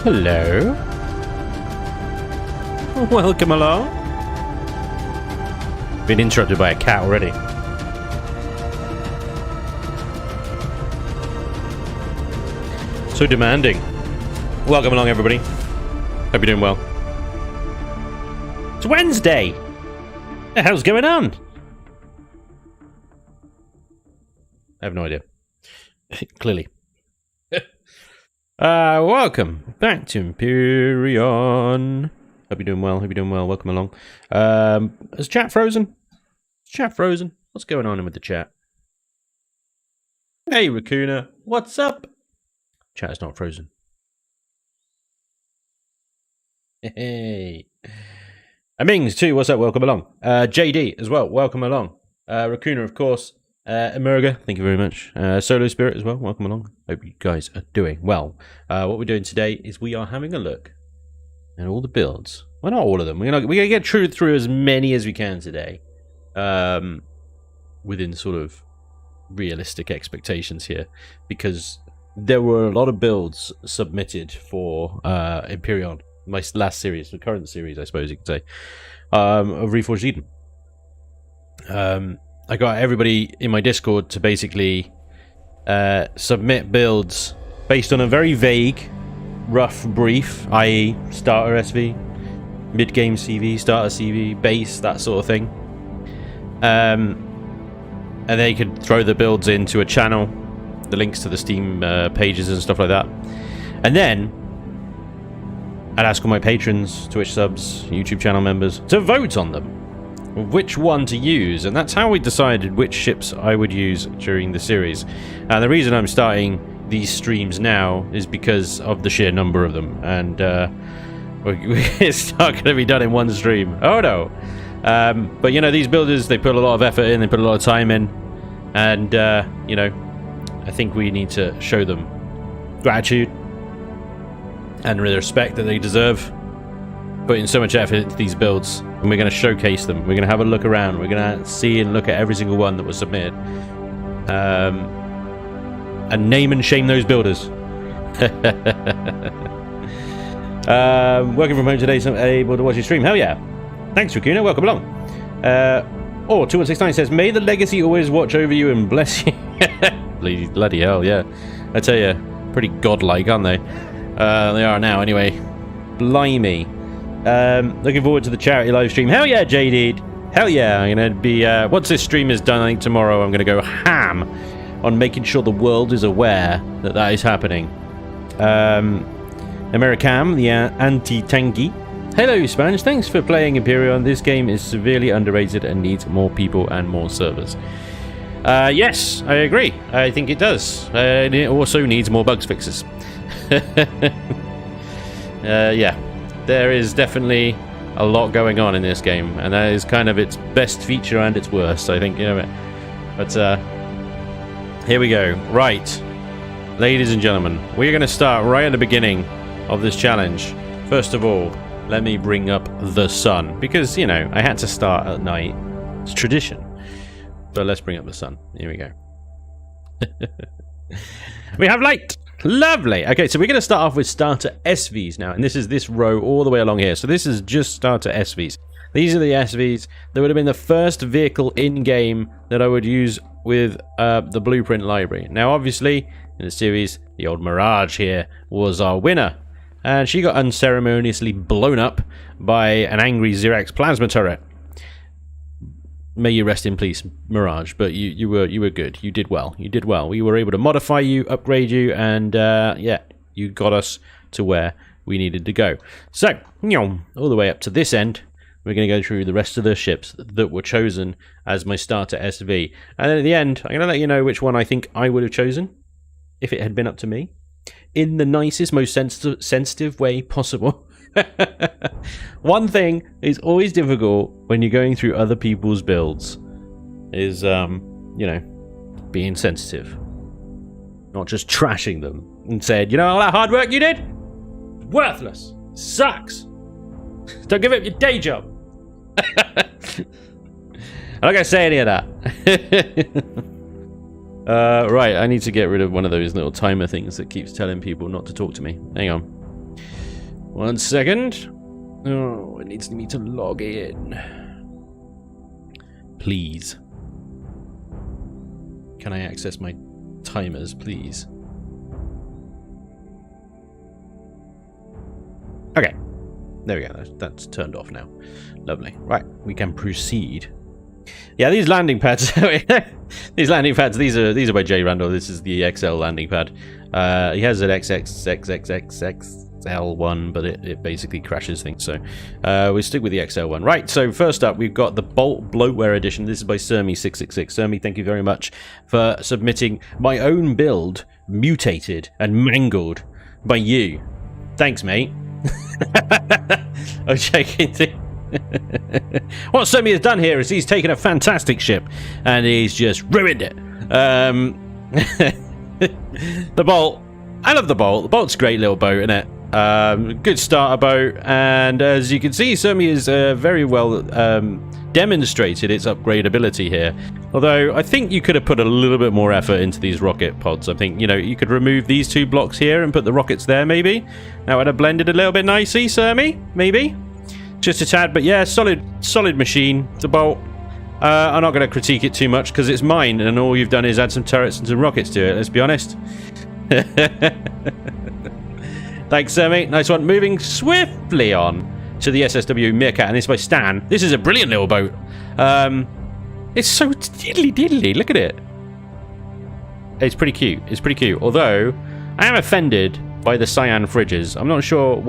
Hello. Welcome along. Been interrupted by a cat already. So demanding. Welcome along, everybody. Hope you're doing well. It's Wednesday. What the hell's going on? I have no idea. Clearly. Welcome back to Empyrion. Hope you're doing well. Hope you're doing well. Welcome along. Is chat frozen? Is chat frozen? What's going on with the chat? Hey, Raccoona. What's up? Chat is not frozen. Hey. Amings too. What's up? Welcome along. JD as well. Welcome along. Raccoona, of course. Emerga, thank you very much. Solo Spirit as well, welcome along. Hope you guys are doing well. What we're doing today is we are having a look at all the builds. Well, not all of them. We're going to get through as many as we can today. Within sort of realistic expectations here. Because there were a lot of builds submitted for Empyrion. My last series, the current series, I suppose you could say. Of Reforged Eden. I got everybody in my Discord to basically submit builds based on a very vague, rough brief, i.e. starter SV, mid-game CV, starter CV, base, that sort of thing. And they could throw the builds into a channel, the links to the Steam pages and stuff like that. And then I'd ask all my patrons, Twitch subs, YouTube channel members to vote on them. Which one to use, and that's how we decided which ships I would use during the series. And the reason I'm starting these streams now is because of the sheer number of them, and it's not going to be done in one stream. Oh no. But you know, these builders, they put a lot of effort in, they put a lot of time in, and you know, I think we need to show them gratitude and the respect that they deserve, putting so much effort into these builds. And we're going to showcase them. We're going to have a look around. We're going to see and look at every single one that was submitted. And name and shame those builders. Working from home today, so able to watch your stream. Hell yeah. Thanks, Raccoona. Welcome along. 2169 says, may the legacy always watch over you and bless you. Bloody hell, yeah. I tell you, pretty godlike, aren't they? They are now, anyway. Blimey. Looking forward to the charity live stream. Hell yeah, JD. Hell yeah. I'm going to be, once this stream is done, I think tomorrow I'm going to go ham on making sure the world is aware that that is happening. Americam, the anti-tanky. Hello, Spanish. Thanks for playing Empyrion. This game is severely underrated and needs more people and more servers. Yes, I agree. I think it does. And it also needs more bugs fixes. Yeah. There is definitely a lot going on in this game, and that is kind of its best feature and its worst, I think, you know. But here we go. Right, ladies and gentlemen, we're going to start right at the beginning of this challenge. First of all, let me bring up the sun, because, you know, I had to start at night. It's tradition. But let's bring up the sun. Here we go. We have light. Lovely. Okay, so we're going to start off with starter SVs now, and this is this row all the way along here. So this is just starter SVs. These are the SVs that would have been the first vehicle in-game that I would use with the blueprint library. Now, obviously, in the series, the old Mirage here was our winner, and she got unceremoniously blown up by an angry Xerax plasma turret. May you rest in peace, Mirage. But you were good. You did well. You did well. We were able to modify you, upgrade you, and yeah, you got us to where we needed to go. So, all the way up to this end, we're going to go through the rest of the ships that were chosen as my starter SV. And then at the end, I'm going to let you know which one I think I would have chosen if it had been up to me, in the nicest, most sensitive way possible. One thing is always difficult when you're going through other people's builds is, you know, being sensitive. Not just trashing them and said, you know all that hard work you did? Worthless. Sucks. Don't give up your day job. I'm not going to say any of that. Right, I need to get rid of one of those little timer things that keeps telling people not to talk to me. Hang on. 1 second. Oh, it needs me to log in. Please. Can I access my timers, please? Okay. There we go. That's turned off now. Lovely. Right, we can proceed. Yeah, these landing pads. These landing pads. These are by J Randall. This is the XL landing pad. He has an XXXXXXL one, but it basically crashes things. So we stick with the XL one. Right. So first up, we've got the Bolt Bloatware edition. This is by Sermi666. Sermi, thank you very much for submitting my own build, mutated and mangled by you. Thanks, mate. I'm checking. What Sermi has done here is he's taken a fantastic ship and he's just ruined it. The Bolt, I love the Bolt. The Bolt's a great little boat, isn't it? Good starter boat, and as you can see, Sermi is very well demonstrated its upgradability here. Although I think you could have put a little bit more effort into these rocket pods. I think, you know, you could remove these 2 blocks here and put the rockets there, maybe. That would have blended a little bit nicely, Sermi, maybe. Just a tad, but yeah, solid machine. It's a Bolt. I'm not going to critique it too much because it's mine, and all you've done is add some turrets and some rockets to it. Let's be honest. Thanks, Sermi. Nice one. Moving swiftly on to the SSW Meerkat, and this is by Stan. This is a brilliant little boat. It's so diddly. Look at it. It's pretty cute. It's pretty cute. Although I am offended by the cyan fridges. I'm not sure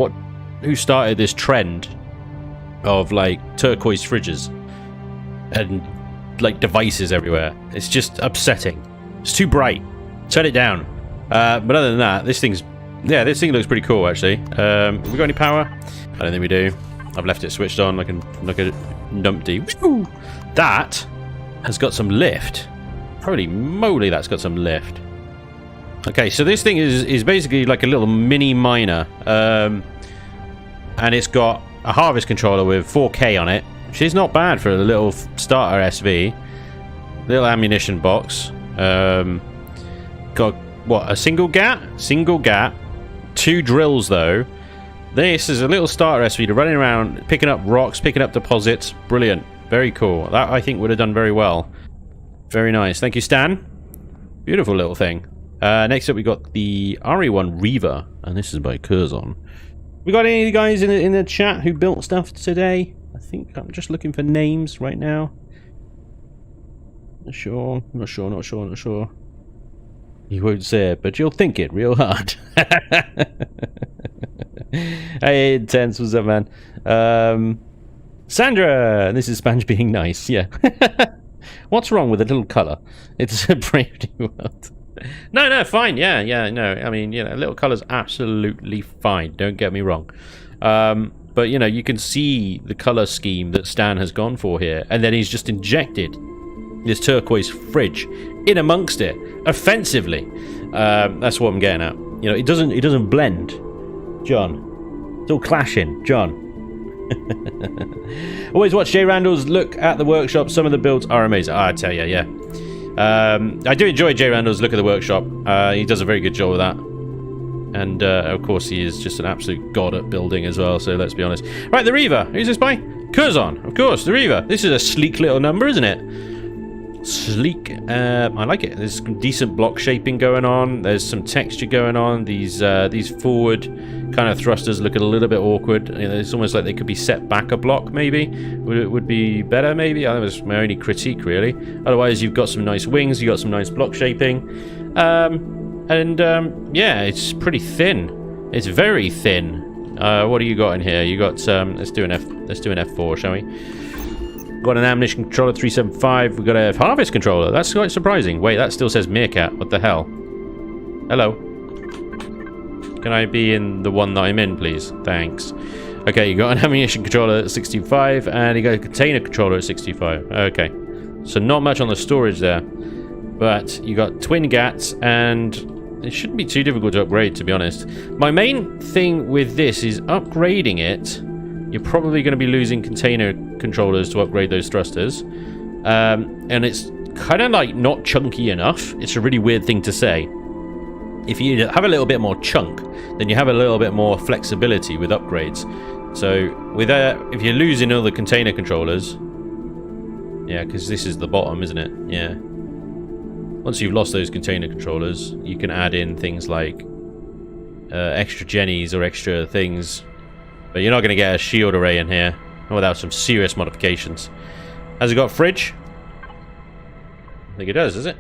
who started this trend of like turquoise fridges and like devices everywhere. It's just upsetting. It's too bright. Turn it down. But other than that, this thing looks pretty cool actually. Have we got any power? I don't think we do. I've left it switched on. I can look at it. Numpty. Woo! That has got some lift. Holy moly, that's got some lift. Okay, so this thing is basically like a little mini miner, and it's got a harvest controller with 4K on it, which is not bad for a little starter SV. Little ammunition box. Got what, a single gat? Single gat. 2 drills though. This is a little starter SV to running around picking up rocks, picking up deposits. Brilliant. Very cool. That I think would have done very well. Very nice. Thank you, Stan. Beautiful little thing. Next up we got the RE1 Reaver, and this is by Curzon. We got any of you guys in the chat who built stuff today? I think I'm just looking for names right now. Not sure. You won't say it, but you'll think it real hard. Hey, Intense, what's up, man? Sandra, this is Sponge being nice, yeah. What's wrong with a little colour? It's a brave new world. No, fine, yeah, no. I mean, you know, little colour's absolutely fine, don't get me wrong. But, you know, you can see the colour scheme that Stan has gone for here, and then he's just injected this turquoise fridge in amongst it, offensively. That's what I'm getting at. You know, it doesn't blend, John. It's all clashing, John. Always watch J Randall's Look at the Workshop. Some of the builds are amazing. I tell you, yeah. I do enjoy J Randall's Look at the Workshop. He does a very good job of that. And, of course, he is just an absolute god at building as well, so let's be honest. Right, the Reaver. Who's this by? Curzon, of course, the Reaver. This is a sleek little number, isn't it? Sleek. I like it. There's some decent block shaping going on. There's some texture going on. These forward kind of thrusters look a little bit awkward. You know, it's almost like they could be set back a block, maybe. Would be better, maybe. That was my only critique, really. Otherwise, you've got some nice wings. You've got some nice block shaping. Yeah, it's pretty thin. It's very thin. What do you got in here? You got let's do an F4, shall we? Got an ammunition controller 375. We've got a harvest controller. That's quite surprising. Wait, that still says Meerkat. What the hell? Hello. Can I be in the one that I'm in, please? Thanks. Okay, you got an ammunition controller at 65, and you got a container controller at 65. Okay. So not much on the storage there. But you got twin gats, and it shouldn't be too difficult to upgrade, to be honest. My main thing with this is upgrading it. You're probably going to be losing container controllers to upgrade those thrusters. And it's kind of like not chunky enough. It's a really weird thing to say. if you have a little bit more chunk, then you have a little bit more flexibility with upgrades. So with if you're losing all the container controllers, yeah, because this is the bottom, isn't it? Yeah. Once you've lost those container controllers, you can add in things like extra jennies or extra things, but you're not going to get a shield array in here without some serious modifications. Has it got a fridge? I think it does it?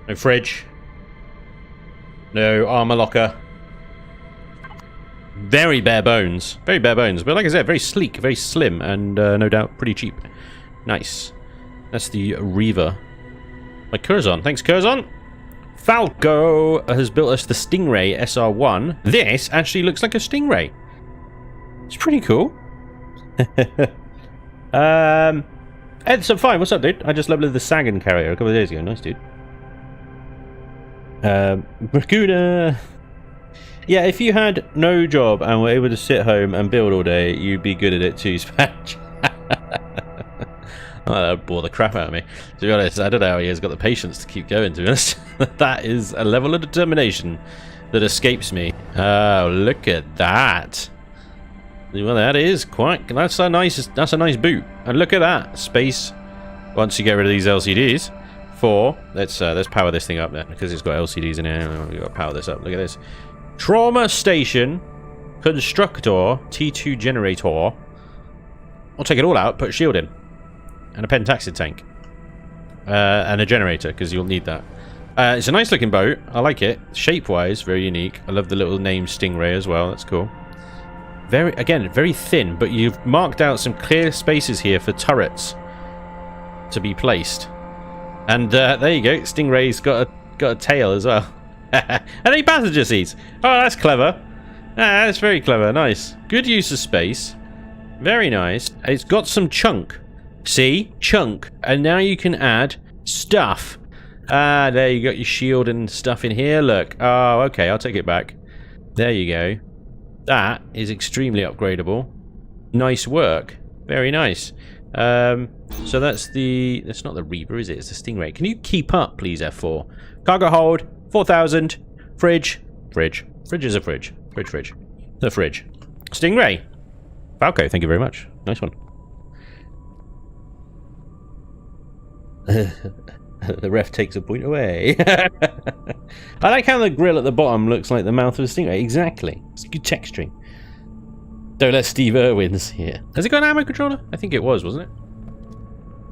No fridge. No armor locker. Very bare bones. Very bare bones. But like I said, very sleek, very slim, and no doubt pretty cheap. Nice. That's the Reaver. My Curzon. Thanks, Curzon. Falco has built us the Stingray SR1. This actually looks like a Stingray. It's pretty cool. Ed, so fine. What's up, dude? I just leveled the Sagan carrier a couple of days ago. Nice, dude. Bracuda. Yeah, if you had no job and were able to sit home and build all day, you'd be good at it too, Spatch. Oh, that would bore the crap out of me. To be honest, I don't know how he has got the patience to keep going, to be honest. That is a level of determination that escapes me. Oh, look at that. Well, that is quite... That's a nice boot. And look at that. Space, once you get rid of these LCDs. Let's power this thing up then, because it's got LCDs in here. We've got to power this up. Look at this. Trauma Station, Constructor, T2 Generator. I'll take it all out, put a shield in. And a pentaxid tank. And a generator, because you'll need that. It's a nice looking boat. I like it. Shape-wise, very unique. I love the little name Stingray as well. That's cool. Again, very thin, but you've marked out some clear spaces here for turrets to be placed. And there you go. Stingray's got a tail as well. And 8 passenger seats. Oh, that's clever. That's very clever. Nice. Good use of space. Very nice. It's got some chunk. See? Chunk. And now you can add stuff. There you got your shield and stuff in here. Look. Oh, okay. I'll take it back. There you go. That is extremely upgradable. Nice work. Very nice. So that's not the Reaper, is it? It's the Stingray. Can you keep up, please, F4? Cargo hold, 4,000. Fridge. Fridge is a fridge. Fridge. The fridge. Stingray. Falco, thank you very much. Nice one. The ref takes a point away. I like how the grill at the bottom looks like the mouth of a stingray. Exactly. It's good texturing. Don't let Steve Irwin's here. Has it got an ammo controller? I think it was, wasn't it?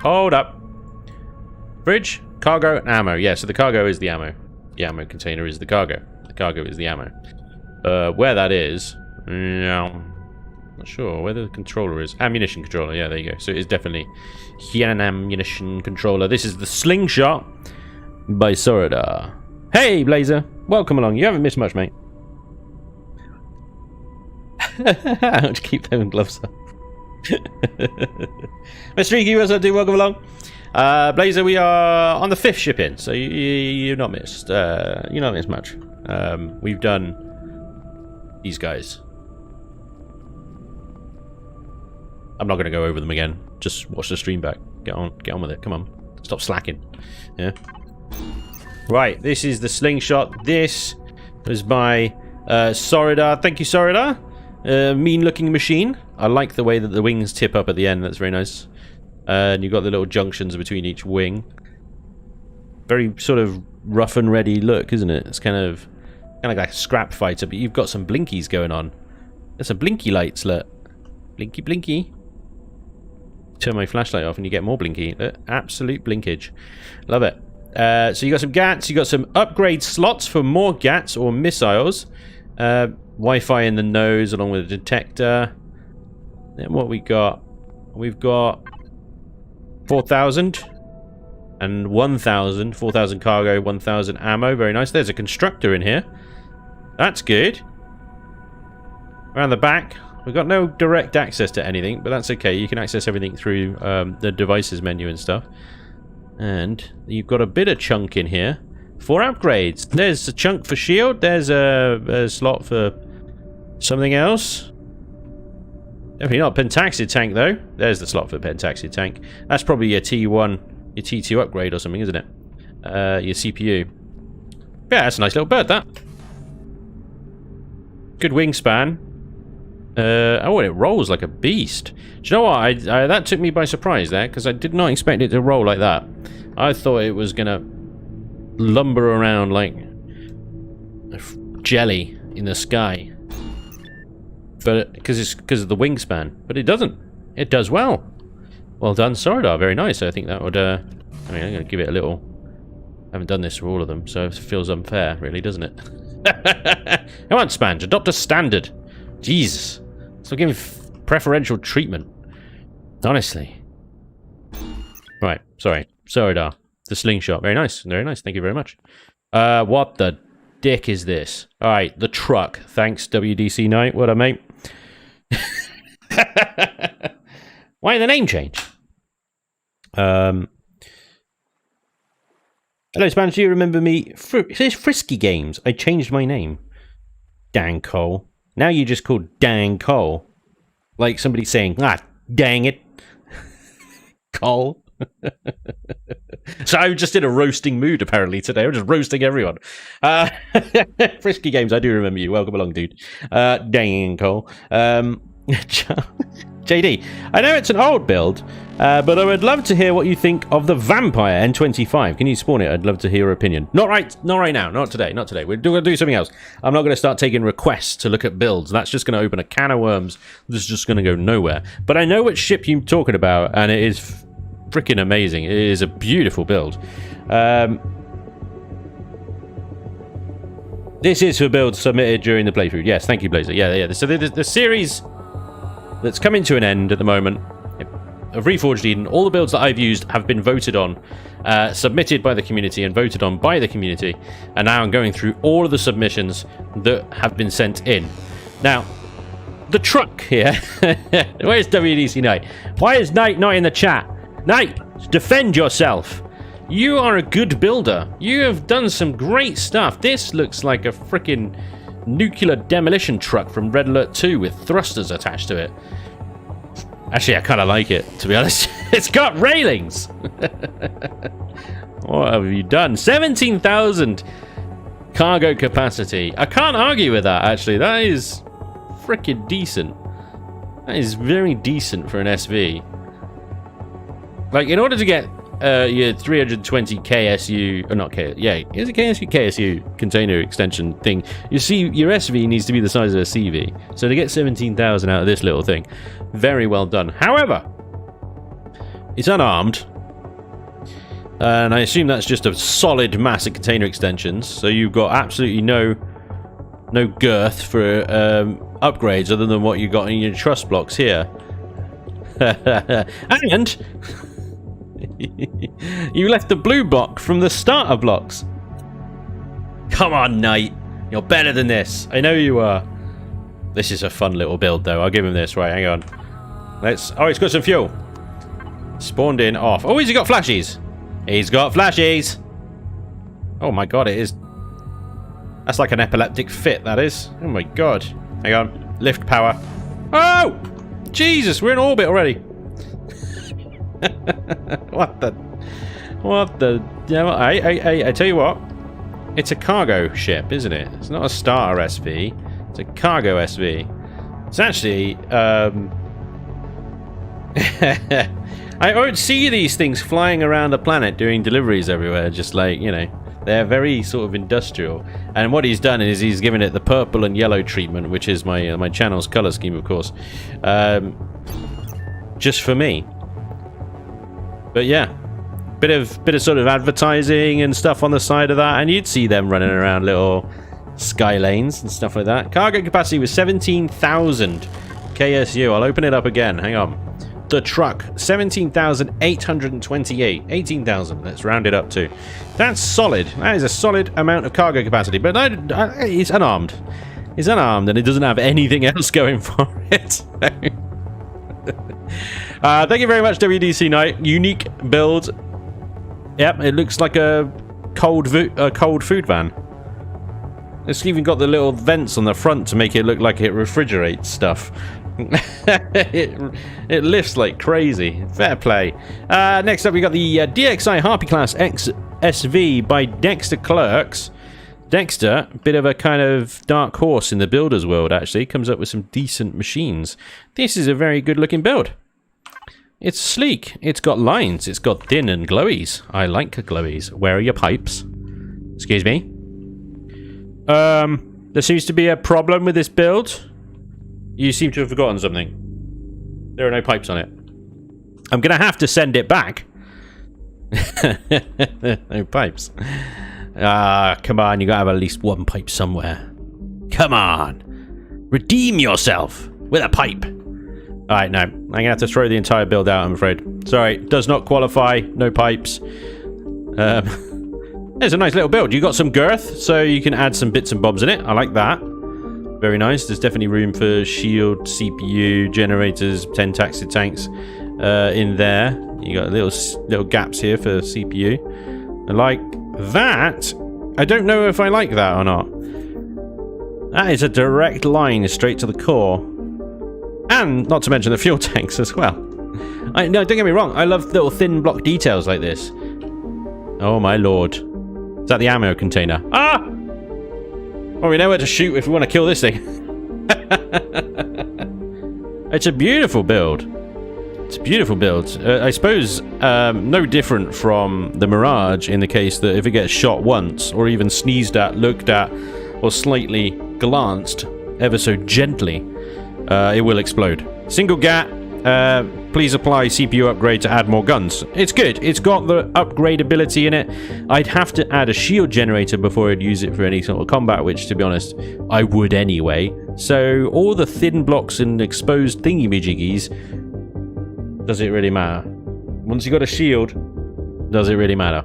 Hold up. Fridge, cargo, and ammo. Yeah, so the cargo is the ammo. The ammo container is the cargo. The cargo is the ammo. Where that is... No. Not sure where the controller is. Ammunition controller, yeah, there you go. So it is definitely an ammunition controller. This is the Slingshot by Sorada. Hey, Blazer. Welcome along. You haven't missed much, mate. How to keep them gloves up. Mr. Streaky, what's up, dude? Welcome along. Blazer, we are on the 5th ship in, so you've not missed. You've not missed much. We've done these guys. I'm not going to go over them again. Just watch the stream back. Get on with it. Come on. Stop slacking. Yeah. Right. This is the Slingshot. This was by Sorada. Thank you, Sorada. Mean-looking machine. I like the way that the wings tip up at the end. That's very nice. And you've got the little junctions between each wing. Very sort of rough and ready look, isn't it? It's kind of like a scrap fighter, but you've got some blinkies going on. There's some blinky lights, look. Blinky, blinky. Turn my flashlight off and you get more blinky. Absolute blinkage. Love it. So you got some GATs, you got some upgrade slots for more GATs or missiles. Wi-Fi in the nose along with a detector. Then what we got? We've got 4,000 and 1,000. 4,000 cargo, 1,000 ammo. Very nice. There's a constructor in here. That's good. Around the back. We've got no direct access to anything, but that's okay. You can access everything through the devices menu and stuff. And you've got a bit of chunk in here for upgrades. There's a chunk for shield. There's a slot for something else. Definitely not pentaxid tank, though. There's the slot for pentaxid tank. That's probably your T1, your T2 upgrade or something, isn't it? Your CPU. Yeah, that's a nice little bird, that. Good wingspan. Oh, it rolls like a beast. Do you know what? That took me by surprise there, because I did not expect it to roll like that. I thought it was going to lumber around like jelly in the sky. But because of the wingspan. But it doesn't. It does well. Well done, Soradar. Very nice. I think that would... I mean, I'm going to give it a little... I haven't done this for all of them, so it feels unfair, really, doesn't it? Come on, Spange. Adopt a standard. Jesus. Stop giving preferential treatment. Honestly. Right. Sorry. Soradar. The slingshot. Very nice. Very nice. Thank you very much. What the dick is this? Alright, the truck. Thanks, WDC Knight. What a mate. Why the name change? Hello, Spanish. Do you remember me? It says Frisky Games. I changed my name. Dan Cole. Now you just called Dan Cole. Like somebody saying, ah, dang it. Cole. So I was just in a roasting mood, apparently, today. I'm just roasting everyone. Frisky Games, I do remember you. Welcome along, dude. Dan Cole. JD, I know it's an old build, but I would love to hear what you think of the Vampire N25. Can you spawn it? I'd love to hear your opinion. Not right now. Not today. We're going to do something else. I'm not going to start taking requests to look at builds. That's just going to open a can of worms that's just going to go nowhere. But I know what ship you're talking about, and it is freaking amazing. It is a beautiful build. This is for builds submitted during the playthrough. Yes, thank you, Blazer. Yeah. So the series that's coming to an end at the moment of Reforged Eden, all the builds that I've used have been voted on, submitted by the community and voted on by the community, and now I'm going through all of the submissions that have been sent in. Now, the truck here, where's WDC Knight? Why is Knight not in the chat? Knight, defend yourself. You are a good builder. You have done some great stuff. This looks like a freaking nuclear demolition truck from Red Alert 2 with thrusters attached to it. Actually, I kind of like it, to be honest. It's got railings. What have you done? 17,000 cargo capacity. I can't argue with that, actually. That is freaking decent. That is very decent for an SV. Like, in order to get your 320 KSU, or not KSU, yeah, is it KSU container extension thing? You see, your SV needs to be the size of a CV. So to get 17,000 out of this little thing, very well done. However, it's unarmed, and I assume that's just a solid mass of container extensions. So you've got absolutely no girth for upgrades other than what you got in your truss blocks here. And you left the blue block from the starter blocks. Come on, Knight. You're better than this. I know you are. This is a fun little build, though. I'll give him this. Right, hang on. Oh, he's got some fuel. Spawned in, off. Oh, he's got flashies. He's got flashies. Oh, my God, it is. That's like an epileptic fit, that is. Oh, my God. Hang on. Lift power. Oh! Jesus, we're in orbit already. What the devil? I tell you what, it's a cargo ship, isn't it? It's not a starter SV, it's a cargo SV. It's actually I don't see these things flying around the planet doing deliveries everywhere, just like, you know, they're very sort of industrial. And what he's done is he's given it the purple and yellow treatment, which is my channel's color scheme, of course, just for me. But yeah, bit of sort of advertising and stuff on the side of that, and you'd see them running around little sky lanes and stuff like that. Cargo capacity was 17,000 KSU. I'll open it up again. Hang on. The truck, 17,828. 18,000. Let's round it up to. That's solid. That is a solid amount of cargo capacity. But it's unarmed. It's unarmed, and it doesn't have anything else going for it. Thank you very much, WDC Knight. Unique build. Yep, it looks like a cold food van. It's even got the little vents on the front to make it look like it refrigerates stuff. it lifts like crazy. Fair play. Next up, we got the DXI Harpy Class XSV by Dexter Clerks. Dexter, bit of a kind of dark horse in the builder's world, actually. Comes up with some decent machines. This is a very good looking build. It's sleek. It's got lines. It's got thin and glowies. I like glowies. Where are your pipes? Excuse me? There seems to be a problem with this build. You seem to have forgotten something. There are no pipes on it. I'm going to have to send it back. No pipes. Come on, you gotta have at least one pipe somewhere. Come on. Redeem yourself with a pipe. Alright, no. I'm gonna have to throw the entire build out, I'm afraid. Sorry, does not qualify. No pipes. It's a nice little build. You got some girth, so you can add some bits and bobs in it. I like that. Very nice. There's definitely room for shield, CPU, generators, 10 taxi tanks in there. You got little gaps here for CPU. I like that. I don't know if I like that or not. That is a direct line straight to the core. And not to mention the fuel tanks as well. No, don't get me wrong. I love little thin block details like this. Oh my lord. Is that the ammo container? Ah! Well, we know where to shoot if we want to kill this thing. It's a beautiful build. It's a beautiful build. I suppose no different from the Mirage in the case that if it gets shot once, or even sneezed at, looked at, or slightly glanced ever so gently, it will explode. Single gat. Please apply CPU upgrade to add more guns. It's good. It's got the upgrade ability in it. I'd have to add a shield generator before I'd use it for any sort of combat, which, to be honest, I would anyway. So all the thin blocks and exposed thingy-majiggies, does it really matter? Once you got a shield, does it really matter?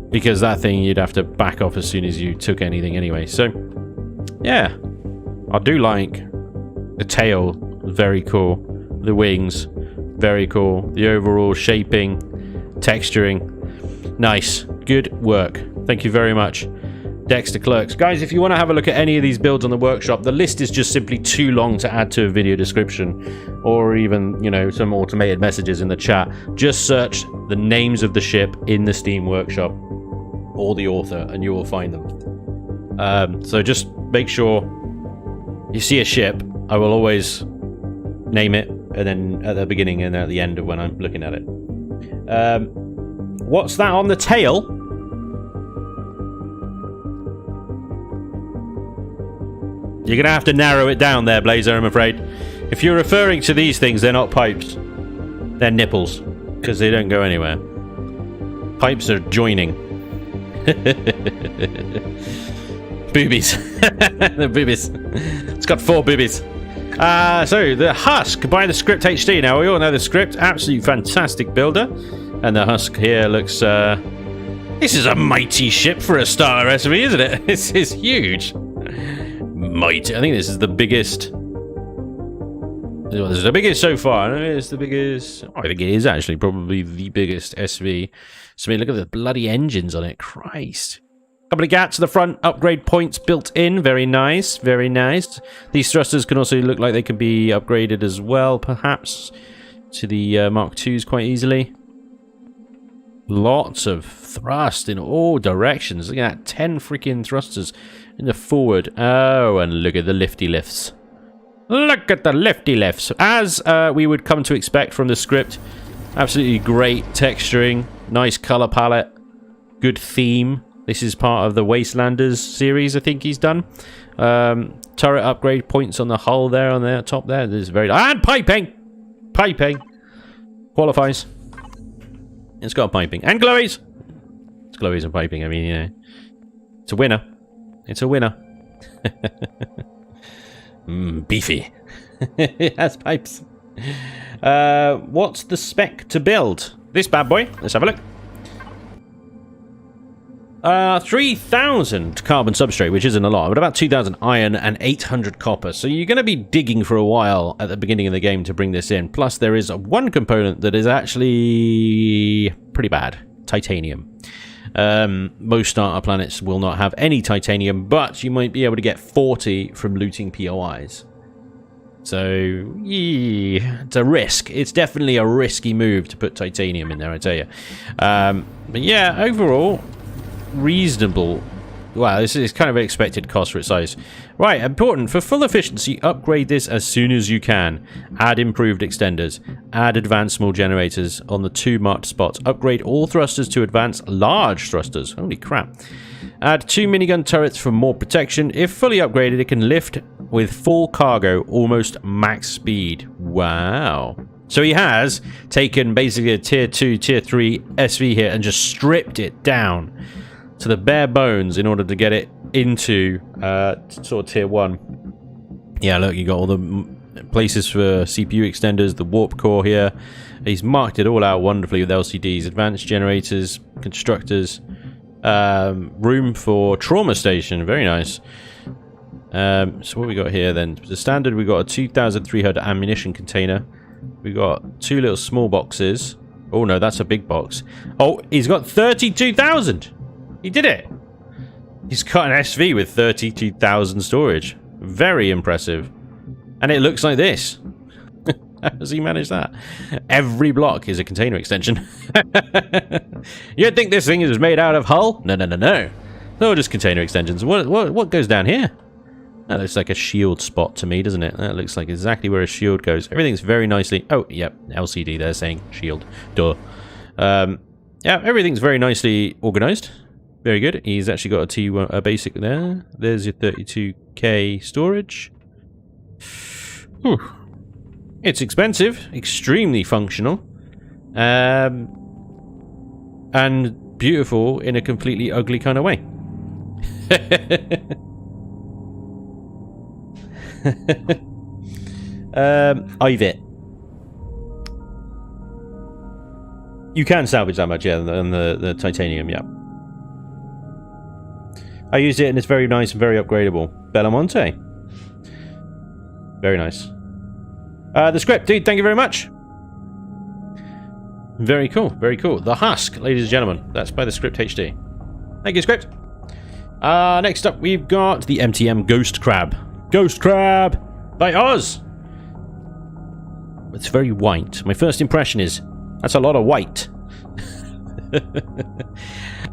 Because that thing you'd have to back off as soon as you took anything anyway. So, yeah. I do like the tail. Very cool. The wings. Very cool. The overall shaping. Texturing. Nice. Good work. Thank you very much, Dexter Clerks. Guys, if you want to have a look at any of these builds on the workshop, the list is just simply too long to add to a video description, or even, you know, some automated messages in the chat. Just search the names of the ship in the Steam workshop, or the author, and you will find them. So just make sure you see a ship. I will always name it, and then at the beginning and at the end of when I'm looking at it. What's that on the tail? You're going to have to narrow it down there, Blazer, I'm afraid. If you're referring to these things, they're not pipes. They're nipples, because they don't go anywhere. Pipes are joining. Boobies. The boobies. It's got 4 boobies. So, the Husk by the Script HD. Now, we all know the Script. Absolutely fantastic builder. And the Husk here looks... this is a mighty ship for a starter SV, isn't it? This is huge. Mighty. I think this is the biggest... This is the biggest so far. I think it's the biggest... I think it is actually probably the biggest SV. So, I mean, look at the bloody engines on it. Christ. Couple of gats to the front, upgrade points built in. Very nice, very nice. These thrusters can also look like they can be upgraded as well, perhaps, to the Mark IIs quite easily. Lots of thrust in all directions. Look at that, 10 freaking thrusters in the forward. Oh, and look at the lifty lifts. Look at the lifty lifts. As we would come to expect from the Script, absolutely great texturing, nice color palette, good theme. This is part of the Wastelanders series, I think he's done. Turret upgrade points on the hull there, on the top there. This is very... And piping! Piping! Qualifies. It's got piping. And glowies! It's glowies and piping, I mean, you know. It's a winner. It's a winner. Beefy. It has pipes. What's the spec to build? This bad boy. Let's have a look. 3,000 carbon substrate, which isn't a lot, but about 2,000 iron and 800 copper. So you're going to be digging for a while at the beginning of the game to bring this in. Plus, there is one component that is actually pretty bad. Titanium. Most starter planets will not have any titanium, but you might be able to get 40 from looting POIs. So, yeah, it's a risk. It's definitely a risky move to put titanium in there, I tell you. But yeah, overall... reasonable. Wow, this is kind of an expected cost for its size. Right, important. For full efficiency, upgrade this as soon as you can. Add improved extenders. Add advanced small generators on the 2 marked spots. Upgrade all thrusters to advanced large thrusters. Holy crap. Add 2 minigun turrets for more protection. If fully upgraded, it can lift with full cargo, almost max speed. Wow. So he has taken basically a tier 2, tier 3 SV here and just stripped it down to the bare bones in order to get it into sort of tier 1. Yeah, look, you got all the places for CPU extenders, the warp core here. He's marked it all out wonderfully with LCDs, advanced generators, constructors, room for trauma station, very nice. So what we got here then? The standard, we got a 2,300 ammunition container. We got 2 little small boxes. Oh no, that's a big box. Oh, he's got 32,000. He did it! He's got an SV with 32,000 storage. Very impressive. And it looks like this. How does he manage that? Every block is a container extension. You'd think this thing is made out of hull? No, no, no, no. No, just container extensions. What goes down here? That looks like a shield spot to me, doesn't it? That looks like exactly where a shield goes. Everything's very nicely... Oh, yep, LCD there saying shield. Duh. Yeah, everything's very nicely organized. Very good. He's actually got a T1, a basic there. There's your 32k storage. Whew. It's expensive, extremely functional, and beautiful in a completely ugly kind of way. Ivit. You can salvage that much, yeah, and the titanium, yeah. I used it and it's very nice and very upgradable. Belamonte. Very nice. The script, dude, thank you very much. Very cool, very cool. The Husk, ladies and gentlemen. That's by the Script HD. Thank you, Script. Next up, we've got the MTM Ghost Crab. Ghost Crab by Oz. It's very white. My first impression is, that's a lot of white.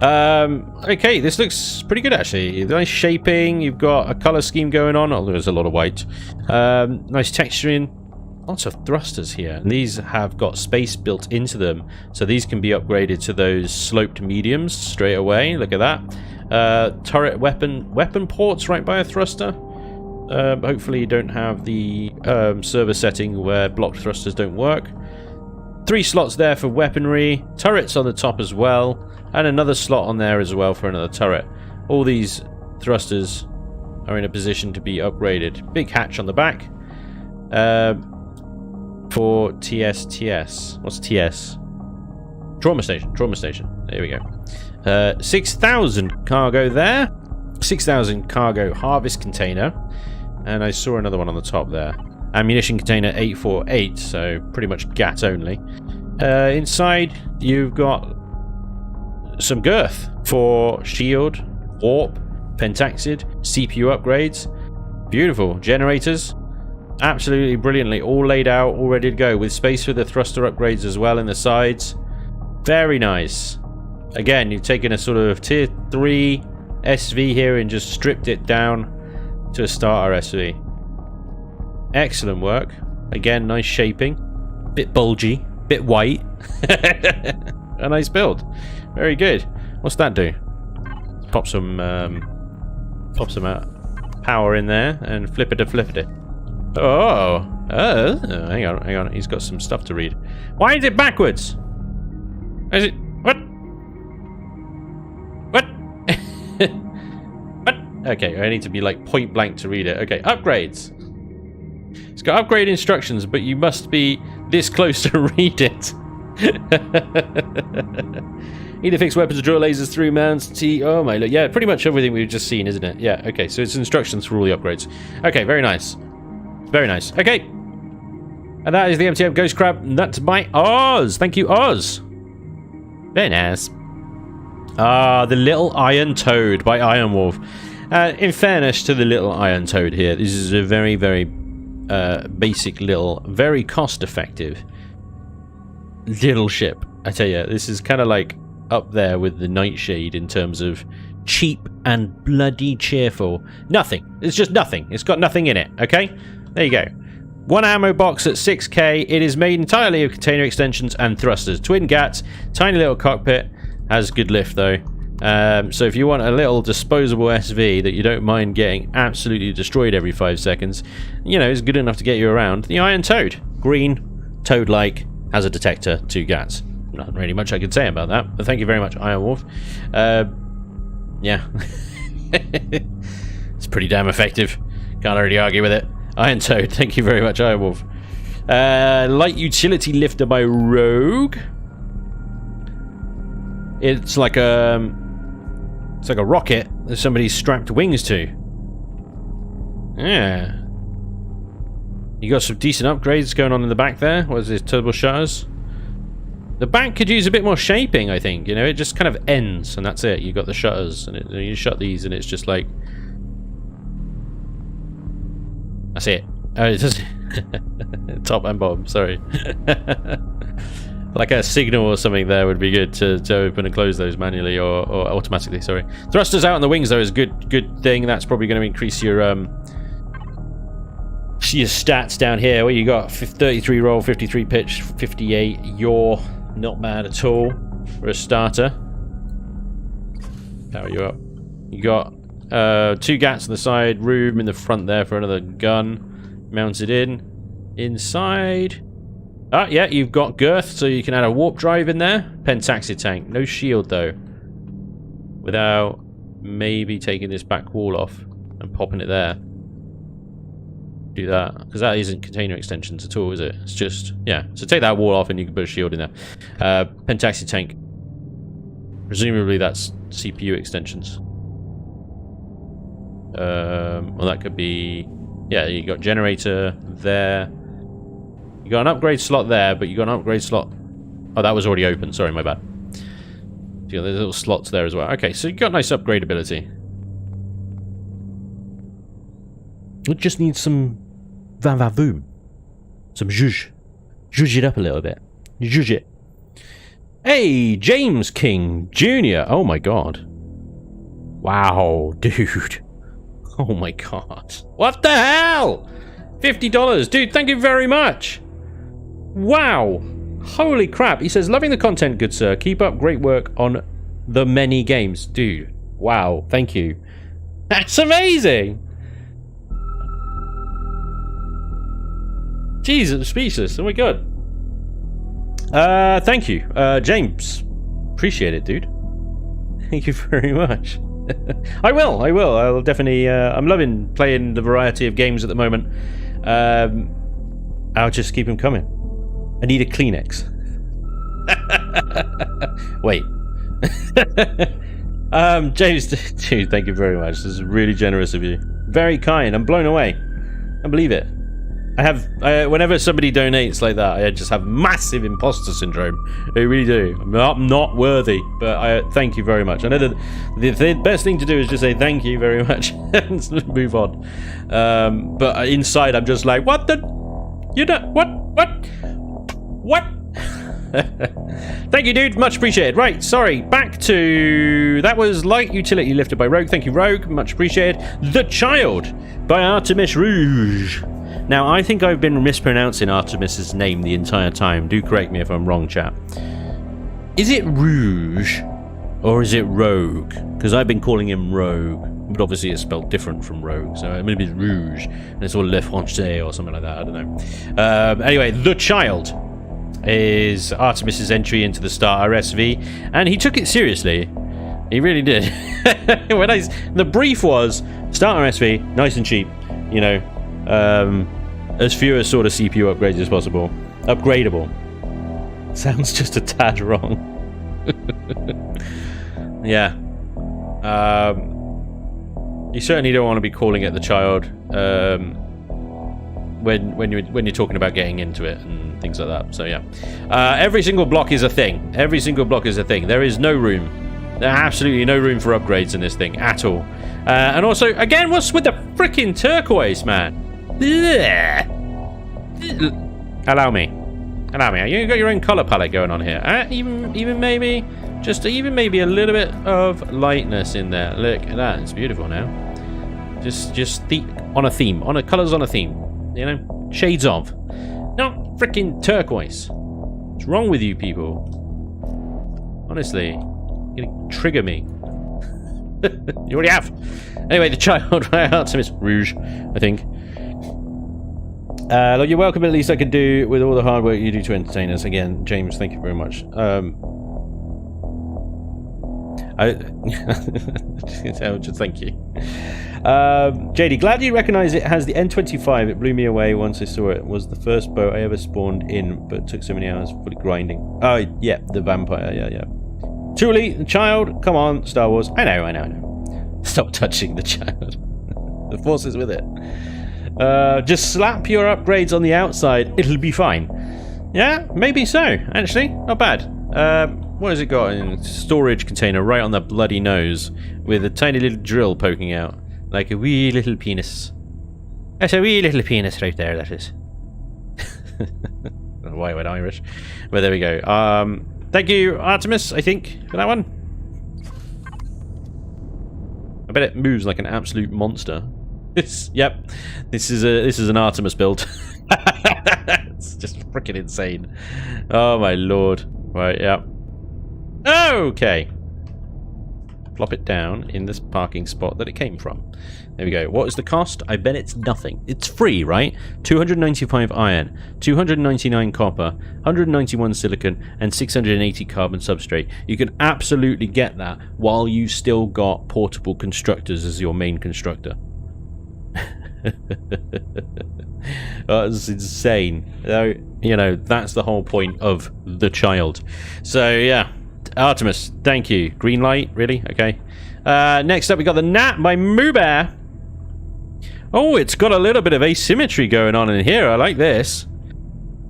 Okay, this looks pretty good actually. Nice shaping, you've got a color scheme going on. Oh, there's a lot of white. Nice texturing. Lots of thrusters here. And these have got space built into them, so these can be upgraded to those sloped mediums straight away. Look at that. Turret weapon ports right by a thruster. Hopefully you don't have the server setting where blocked thrusters don't work. 3 slots there for weaponry, turrets on the top as well, and another slot on there as well for another turret. All these thrusters are in a position to be upgraded. Big hatch on the back for TS. What's TS? Trauma station. There we go. 6,000 cargo there. 6,000 cargo harvest container. And I saw another one on the top there. Ammunition container 848, so pretty much GAT only. Inside, you've got some girth for shield, warp, pentaxid, CPU upgrades. Beautiful. Generators. Absolutely brilliantly. All laid out, all ready to go, with space for the thruster upgrades as well in the sides. Very nice. Again, you've taken a sort of tier 3 SV here and just stripped it down to a starter SV. Excellent work. Again, nice shaping. Bit bulgy. Bit white. A nice build. Very good. What's that do? Pop some power in there and flip it. Oh. Hang on. He's got some stuff to read. Why is it backwards? Is it... What? What? Okay, I need to be like point blank to read it. Okay, upgrades. It's got upgrade instructions, but you must be this close to read it. Need to fix weapons, draw lasers through mounts. Oh my look. Yeah, pretty much everything we've just seen, isn't it? Yeah, okay, so it's instructions for all the upgrades. Okay, very nice. Very nice. Okay. And that is the MTM Ghost Crab. That's by Oz. Thank you, Oz. Very nice. The Little Iron Toad by Iron Wolf. In fairness to the Little Iron Toad here, this is a very, very basic little, very cost-effective little ship. I tell you, this is kind of like up there with the Nightshade in terms of cheap and bloody cheerful. Nothing. It's just nothing. It's got nothing in it, okay? There you go. One ammo box at 6k. It is made entirely of container extensions and thrusters. Twin gats, tiny little cockpit. Has good lift though. So if you want a little disposable SV that you don't mind getting absolutely destroyed every 5 seconds, you know, it's good enough to get you around. The Iron Toad. Green, toad-like, has a detector, 2 gats. Not really much I could say about that, but thank you very much, Iron Wolf. Yeah. It's pretty damn effective. Can't really argue with it. Iron Toad, thank you very much, Iron Wolf. Light utility lifter by Rogue. It's like a rocket that somebody's strapped wings to. Yeah. You got some decent upgrades going on in the back there. What is this? Turbo shutters. The back could use a bit more shaping, I think. You know, it just kind of ends, and that's it. You got the shutters, and you shut these, and it's just like. That's it. Oh, it's just top and bottom. Sorry. Like a signal or something there would be good to open and close those manually or automatically. Sorry. Thrusters out on the wings though is a good thing. That's probably going to increase your stats down here. What you got? 33 roll, 53 pitch, 58 yaw. Not bad at all for a starter. Power you up. You got 2 gats on the side, room in the front there for another gun mounted in. Inside. Ah, yeah, you've got girth, so you can add a warp drive in there. Pentaxi tank. No shield, though. Without maybe taking this back wall off and popping it there. Do that. Because that isn't container extensions at all, is it? It's just, yeah. So take that wall off and you can put a shield in there. Pentaxi tank. Presumably that's CPU extensions. Well, that could be... Yeah, you got generator there. You got an upgrade slot there, but you got an upgrade slot... Oh, that was already open. Sorry, my bad. Yeah, there's little slots there as well. Okay, so you got nice upgrade ability. It just needs some va-va-voom. Some zhuzh. Zhuzh it up a little bit. Zhuzh it. Hey, James King Jr. Oh my god. Wow, dude. Oh my god. What the hell? $50. Dude, thank you very much. Wow. Holy crap. He says, loving the content, good sir. Keep up great work on the many games. Dude. Wow. Thank you. That's amazing. Jesus, I'm speechless. Oh my god. Thank you. James. Appreciate it, dude. Thank you very much. I will. I'll definitely... I'm loving playing the variety of games at the moment. I'll just keep them coming. I need a Kleenex. Wait. James, dude, thank you very much. This is really generous of you. Very kind. I'm blown away. I believe it. Whenever somebody donates like that, I just have massive imposter syndrome. I really do. I'm not worthy, but I thank you very much. I know that the best thing to do is just say thank you very much and move on. But inside, I'm just like, what the? You know what? Thank you, dude. Much appreciated. Right, sorry. Back to... That was Light Utility Lifted by Rogue. Thank you, Rogue. Much appreciated. The Child by Artemis Rouge. Now, I think I've been mispronouncing Artemis's name the entire time. Do correct me if I'm wrong, chap. Is it Rouge or is it Rogue? Because I've been calling him Rogue. But obviously it's spelled different from Rogue. So maybe it's Rouge. And it's all Reforged or something like that. I don't know. Anyway, The Child is Artemis's entry into the starter SV, and he took it seriously. He really did. The brief was starter SV, nice and cheap, you know, as few as sort of CPU upgrades as possible. Upgradable. Sounds just a tad wrong. Yeah. You certainly don't want to be calling it The Child when you're talking about getting into it and things like that. So yeah, every single block is a thing. Every single block is a thing. There is no room. There's absolutely no room for upgrades in this thing at all. And also, again, what's with the freaking turquoise, man? Allow me. You got your own color palette going on here. Even maybe Just even maybe a little bit of lightness in there. Look at that. It's beautiful now. Just on a theme. Colours on a theme. You know? Shades of. Not freaking turquoise. What's wrong with you people? Honestly. You're gonna trigger me. You already have. Anyway, the child, right? Artemis Rouge, I think. Look, you're welcome. At least I can do with all the hard work you do to entertain us. Again, James, thank you very much. Just thank you. JD, glad you recognise it has the N25. It blew me away once I saw it. It was the first boat I ever spawned in, but it took so many hours fully grinding. Oh, yeah, the vampire. Yeah. Truly, the child. Come on, Star Wars. I know. Stop touching the child. The Force is with it. Just slap your upgrades on the outside. It'll be fine. Yeah, maybe so. Actually, not bad. What has it got in a storage container right on the bloody nose with a tiny little drill poking out like a wee little penis? That's a wee little penis right there, that is. I don't know why I went Irish. But there we go. Thank you, Artemis, I think, for that one. I bet it moves like an absolute monster. Yep. This is an Artemis build. It's just freaking insane. Oh my lord. Right, yeah. Okay. Plop it down in this parking spot that it came from. There we go. What is the cost? I bet it's nothing. It's free, right? 295 iron, 299 copper, 191 silicon, and 680 carbon substrate. You can absolutely get that while you still got portable constructors as your main constructor. That's insane. You know, that's the whole point of the child. So yeah, Artemis, thank you. Green light, really? Okay. Next up we got the Gnat by Moobear. Oh, it's got a little bit of asymmetry going on in here. I like this.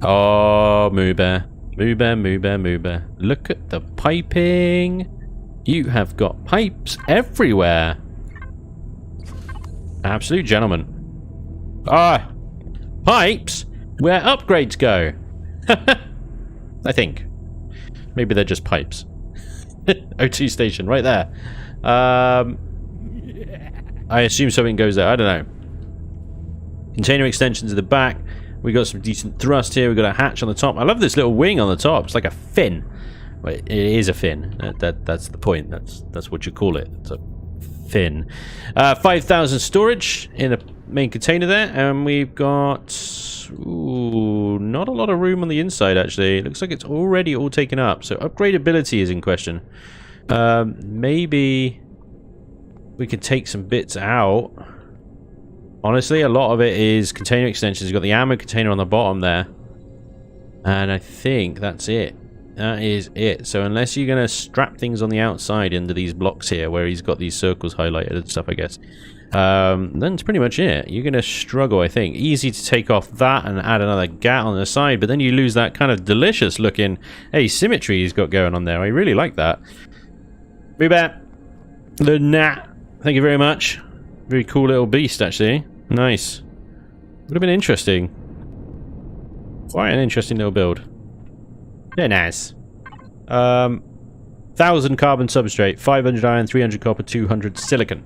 Oh, Moobear. Moobear. Look at the piping. You have got pipes everywhere. Absolute gentleman. Ah, pipes where upgrades go. I think. Maybe they're just pipes. O2 station right there. I assume something goes there. I don't know. Container extensions at the back. We got some decent thrust here. We got a hatch on the top. I love this little wing on the top. It's like a fin. Well, it is a fin. That's the point. That's what you call it. It's a fin. 5,000 storage in the main container there, and we've got not a lot of room on the inside actually. It looks like it's already all taken up, so upgradability is in question. Maybe we could take some bits out. Honestly, a lot of it is container extensions. You've got the ammo container on the bottom there, and I think that's it. That is it. So unless you're going to strap things on the outside into these blocks here where he's got these circles highlighted and stuff, I guess, then it's pretty much it. You're going to struggle, I think. Easy to take off that and add another gat on the side, but then you lose that kind of delicious looking asymmetry he's got going on there. I really like that. Moobear, the Gnat, thank you very much. Very cool little beast, actually. Nice. Would have been interesting. Quite an interesting little build. Very nice. 1,000 carbon substrate, 500 iron, 300 copper, 200 silicon.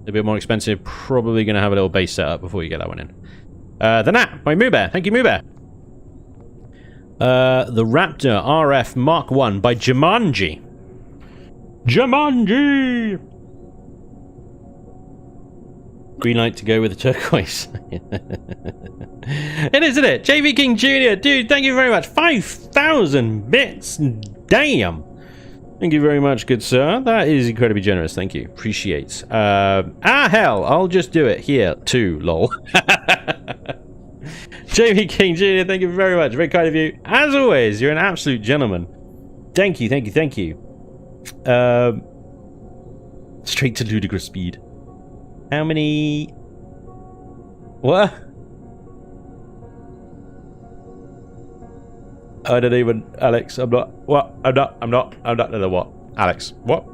A bit more expensive. Probably going to have a little base set up before you get that one in. The Gnat by Moobear. Thank you, Moobear. The Raptor RF Mark 1 by Jumanji. Jumanji! Green light to go with the turquoise. It is, isn't it? JV King Jr. Dude, thank you very much. 5,000 bits. Damn. Thank you very much, good sir. That is incredibly generous. Thank you. Appreciate. Hell. I'll just do it here too, lol. JV King Jr. Thank you very much. Very kind of you. As always, you're an absolute gentleman. Thank you. Straight to ludicrous speed. How many... What? I don't even... Alex, I'm not... What? I'm not... No, what? Alex, what?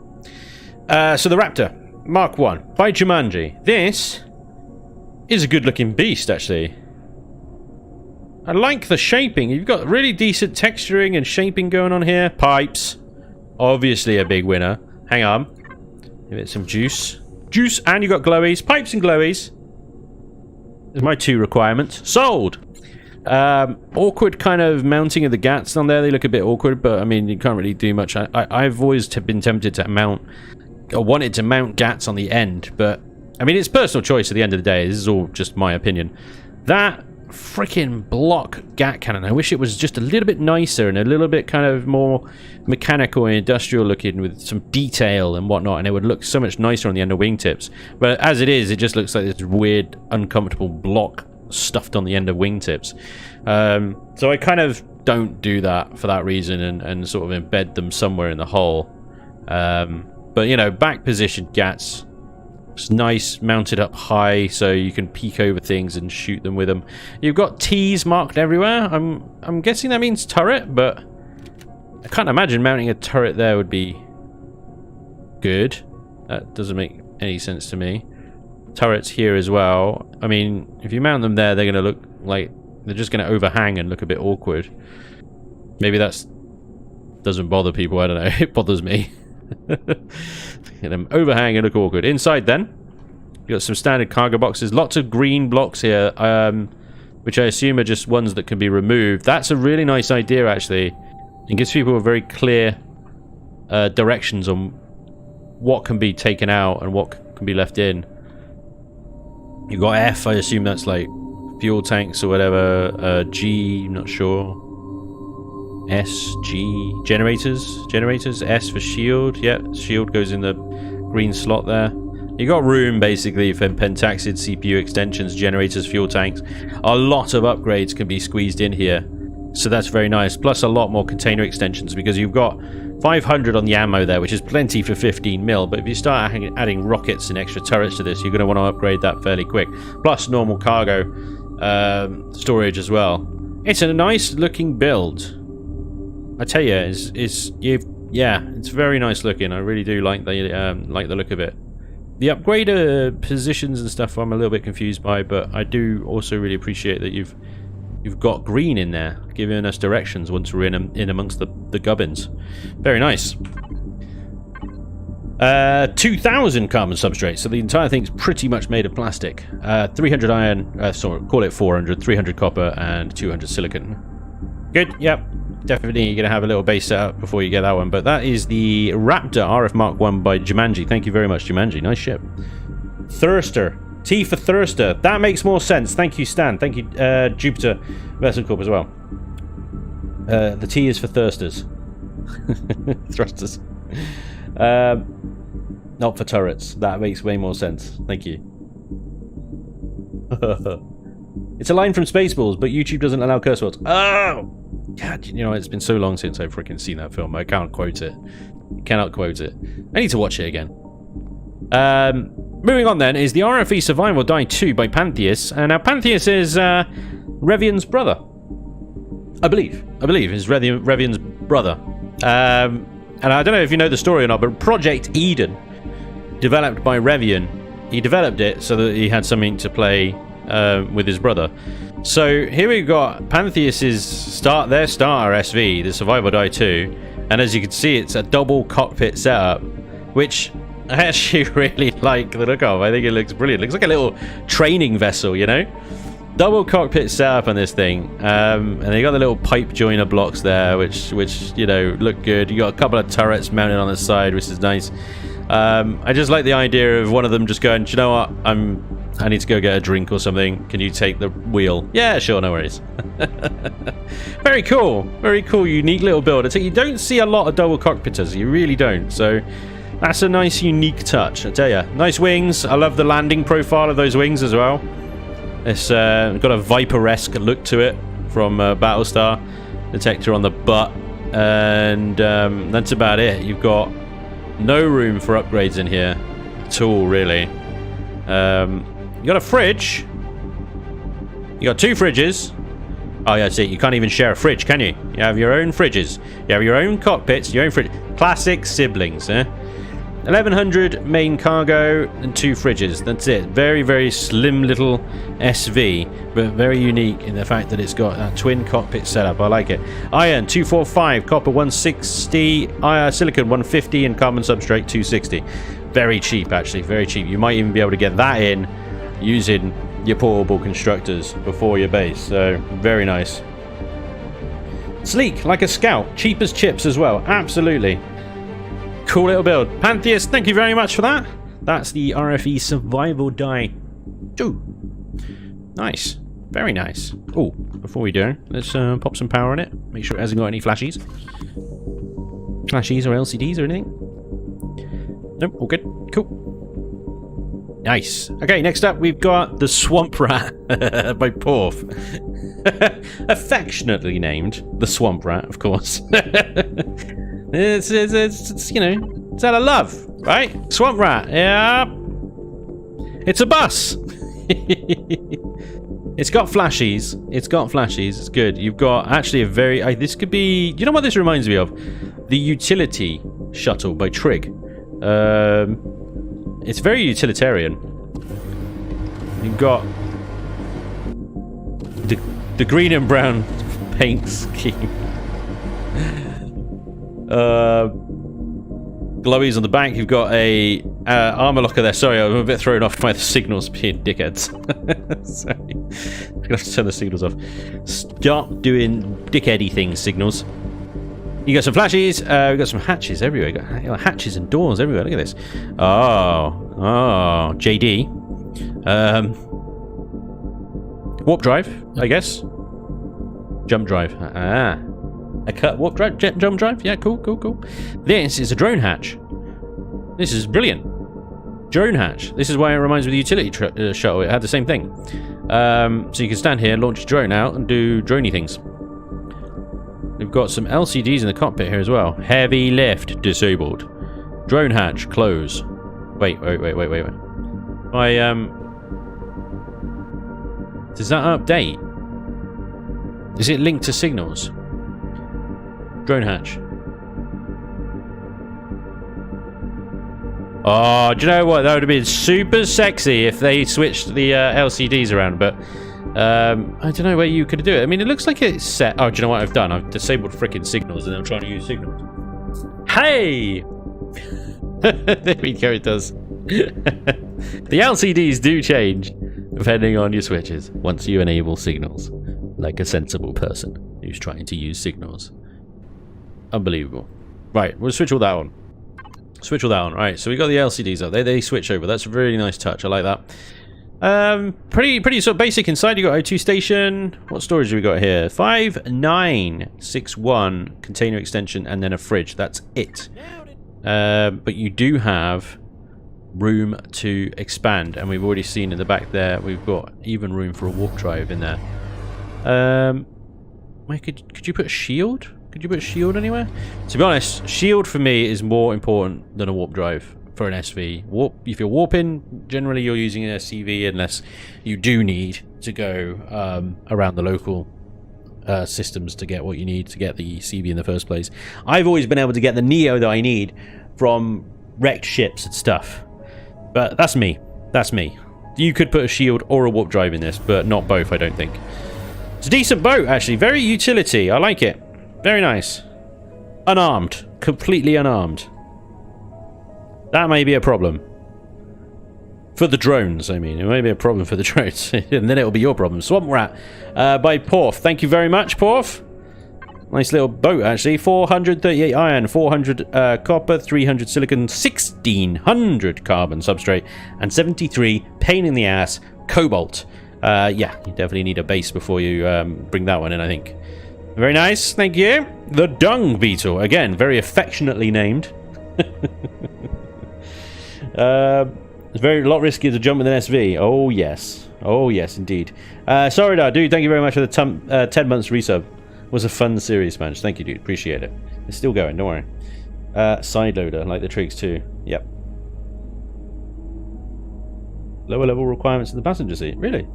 So the Raptor, Mark 1, by Jumanji. This is a good-looking beast, actually. I like the shaping. You've got really decent texturing and shaping going on here. Pipes. Obviously a big winner. Hang on. Give it some juice. Juice, and you got glowies. Pipes and glowies. There's my 2 requirements. Sold! Awkward kind of mounting of the gats on there. They look a bit awkward, but I mean, you can't really do much. I've always been tempted to mount, or wanted to mount gats on the end, but I mean, it's personal choice at the end of the day. This is all just my opinion. That freaking block gat cannon, I wish it was just a little bit nicer and a little bit kind of more mechanical and industrial looking with some detail and whatnot, and it would look so much nicer on the end of wingtips. But as it is, it just looks like this weird, uncomfortable block stuffed on the end of wingtips. So I kind of don't do that for that reason, and sort of embed them somewhere in the hull. But you know, back position gats, it's nice, mounted up high so you can peek over things and shoot them with them. You've got T's marked everywhere. I'm guessing that means turret, but I can't imagine mounting a turret there would be good. That doesn't make any sense to me. Turrets here as well. I mean, if you mount them there, they're going to look like they're just going to overhang and look a bit awkward. Maybe that doesn't bother people. I don't know. It bothers me. Get them overhang and look awkward. Inside then, you got some standard cargo boxes. Lots of green blocks here, which I assume are just ones that can be removed. That's a really nice idea, actually. It gives people a very clear directions on what can be taken out and what can be left in. You got F, I assume that's like fuel tanks or whatever. G, I'm not sure. S, G, generators. S for shield. Yeah, shield goes in the green slot there. You got room basically for pentaxid, CPU extensions, generators, fuel tanks. A lot of upgrades can be squeezed in here, so that's very nice. Plus a lot more container extensions, because you've got 500 on the ammo there, which is plenty for 15 mil. But if you start adding rockets and extra turrets to this, you're going to want to upgrade that fairly quick. Plus normal cargo storage as well. It's a nice looking build. I tell you, it's very nice looking. I really do like the look of it. The upgrader positions and stuff I'm a little bit confused by, but I do also really appreciate that you've got green in there, giving us directions once we're in amongst the gubbins. Very nice. 2,000 carbon substrate, so the entire thing's pretty much made of plastic. 300 iron, sorry, call it 400, 300 copper, and 200 silicon. Good, yep. Definitely you're going to have a little base set up before you get that one. But that is the Raptor RF Mark 1 by Jumanji. Thank you very much, Jumanji. Nice ship. Thirster. T for Thirster. That makes more sense. Thank you, Stan. Thank you, Jupiter Vessel Corp as well. The T is for Thirsters. Thrusters. Not for turrets. That makes way more sense. Thank you. It's a line from Spaceballs, but YouTube doesn't allow curse words. Oh! God, you know, it's been so long since I've freaking seen that film. I can't quote it. Cannot quote it. I need to watch it again. Moving on then is the RFE Survival Die 2 by Pantheus. And now Pantheus is Revion's brother. I believe is Revion's brother. And I don't know if you know the story or not, but Project Eden, developed by Revion, he developed it so that he had something to play with his brother. So here we've got Pantheus's starter SV, the Survival Die 2, and as you can see, it's a double cockpit setup, which I actually really like the look of. I think it looks brilliant. It looks like a little training vessel, you know? Double cockpit setup on this thing, and they got the little pipe joiner blocks there, which you know, look good. You got a couple of turrets mounted on the side, which is nice. I just like the idea of one of them just going, do you know what? I need to go get a drink or something. Can you take the wheel? Yeah, sure, no worries. Very cool. Very cool, unique little build. You don't see a lot of double cockpitters. You really don't. So that's a nice, unique touch, I tell you. Nice wings. I love the landing profile of those wings as well. It's got a Viper-esque look to it from Battlestar. Detector on the butt. And that's about it. You've got no room for upgrades in here at all, really. You got a fridge. You got 2 fridges. Oh yeah, see, you can't even share a fridge, can you? You have your own fridges. You have your own cockpits, your own fridge. Classic siblings, eh? 1100 main cargo and 2 fridges. That's it. Very, very slim little SV, but very unique in the fact that it's got that twin cockpit setup. I like it. Iron 245, copper 160, silicon 150, and carbon substrate 260. Very cheap, actually. Very cheap. You might even be able to get that in using your portable constructors before your base. So very nice. Sleek like a scout. Cheap as chips as well. Absolutely. Cool little build. Pantheus, thank you very much for that. That's the RFE Survival Die 2. Nice. Very nice. Oh, before we do, let's pop some power on it. Make sure it hasn't got any flashies. Flashies or LCDs or anything. Nope, all good. Cool. Nice. Okay, next up we've got the Swamp Rat by Porf. Affectionately named the Swamp Rat, of course. It's you know, it's out of love, right? Swamp Rat, yeah. It's a bus. It's got flashies. It's got flashies. It's good. You've got actually a very. This could be. You know what this reminds me of? The Utility Shuttle by Trig. It's very utilitarian. You've got the green and brown paint scheme. Glowies on the back. You've got a armor locker there. Sorry, I'm a bit thrown off by the signals being dickheads. Sorry, I'm gonna have to turn the signals off. Stop doing dickheady things, signals. You got some flashes. We got some hatches everywhere. You got hatches and doors everywhere. Look at this. Oh, JD. Warp drive, I guess. Jump drive. A cut warp drive, jump drive. Yeah, cool. This is a drone hatch. This is brilliant. Drone hatch. This is why it reminds me of the utility shuttle. It had the same thing. So you can stand here, launch your drone out, and do droney things. We've got some LCDs in the cockpit here as well. Heavy lift disabled. Drone hatch close. Wait. Does that update? Is it linked to signals? Drone hatch. Oh, do you know what? That would have been super sexy if they switched the LCDs around, but I don't know where you could do it. I mean, it looks like it's set. Oh, do you know what I've done? I've disabled freaking signals and I'm trying to use signals. Hey! There we go, it does. The LCDs do change depending on your switches once you enable signals, like a sensible person who's trying to use signals. Unbelievable. Right, we'll switch all that on. Right, so we got the LCDs up. They switch over. That's a really nice touch. I like that. Pretty sort of basic inside. You got O2 station. What storage do we got here? 5961 container extension and then a fridge. That's it. But you do have room to expand, and we've already seen in the back there we've got even room for a warp drive in there. Where could you put a shield? Could you put a shield anywhere? To be honest, shield for me is more important than a warp drive for an SV. If you're warping, generally you're using an SCV unless you do need to go around the local systems to get what you need to get the CV in the first place. I've always been able to get the Neo that I need from wrecked ships and stuff. But that's me. That's me. You could put a shield or a warp drive in this, but not both, I don't think. It's a decent boat, actually. Very utility. I like it. Very nice. Unarmed. Completely unarmed. That may be a problem. For the drones, I mean. It may be a problem for the drones. And then it'll be your problem. Swamp Rat by Porf. Thank you very much, Porf. Nice little boat, actually. 438 iron, 400 copper, 300 silicon, 1600 carbon substrate, and 73 pain in the ass cobalt. Yeah, you definitely need a base before you bring that one in, I think. Very nice, thank you. The Dung Beetle, again, very affectionately named. It's a lot riskier to jump with an SV. Oh yes, indeed. Sorry, dude. Thank you very much for the 10 months resub. It was a fun series, man. Thank you, dude. Appreciate it. It's still going. Don't worry. Side loader, like the Trigs too. Yep. Lower level requirements in the passenger seat. Really?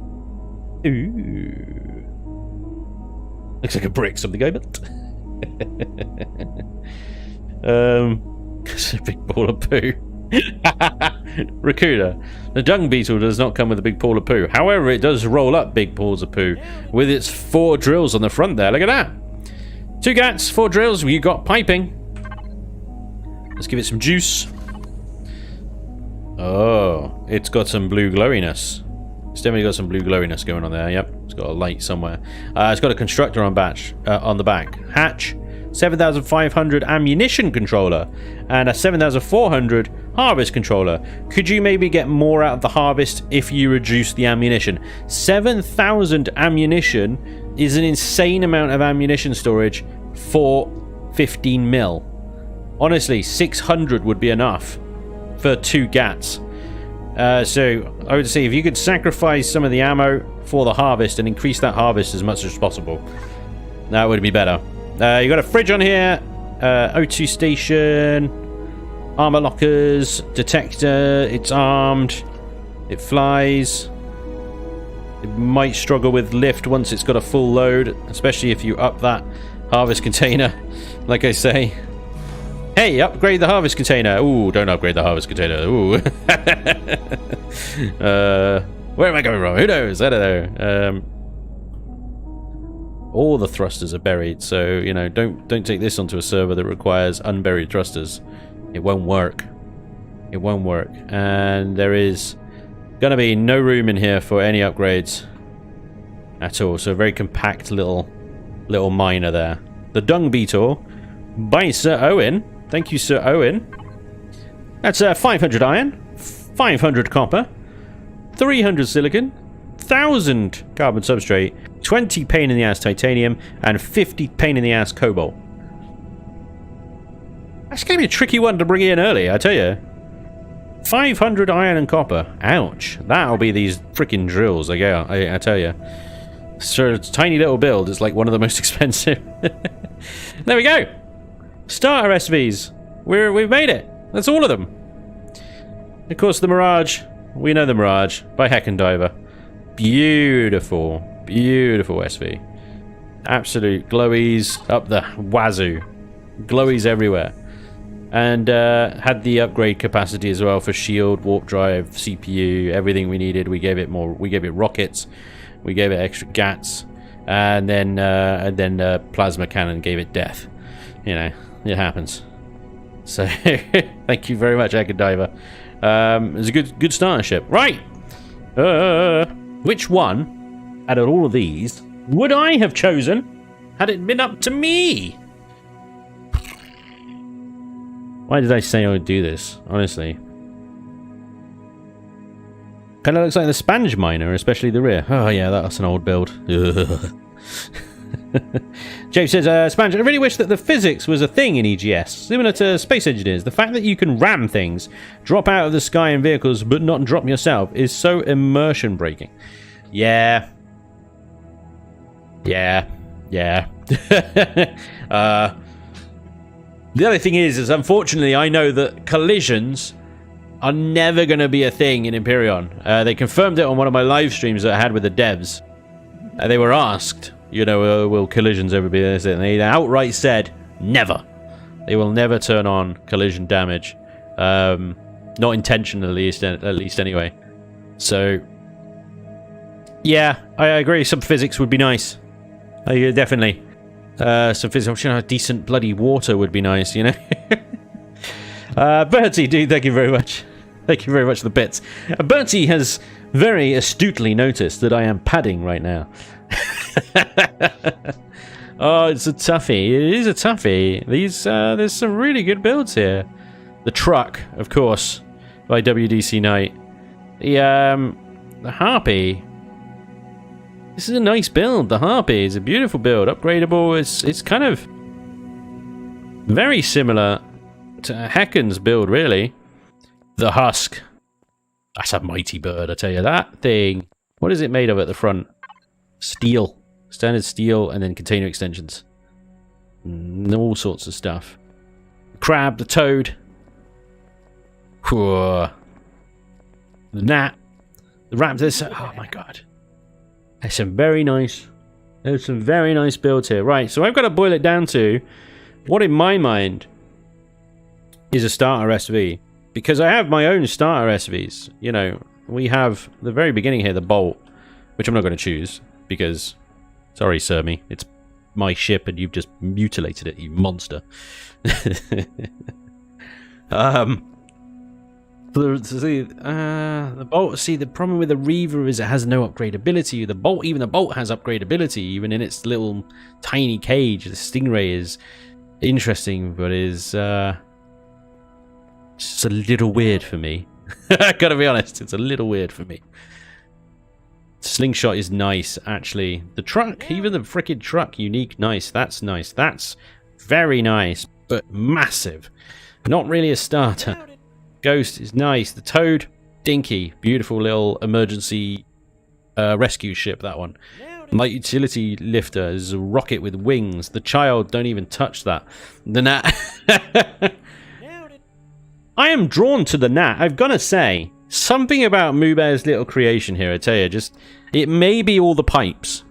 Ooh. Looks like a brick. Something I built. It's a big ball of poo. Recruiter. The dung beetle does not come with a big pool of poo. However, it does roll up big pools of poo with its 4 drills on the front there. Look at that. 2 gats, 4 drills. You got piping. Let's give it some juice. Oh, it's got some blue glowiness. It's definitely got some blue glowiness going on there. Yep, it's got a light somewhere. It's got a constructor on the back. Hatch, 7,500 ammunition controller, and a 7,400 harvest controller. Could you maybe get more out of the harvest if you reduce the ammunition? 7,000 ammunition is an insane amount of ammunition storage for 15 mil. Honestly, 600 would be enough for 2 gats. So I would say if you could sacrifice some of the ammo for the harvest and increase that harvest as much as possible, that would be better. You got a fridge on here, O2 station, armor lockers, detector. It's armed. It flies. It might struggle with lift once it's got a full load, especially if you up that harvest container, like I say. Hey, upgrade the harvest container. Ooh, don't upgrade the harvest container. Ooh. Where am I going wrong? Who knows? I don't know. All the thrusters are buried, so, you know, don't take this onto a server that requires unburied thrusters. It won't work. It won't work. And there is gonna be no room in here for any upgrades at all. So a very compact little miner there. The dung beetle by Sir Owen. Thank you, Sir Owen. That's 500 iron, 500 copper, 300 silicon, 1,000 carbon substrate, 20 pain in the ass titanium, and 50 pain in the ass cobalt. That's going to be a tricky one to bring in early, I tell you. 500 iron and copper. Ouch. That'll be these freaking drills, I tell you. So it's a tiny little build. It's like one of the most expensive. There we go. Starter SVs. We've made it. That's all of them. Of course, the Mirage. We know the Mirage by Heckendiver. Beautiful, beautiful SV. Absolute glowies up the wazoo. Glowies everywhere. And had the upgrade capacity as well for shield, warp drive, CPU, everything we needed. We gave it more. We gave it rockets. We gave it extra gats, and then plasma cannon gave it death. You know, it happens. So thank you very much, Heckendiver. It was a good starter ship, right? Which one out of all of these would I have chosen had it been up to me? Why did I say I would do this? Honestly. Kind of looks like the sponge miner, especially the rear. Oh yeah, that's an old build. James says, Sponge, I really wish that the physics was a thing in EGS, similar to Space Engineers. The fact that you can ram things, drop out of the sky in vehicles, but not drop yourself is so immersion breaking. Yeah. The other thing is unfortunately I know that collisions are never going to be a thing in Empyrion. They confirmed it on one of my live streams that I had with the devs. They were asked, you know, will collisions ever be this? And they outright said, never. They will never turn on collision damage. Not intentionally, at least anyway. So, yeah, I agree. Some physics would be nice. Definitely. Some physics, you know, decent bloody water would be nice, you know. Bertie, dude, thank you very much. Thank you very much for the bits. Bertie has very astutely noticed that I am padding right now. Oh, it's a toughie. It is a toughie. There's some really good builds here. The truck, of course, by WDC Knight. The Harpy. This is a nice build. The Harpy is a beautiful build. Upgradable. It's kind of very similar to Hecken's build, really. The Husk. That's a mighty bird, I tell you. That thing. What is it made of at the front? Steel. Standard steel and then container extensions. All sorts of stuff. Crab, the toad. The gnat. The raptors. Oh my god. There's some very nice builds here. Right, so I've got to boil it down to what in my mind is a starter SV. because I have my own starter SVs. You know, we have the very beginning here, the Bolt, which I'm not going to choose because, sorry, Sermi, it's my ship and you've just mutilated it, you monster. The Bolt. See, the problem with the Reaver is it has no upgradability. The Bolt, even the Bolt has upgradability, even in its little tiny cage. The Stingray is interesting, but is just a little weird for me. I gotta be honest, it's a little weird for me. Slingshot is nice, actually. The truck, even the frickin' truck, unique, nice. That's nice. That's very nice, but massive. Not really a starter. Ghost is nice. The Toad, dinky. Beautiful little emergency rescue ship, that one. Light utility lifter is a rocket with wings. The Child, don't even touch that. The Gnat. I am drawn to the Gnat. I've got to say, something about Mubear's little creation here, I tell you, just, it may be all the pipes.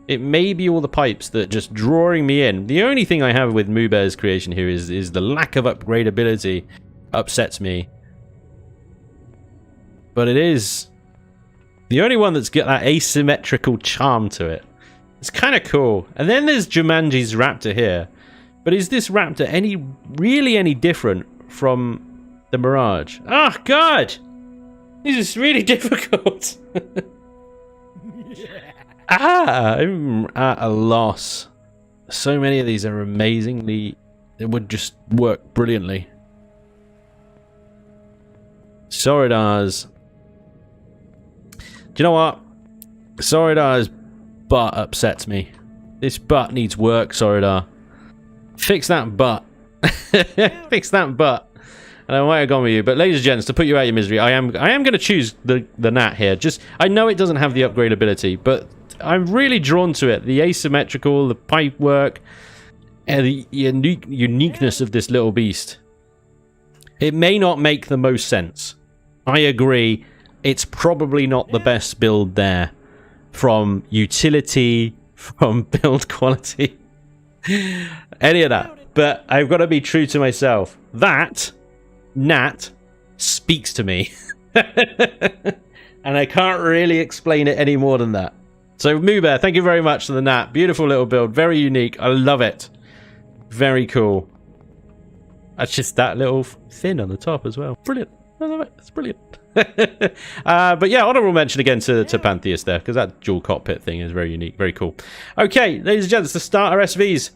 It may be all the pipes that just drawing me in. The only thing I have with Mubear's creation here is the lack of upgradability upsets me. But it is the only one that's got that asymmetrical charm to it. It's kind of cool. And then there's Jumanji's Raptor here. But is this Raptor really any different from the Mirage? Oh, God! This is really difficult. I'm at a loss. So many of these are amazingly... It would just work brilliantly. Soridar's... Do you know what? Soridar's butt upsets me. This butt needs work, Soridar. Fix that butt. Fix that butt. And I might have gone with you, but ladies and gents, to put you out of your misery, I am going to choose the Gnat here. Just, I know it doesn't have the upgradability, but I'm really drawn to it. The asymmetrical, the pipe work, and the uniqueness of this little beast. It may not make the most sense. I agree. It's probably not the best build there. From utility, from build quality, any of that. But I've got to be true to myself. That Gnat speaks to me. And I can't really explain it any more than that. So Mubear, thank you very much to the Gnat. Beautiful little build, very unique. I love it. Very cool. That's just that little fin on the top as well. Brilliant. I love it. It's brilliant. But yeah, honorable mention again to Pantheus there, because that dual cockpit thing is very unique. Very cool. Okay, ladies and gents, the starter SVs.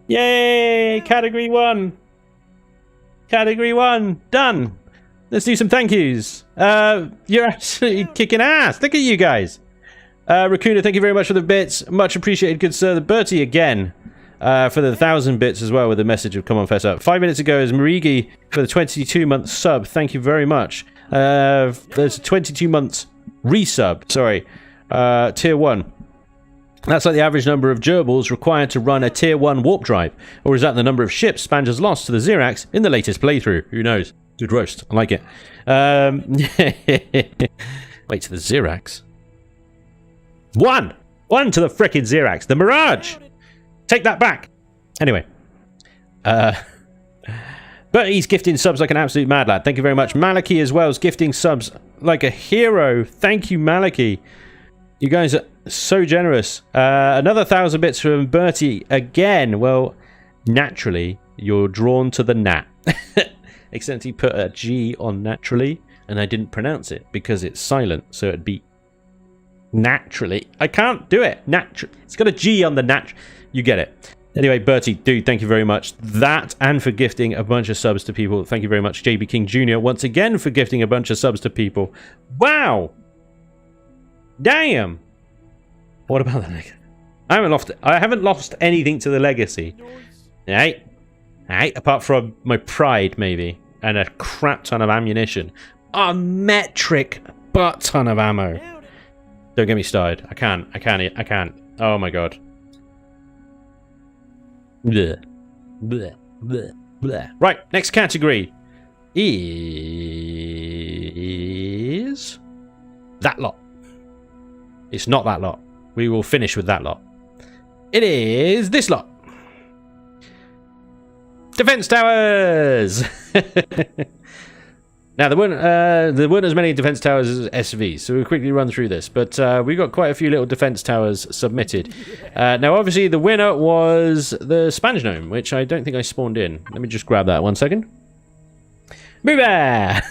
Yay! Category 1. Category 1. Done. Let's do some thank yous. You're absolutely kicking ass. Look at you guys. Raccoona, thank you very much for the bits. Much appreciated, good sir. The Bertie again. For the 1,000 bits as well with the message of come on fess up. 5 minutes ago is Marigi for the 22-month sub. Thank you very much. There's 22 months resub. Sorry. Tier 1. That's like the average number of gerbils required to run a Tier 1 warp drive. Or is that the number of ships Spanger's lost to the Xerax in the latest playthrough? Who knows? Good roast. I like it. Wait, to the Xerax? One to the frickin' Xerax. The Mirage! Take that back. Anyway. But he's gifting subs like an absolute mad lad. Thank you very much. Maliki as well is gifting subs like a hero. Thank you, Maliki. You guys are so generous. Another 1,000 bits from Bertie again. Well, naturally, you're drawn to the Gnat. Except he put a G on naturally, and I didn't pronounce it because it's silent, so it'd be naturally. I can't do it. It's got a G on the nat. You get it. Anyway, Bertie, dude, thank you very much. That and for gifting a bunch of subs to people. Thank you very much, JB King Jr. once again for gifting a bunch of subs to people. Wow. Damn. What about the legacy? I haven't lost anything to the legacy. Hey. Apart from my pride, maybe. And a crap ton of ammunition. A metric butt ton of ammo. Don't get me started. I can't. Oh my god. Bleh. Bleh. Bleh. Bleh. Right, next category is that lot. It's not that lot. We will finish with that lot. It is this lot. Defense towers. Now, there weren't as many defense towers as SVs, so we'll quickly run through this. But we got quite a few little defense towers submitted. Now, obviously, the winner was the Spanish Gnome, which I don't think I spawned in. Let me just grab that 1 second. Move there!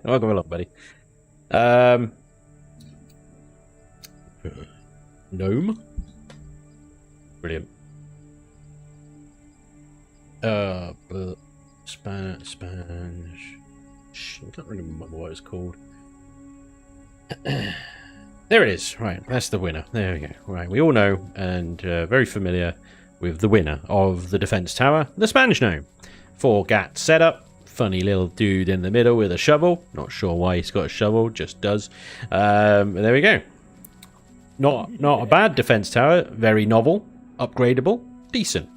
Welcome along, buddy. Gnome? Brilliant. Spanish... I can't really remember what it's called. There it is. Right, that's the winner. There we go. Right, we all know and very familiar with the winner of the defense tower, the Spanish Gnome. 4 GAT setup. Funny little dude in the middle with a shovel. Not sure why he's got a shovel, just does. There we go. Not a bad defense tower. Very novel, upgradable, decent.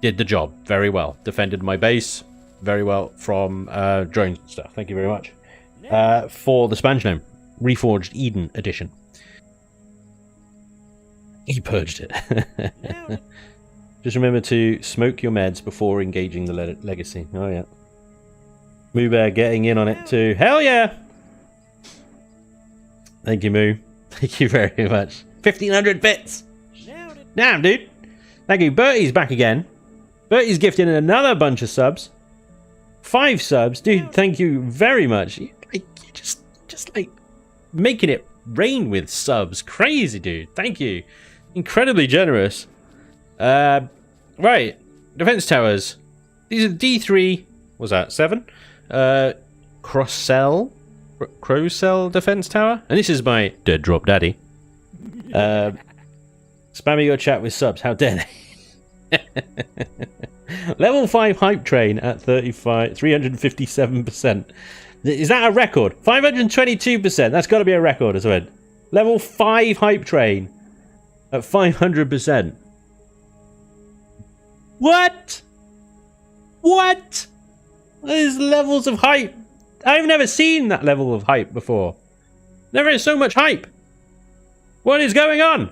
Did the job very well. Defended my base very well from drone stuff. Thank you very much. For the Spanish Gnome, Reforged Eden edition. He purged it. Just remember to smoke your meds before engaging the legacy. Oh yeah. Moo Bear getting in on it too. Hell yeah! Thank you, Moo. Thank you very much. 1,500 bits! Damn, dude. Thank you. Bertie's back again. Bertie's gifting another bunch of subs. 5 subs. Dude, thank you very much. You just like making it rain with subs. Crazy, dude. Thank you. Incredibly generous. Right. Defense towers. These are D3. What's that? 7? Cross-cell defense tower. And this is my Dead Drop Daddy. Spamming your chat with subs. How dare they? Level 5 hype train at 357%. Is that a record? 522%. That's got to be a record as well. Level 5 hype train at 500%. What? What? There's levels of hype. I've never seen that level of hype before. Never is so much hype. What is going on?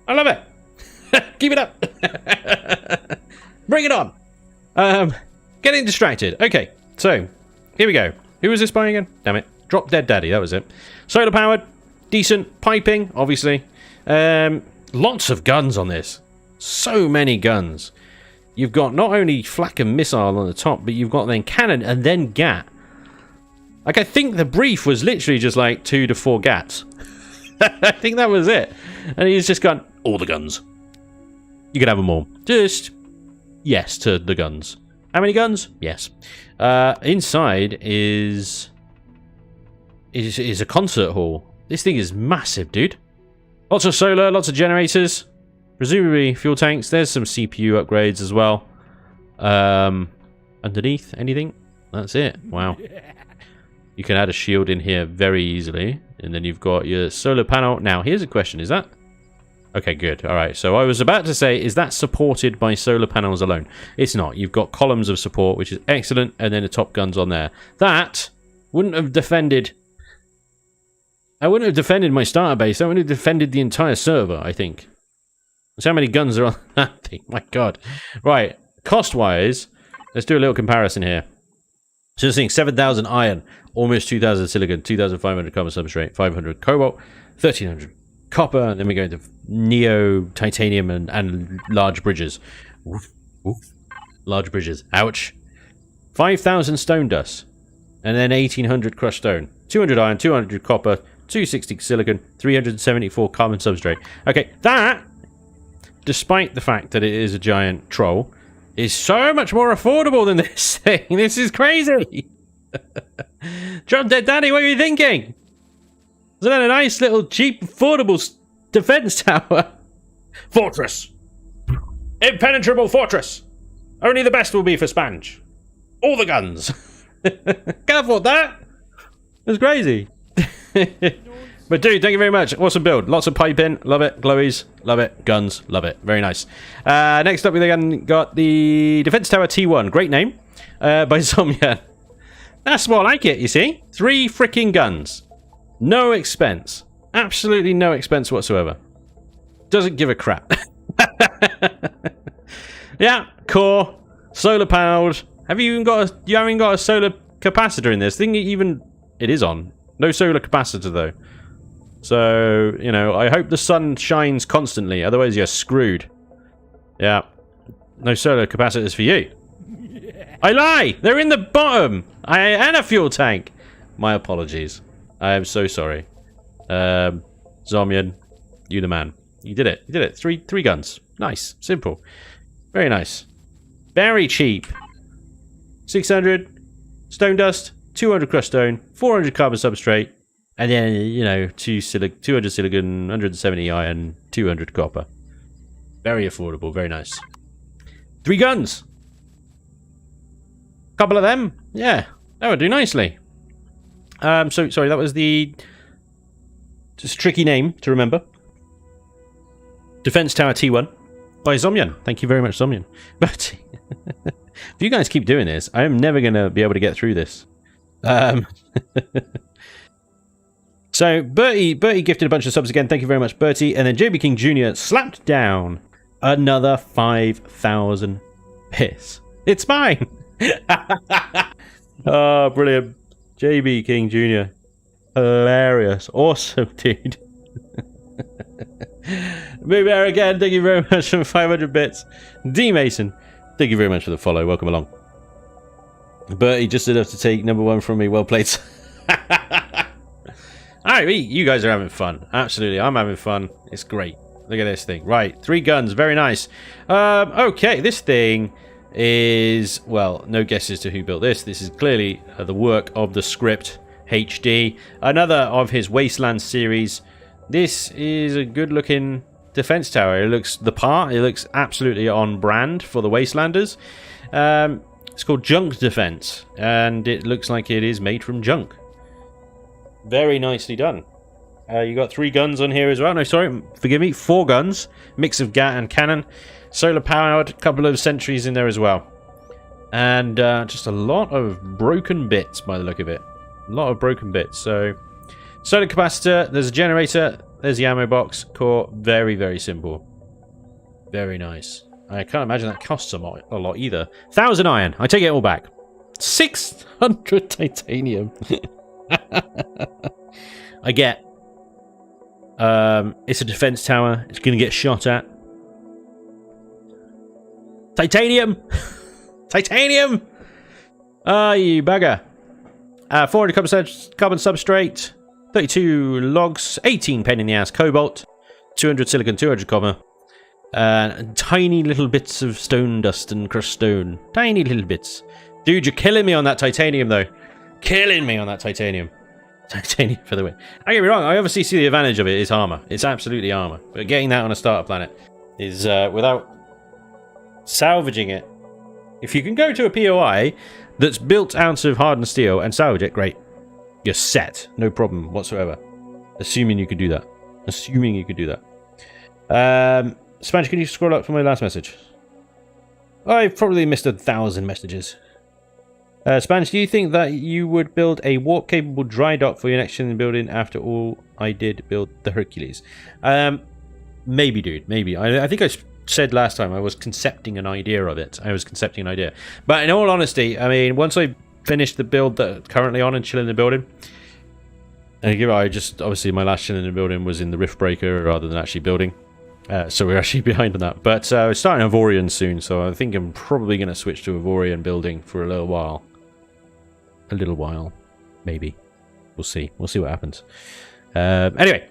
I love it. Keep it up. Bring it on. Getting distracted. Okay, so here we go. Who was this by again? Damn it. Drop Dead Daddy, that was it. Solar powered, decent piping, obviously. Lots of guns on this. So many guns. You've got not only flak and missile on the top, but you've got then cannon and then GAT. Like, I think the brief was literally just like 2 to 4 GATs. I think that was it. And he's just gone, all the guns. You can have them all. Just yes to the guns. How many guns? Yes. Inside is a concert hall. This thing is massive, dude. Lots of solar, lots of generators. Presumably fuel tanks. There's some CPU upgrades as well. Underneath, anything? That's it. Wow. You can add a shield in here very easily. And then you've got your solar panel. Now, here's a question. Is that... Okay, good. All right. So I was about to say, is that supported by solar panels alone? It's not. You've got columns of support, which is excellent. And then the top guns on there. That wouldn't have defended... I wouldn't have defended my starter base. I would have defended the entire server, I think. So how many guns are on that thing? My God. Right. Cost-wise, let's do a little comparison here. So you're seeing 7,000 iron, almost 2,000 silicon, 2,500 carbon substrate, 500 cobalt, 1,300 copper, and then we go into neo, titanium, and large bridges. Oof, oof. Large bridges. Ouch. 5,000 stone dust, and then 1,800 crushed stone, 200 iron, 200 copper, 260 silicon, 374 carbon substrate. Okay, that, despite the fact that it is a giant troll, is so much more affordable than this thing. This is crazy. John Dead Daddy, what are you thinking? Isn't that a nice little cheap, affordable defense tower? Fortress. Impenetrable fortress. Only the best will be for Spange. All the guns. Can't afford that. That's crazy. But dude, thank you very much. Awesome build. Lots of pipe in. Love it. Glowies. Love it. Guns. Love it. Very nice. Next up, we then got the Defense Tower T1. Great name. By Somyan. That's more like it, you see. 3 freaking guns. No expense. Absolutely no expense whatsoever. Doesn't give a crap. Yeah. Core. Solar powered. You haven't got a solar capacitor in this. Thing even... It is on. No solar capacitor, though. So, you know, I hope the sun shines constantly. Otherwise, you're screwed. Yeah. No solar capacitors for you. I lie! They're in the bottom! And a fuel tank! My apologies. I am so sorry. Zomyan, you the man. You did it. You did it. Three guns. Nice. Simple. Very nice. Very cheap. 600 stone dust, 200 crushed stone, 400 carbon substrate, and then, you know, 200 silicon, 170 iron, 200 copper. Very affordable. Very nice. 3 guns! Couple of them? Yeah. That would do nicely. So, sorry, that was the... Just a tricky name to remember. Defense Tower T1 by Zomyan. Thank you very much, Zomyan. But if you guys keep doing this, I am never going to be able to get through this. So, Bertie gifted a bunch of subs again. Thank you very much, Bertie. And then JB King Jr. slapped down another 5,000 piss. It's mine! Oh, brilliant. JB King Jr. Hilarious. Awesome, dude. Big Bear again, thank you very much for 500 bits. D Mason, thank you very much for the follow. Welcome along. Bertie just enough to take #1 from me. Well played. Alright, you guys are having fun. Absolutely, I'm having fun. It's great. Look at this thing. Right, 3 guns. Very nice. Okay, this thing is... Well, no guesses to who built this. This is clearly the work of the script HD. Another of his Wasteland series. This is a good-looking defense tower. It looks the part. It looks absolutely on brand for the Wastelanders. It's called Junk Defense, and it looks like it is made from junk. Very nicely done. You got 3 guns on here as well. No, sorry, forgive me. 4 guns. Mix of gat and cannon. Solar powered. A couple of sentries in there as well. And just a lot of broken bits by the look of it. A lot of broken bits. So, solar capacitor. There's a generator. There's the ammo box. Core. Very, very simple. Very nice. I can't imagine that costs a lot either. 1,000 iron. I take it all back. 600 titanium. I get. It's a defense tower. It's going to get shot at. Titanium! Titanium! Ah, you bugger. 400 carbon substrate. 32 logs. 18 pain in the ass cobalt. 200 silicon, 200 copper. Tiny little bits of stone dust and crushed stone. Tiny little bits. Dude, you're killing me on that titanium, though. Killing me on that titanium. Titanium for the win. Don't get me wrong, I obviously see the advantage of it is armor. It's absolutely armor. But getting that on a starter planet is, without salvaging it. If you can go to a POI that's built out of hardened steel and salvage it, great. You're set. No problem whatsoever. Assuming you could do that. Assuming you could do that. Spanish, can you scroll up for my last message? I've probably missed 1,000 messages. Spanish, do you think that you would build a warp-capable dry dock for your next gen building after all I did build the Hercules? Maybe, dude. Maybe. I think I said last time I was concepting an idea of it. But in all honesty, I mean, once I finish the build that I'm currently on and chill in the building, and I just, obviously my last chill in the building was in the Rift Breaker rather than actually building. So we're actually behind on that. But we're starting Avorion soon, so I think I'm probably going to switch to Avorion building for a little while. A little while. Maybe. We'll see. We'll see what happens. Anyway.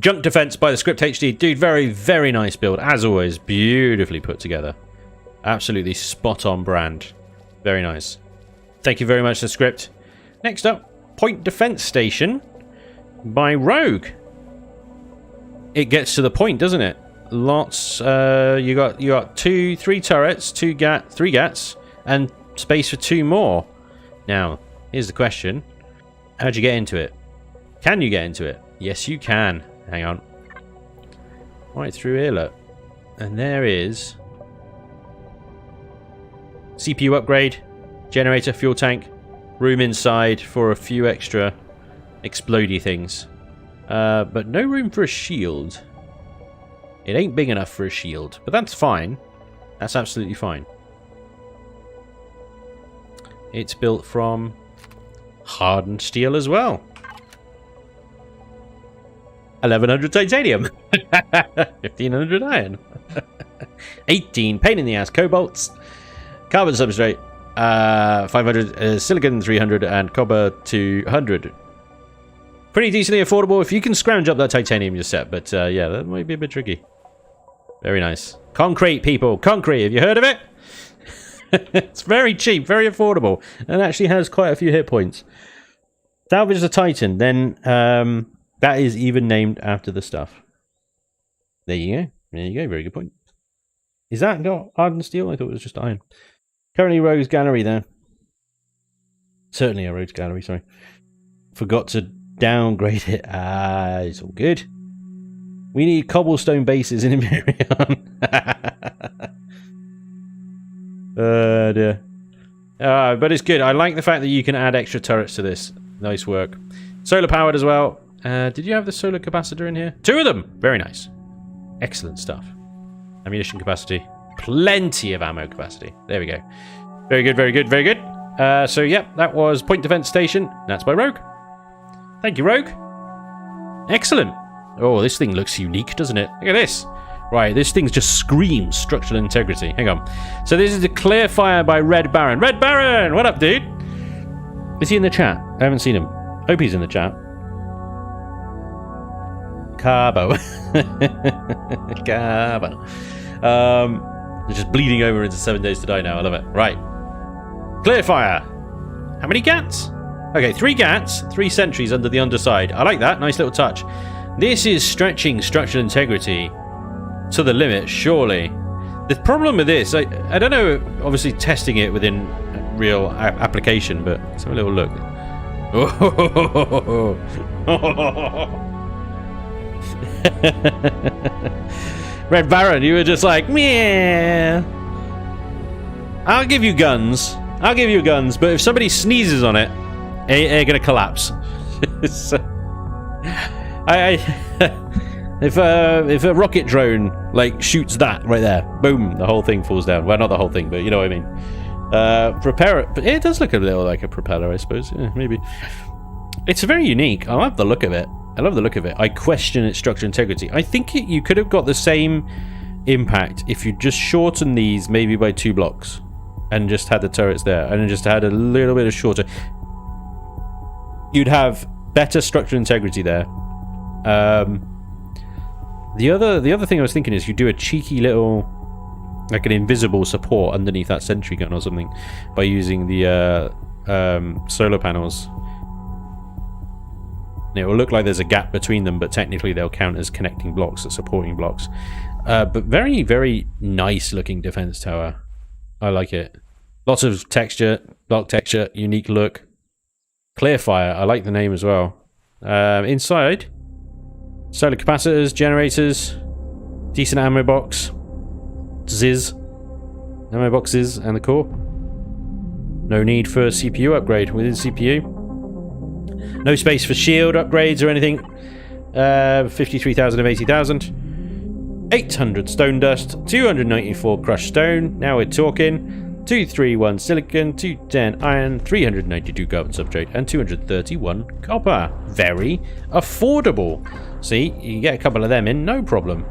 Junk Defense by the Script HD. Dude, very, very nice build. As always, beautifully put together. Absolutely spot on brand. Very nice. Thank you very much, the Script. Next up, Point Defense Station by Rogue. It gets to the point, doesn't it? Lots. You got 3 turrets, 3 gats, and space for 2 more. Now, here's the question: how'd you get into it? Can you get into it? Yes, you can. Hang on. Right through here, look, and there is CPU upgrade, generator, fuel tank, room inside for a few extra explodey things. But no room for a shield. It ain't big enough for a shield, but that's fine. That's absolutely fine. it's built from hardened steel as well. 1100 titanium. 1500 iron. 18 pain in the ass cobalts. Carbon substrate. 500 silicon, 300, and copper 200. Pretty decently affordable if you can scrounge up that titanium you're set, but yeah, that might be a bit tricky. Very nice. Concrete, people. Concrete. Have you heard of it? It's very cheap, very affordable, and actually has quite a few hit points. Salvage the Titan, then that is even named after the stuff. There you go. There you go. Very good point. Is that got hardened steel? I thought it was just iron. Currently Rogues Gallery there. Certainly a Rogues Gallery, sorry. Forgot to downgrade it. Ah, it's all good. We need cobblestone bases in Empyrion. Dear. But it's good. I like the fact that you can add extra turrets to this. Nice work. Solar powered as well. Did you have the solar capacitor in here? 2 of them! Very nice. Excellent stuff. Ammunition capacity. Plenty of ammo capacity. There we go. Very good, very good, very good. So, yep, that was Point Defense Station. That's by Rogue. Thank you, Rogue. Excellent. Oh, this thing looks unique, doesn't it? Look at this. Right, this thing just screams structural integrity. Hang on. So this is a clear fire by Red Baron. Red Baron! What up, dude? Is he in the chat? I haven't seen him. Hope he's in the chat. Carbo. Carbo. They're just bleeding over into 7 Days to Die now. I love it. Right. Clear fire. How many GATs? Okay, 3 GATs, 3 sentries under the underside. I like that. Nice little touch. This is stretching structural integrity to the limit, surely. The problem with this, I don't know, obviously testing it within real application, but let's have a little look. Red Baron, you were just like, meh. I'll give you guns. I'll give you guns, but if somebody sneezes on it, they're gonna collapse. So, if a rocket drone like shoots that right there, boom, the whole thing falls down. Well, not the whole thing, but you know what I mean. Propeller, but it does look a little like a propeller, I suppose. Yeah, maybe. It's very unique. I love the look of it. I love the look of it. I question its structural integrity. I think you could have got the same impact if you just shortened these maybe by 2 blocks and just had the turrets there and then just had a little bit of shorter. You'd have better structural integrity there. The other thing I was thinking is you do a cheeky little, like an invisible support underneath that sentry gun or something by using the solar panels. And it will look like there's a gap between them, but technically they'll count as connecting blocks, as supporting blocks. But very, very nice looking defense tower. I like it. Lots of texture, block texture, unique look. Clear fire, I like the name as well. Inside, solar capacitors, generators, decent ammo box, ammo boxes, and the core. No need for a CPU upgrade within CPU. No space for shield upgrades or anything. 53,000 of 80,000. 800 stone dust, 294 crushed stone. Now we're talking. 231 silicon, 210 iron, 392 carbon substrate, and 231 copper. Very affordable. See, you can get a couple of them in, no problem.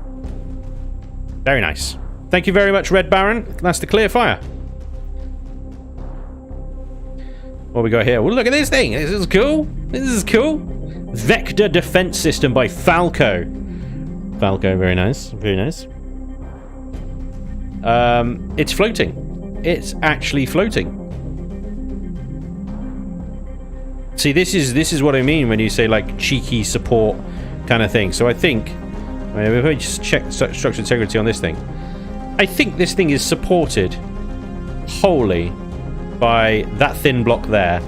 Very nice. Thank you very much, Red Baron. That's the clear fire. What we got here? Well, look at this thing. This is cool. This is cool. Vector defense system by Falco. Falco, very nice. Very nice. It's floating. It's actually floating. See, this is what I mean when you say like cheeky support kind of thing. So I think, if I just check structural integrity on this thing, I think this thing is supported wholly by that thin block there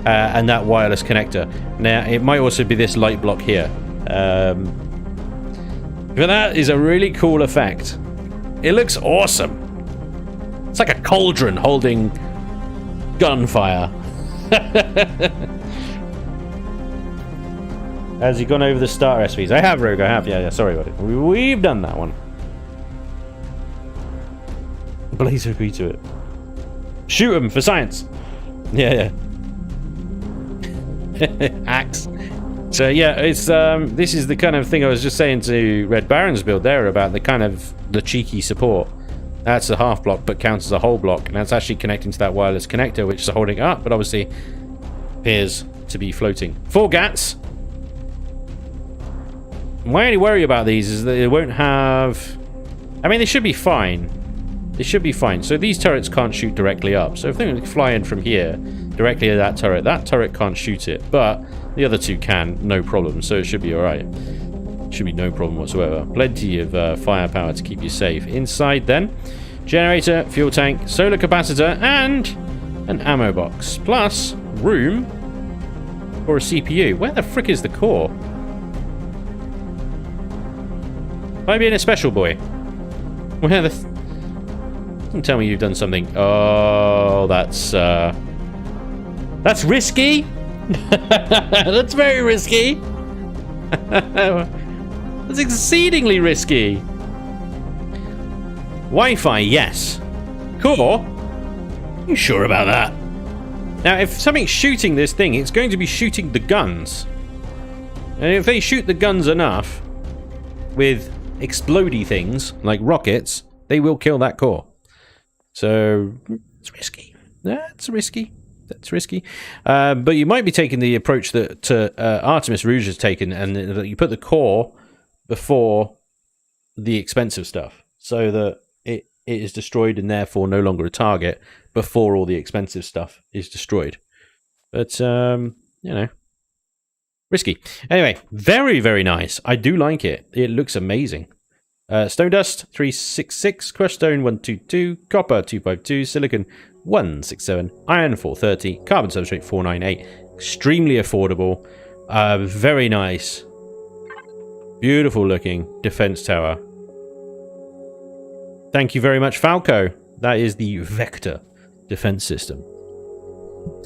and that wireless connector. Now, it might also be this light block here. But that is a really cool effect. It looks awesome. It's like a cauldron holding gunfire. Has he gone over the starter SVs? I have, Rogue, I have. Yeah, sorry about it. We've done that one. Blazer agree to it. Shoot him for science. Yeah. Axe. So yeah, it's this is the kind of thing I was just saying to Red Baron's build there about the cheeky support. That's a half block, but counts as a whole block, and that's actually connecting to that wireless connector, which is holding it up, but obviously appears to be floating. 4 GATs. My only worry about these is that they won't have... I mean, they should be fine. They should be fine. So these turrets can't shoot directly up. So if they fly in from here, directly at that turret can't shoot it. But the other 2 can, no problem. So it should be alright. Should be no problem whatsoever. Plenty of firepower to keep you safe. Inside then, generator, fuel tank, solar capacitor, and an ammo box. Plus, room for a CPU. Where the frick is the core? Am I being a special boy? Where the... Don't tell me you've done something. Oh, that's risky. That's very risky. That's exceedingly risky. Wi-Fi, yes. Core? You sure about that? Now, if something's shooting this thing, it's going to be shooting the guns. And if they shoot the guns enough with explodey things like rockets, they will kill that core. So it's risky. That's risky. That's risky. But you might be taking the approach that Artemis Rouge has taken, and that you put the core before the expensive stuff, so that it is destroyed and therefore no longer a target before all the expensive stuff is destroyed. But you know, risky. Anyway, very, very nice. I do like it. It looks amazing. Stone dust 366, crushed stone 122, copper 252, silicon 167, iron 430, carbon substrate 498. Extremely affordable. Very nice. Beautiful looking defense tower. Thank you very much, Falco. That is the Vector defense system.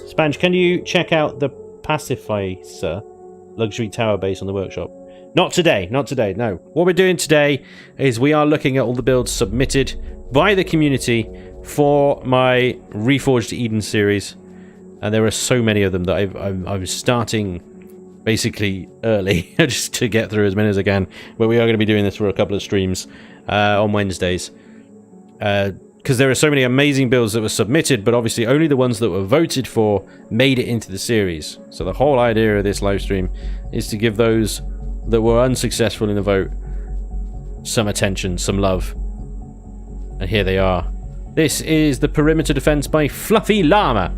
Spange, can you check out the Pacificer luxury tower base on the workshop? Not today, not today, no. What we're doing today is we are looking at all the builds submitted by the community for my Reforged Eden series. And there are so many of them that I'm starting basically early just to get through as many as I can. But we are going to be doing this for a couple of streams on Wednesdays. Because there are so many amazing builds that were submitted, but obviously only the ones that were voted for made it into the series. So the whole idea of this live stream is to give those that were unsuccessful in the vote some attention, some love. And here they are. This is the perimeter defense by Fluffy Llama.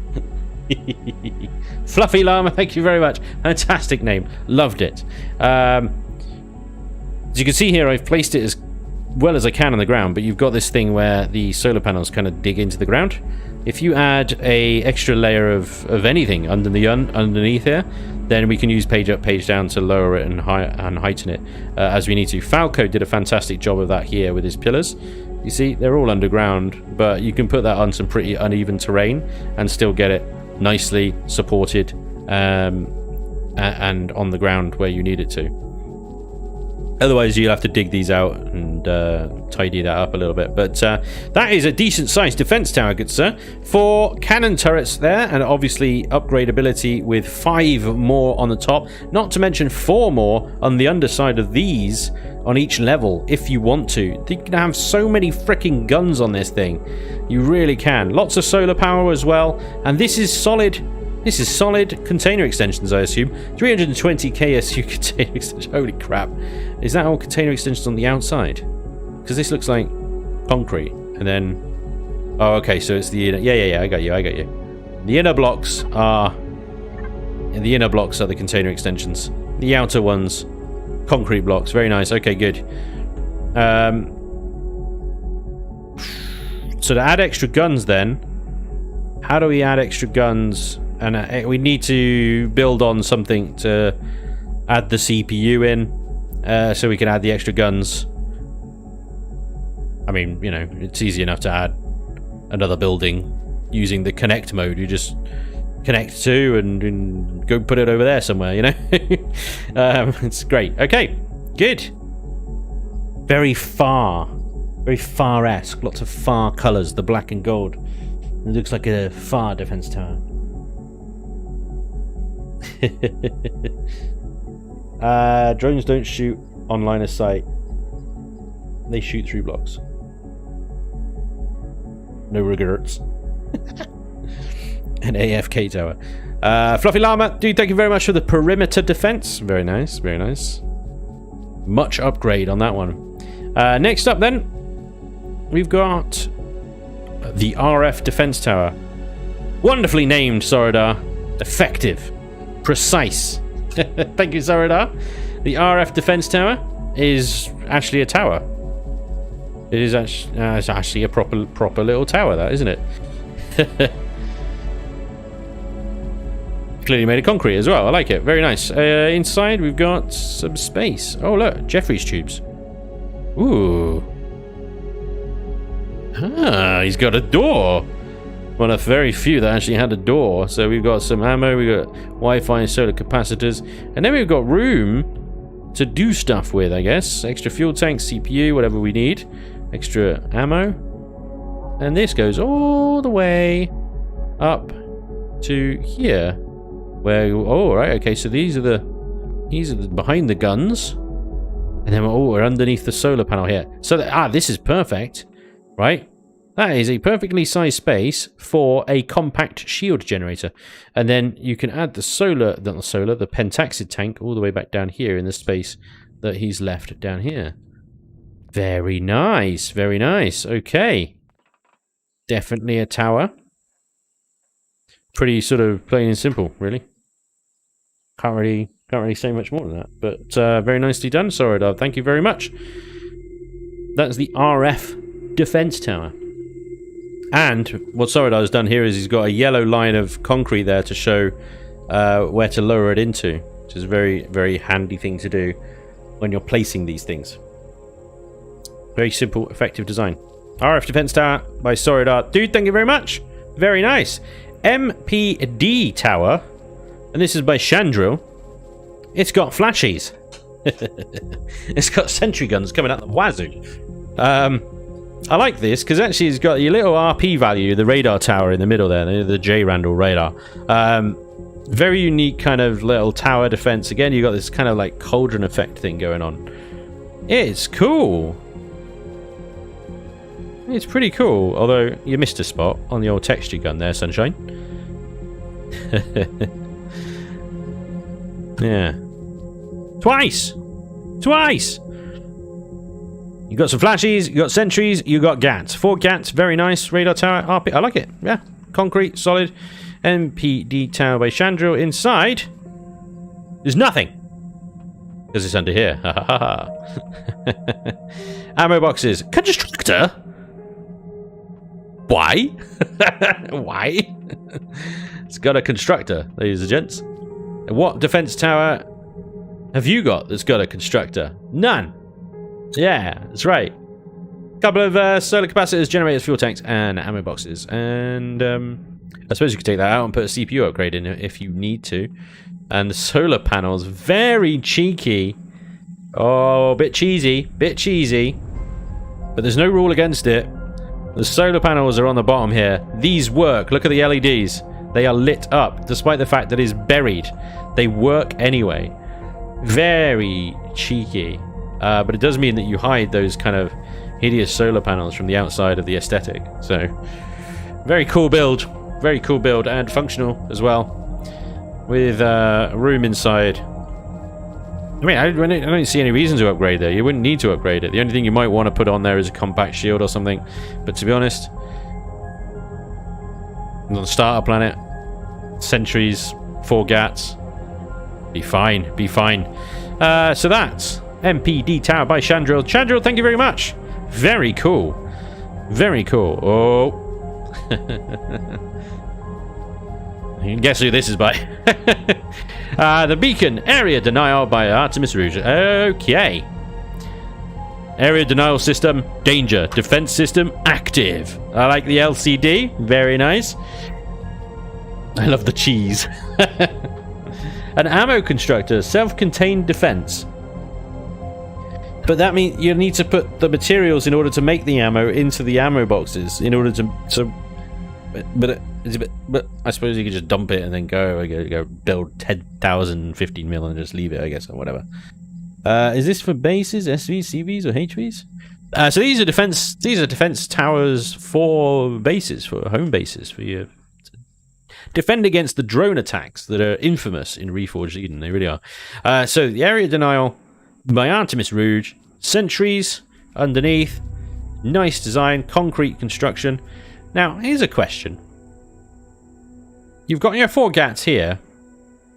Fluffy Llama, thank you very much. Fantastic name. Loved it. As you can see here, I've placed it as well as I can on the ground, but you've got this thing where the solar panels kind of dig into the ground. If you add a extra layer of anything underneath here, then we can use page up, page down to lower it and heighten it as we need to. Falco did a fantastic job of that here with his pillars. You see, they're all underground, but you can put that on some pretty uneven terrain and still get it nicely supported and on the ground where you need it to. Otherwise, you'll have to dig these out and tidy that up a little bit. But that is a decent-sized defense tower, good sir. 4 cannon turrets there, and obviously upgradability with 5 more on the top. Not to mention 4 more on the underside of these on each level, if you want to. You can have so many freaking guns on this thing. You really can. Lots of solar power as well. And this is solid... This is solid container extensions, I assume. 320 KSU container extensions. Holy crap. Is that all container extensions on the outside? Because this looks like concrete. And then... Oh, okay, so it's the inner... Yeah, I got you. The inner blocks are... The inner blocks are the container extensions. The outer ones, concrete blocks. Very nice. Okay, good. So to add extra guns then... How do we add extra guns... And we need to build on something to add the CPU in, so we can add the extra guns. I mean, you know, it's easy enough to add another building using the connect mode. You just connect to and go put it over there somewhere, you know? It's great. Okay, good. Very far-esque. Lots of far colours, the black and gold. It looks like a far defense tower. Drones don't shoot on line of sight. They shoot through blocks. No regrets. An AFK tower. Fluffy Llama, dude, thank you very much for the perimeter defense. Very nice, very nice. Much upgrade on that one. Next up then, we've got the RF defense tower. Wonderfully named, Soradar. Effective. Precise. Thank you, Soradar. The RF defense tower is actually a tower. It is actually a proper little tower, that, isn't it? Clearly made of concrete as well. I like it. Very nice. Inside, we've got some space. Oh, look. Jeffrey's tubes. Ooh. Ah, he's got a door. One of very few that actually had a door. So we've got some ammo. We've got Wi-Fi and solar capacitors. And then we've got room to do stuff with, I guess. Extra fuel tanks, CPU, whatever we need. Extra ammo. And this goes all the way up to here. Where, oh, right, okay, so these are the behind the guns. And then we're underneath the solar panel here. So, this is perfect, right? That is a perfectly sized space for a compact shield generator. And then you can add the the pentaxid tank all the way back down here in the space that he's left down here. Very nice, very nice. Okay. Definitely a tower. Pretty sort of plain and simple, really. Can't really say much more than that. But very nicely done, Soradar. Thank you very much. That's the RF defense tower. And what Soradar has done here is he's got a yellow line of concrete there to show where to lower it into, which is a very, very handy thing to do when you're placing these things. Very simple, effective design. RF defense tower by Soradar. Dude, thank you very much. Very nice. MPD tower, and this is by Chandril. It's got flashies. It's got sentry guns coming out the wazoo. I like this because actually it's got your little RP value, the radar tower in the middle there, the J. Randall radar. Very unique kind of little tower defense. Again, you got this kind of like cauldron effect thing going on. It's cool. It's pretty cool, although you missed a spot on the old texture gun there, Sunshine. Yeah. Twice! Twice! You got some flashies, you got sentries, you got GATs. 4 GATs, very nice. Radar tower, RP, I like it. Yeah. Concrete, solid. MPD tower by Chandril. Inside, there's nothing. Because it's under here. Ammo boxes. Constructor? Why? Why? It's got a constructor, ladies and gents. What defense tower have you got that's got a constructor? None. Yeah, that's right. Couple of solar capacitors, generators, fuel tanks, and ammo boxes. And I suppose you could take that out and put a CPU upgrade in if you need to. And the solar panels, very cheeky. Oh, bit cheesy, bit cheesy. But there's no rule against it. The solar panels are on the bottom here. These work. Look at the LEDs. They are lit up, despite the fact that it's buried. They work anyway. Very cheeky. But it does mean that you hide those kind of hideous solar panels from the outside of the aesthetic. So, very cool build. Very cool build and functional as well. With a room inside. I mean, I don't see any reason to upgrade there. You wouldn't need to upgrade it. The only thing you might want to put on there is a compact shield or something. But to be honest, on the starter planet, sentries, 4 GATs, be fine, be fine. So that's MPD Tower by Chandril. Chandril, thank you very much. Very cool. Very cool. Oh. You can guess who this is by. The beacon. Area denial by Artemis Rouge. Okay. Area denial system. Danger. Defense system. Active. I like the LCD. Very nice. I love the cheese. An ammo constructor. Self-contained defense. But that means you need to put the materials in order to make the ammo into the ammo boxes in order to but I suppose you could just dump it and then go build 10,000, 15 mil and just leave it, I guess, or whatever. Is this for bases, SVs, CVs, or HVs? So these are defense towers for bases, for home bases, for you to defend against the drone attacks that are infamous in Reforged Eden. They really are. So the area denial by Artemis Rouge, sentries underneath, nice design, concrete construction. Now here's a question: you've got your 4 gats here,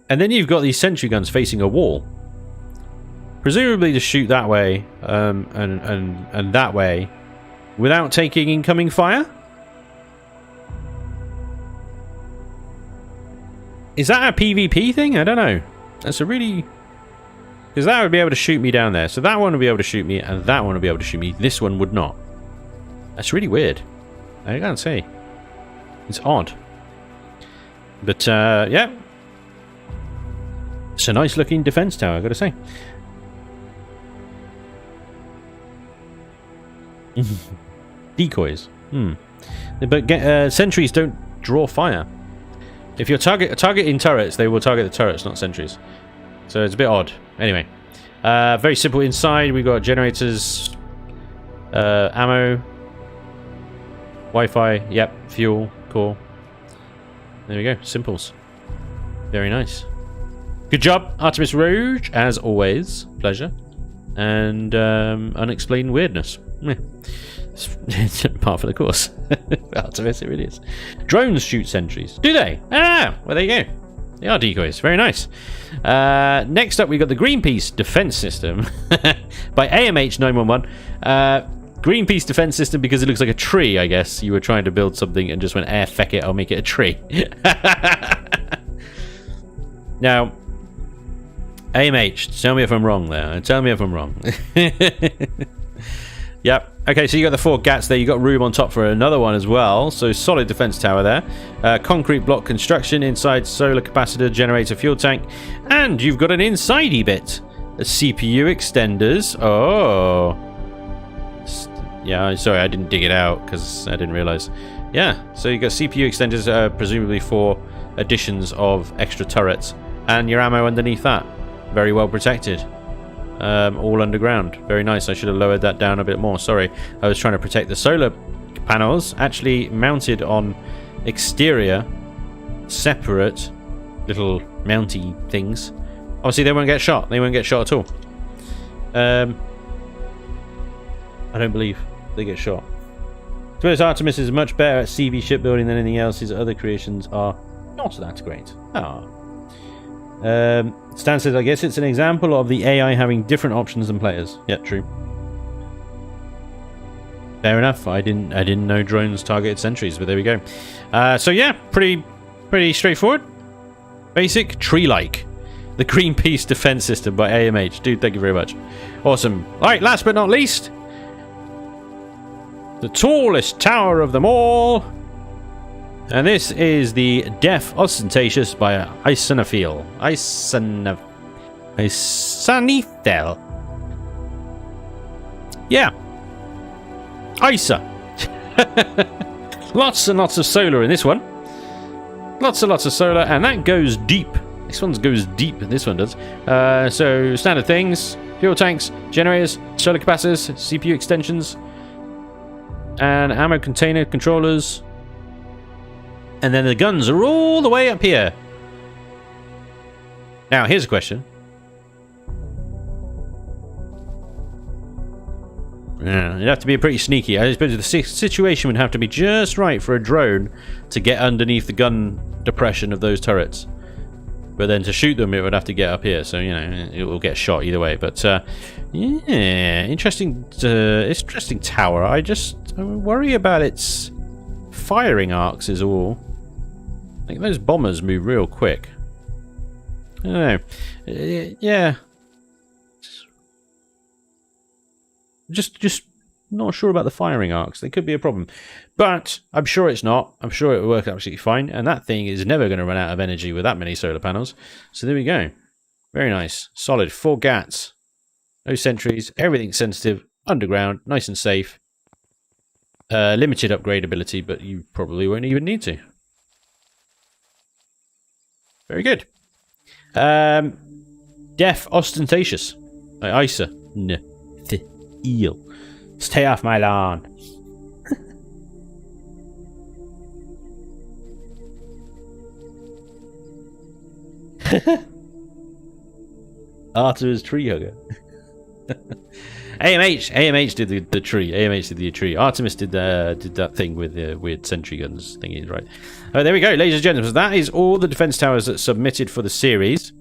and then you've got these sentry guns facing a wall. Presumably to shoot that way and that way without taking incoming fire? Is that a PvP thing? I don't know. That's a really... Because that would be able to shoot me down there. So that one would be able to shoot me and that one would be able to shoot me. This one would not. That's really weird. I can't say. It's odd. But, yeah. It's a nice looking defense tower, I've got to say. Decoys. But sentries don't draw fire. If you're targeting turrets, they will target the turrets, not sentries. So it's a bit odd. Anyway, very simple inside. We've got generators, ammo, Wi-Fi. Yep, fuel, core. There we go. Simples. Very nice. Good job, Artemis Rouge, as always. Pleasure. And unexplained weirdness. It's part of the course. Artemis, it really is. Drones shoot sentries. Do they? Ah, well, there you go. They are decoys. Very nice. Next up, we've got the Greenpeace Defense System by AMH 911. Greenpeace Defense System because it looks like a tree, I guess. You were trying to build something and just went, feck it, I'll make it a tree. Now, AMH, tell me if I'm wrong there. Tell me if I'm wrong. Yep. Okay, so you got the 4 gats there. You got room on top for another one as well. So solid defense tower there. Concrete block construction inside, solar capacitor, generator, fuel tank, and you've got an insidey bit. CPU extenders. Oh. Yeah, sorry, I didn't dig it out because I didn't realize. Yeah, so you got CPU extenders, presumably for additions of extra turrets, and your ammo underneath that. Very well protected. All underground. Very nice. I should have lowered that down a bit more. Sorry. I was trying to protect the solar panels, actually mounted on exterior, separate little mounty things. Obviously, they won't get shot. They won't get shot at all. I don't believe they get shot. To be honest, Artemis is much better at CV shipbuilding than anything else. His other creations are not that great. Stan says, I guess it's an example of the AI having different options than players. Yeah, true. Fair enough. I didn't know drones targeted sentries, but there we go. So yeah, pretty straightforward. Basic, tree-like. The Greenpeace Defense System by AMH. Dude, thank you very much. Awesome. Alright, last but not least, the tallest tower of them all. And this is the Deaf Ostentatious by Isonophil. Isonophil. Yeah. ISA. Lots and lots of solar in this one. Lots and lots of solar, and that goes deep. This one goes deep, this one does. So, standard things. Fuel tanks, generators, solar capacitors, CPU extensions, and ammo container controllers. And then the guns are all the way up here. Now, here's a question. Yeah, it'd have to be pretty sneaky. I suppose the situation would have to be just right for a drone to get underneath the gun depression of those turrets. But then to shoot them, it would have to get up here. So, you know, it will get shot either way. But, yeah, interesting tower. I worry about its firing arcs is all. I think those bombers move real quick. I don't know. Yeah. Just not sure about the firing arcs. They could be a problem. But I'm sure it's not. I'm sure it will work absolutely fine. And that thing is never going to run out of energy with that many solar panels. So there we go. Very nice. Solid. 4 gats. No sentries. Everything sensitive. Underground. Nice and safe. limited upgrade ability, but you probably won't even need to. Very good. Deaf ostentatious. Isa. Eel. Stay off my lawn. Artemis tree hugger. AMH did the tree. AMH did the tree. Artemis did that thing with the weird sentry guns thingies, right? Oh, there we go, ladies and gentlemen. So that is all the defense towers that submitted for the series.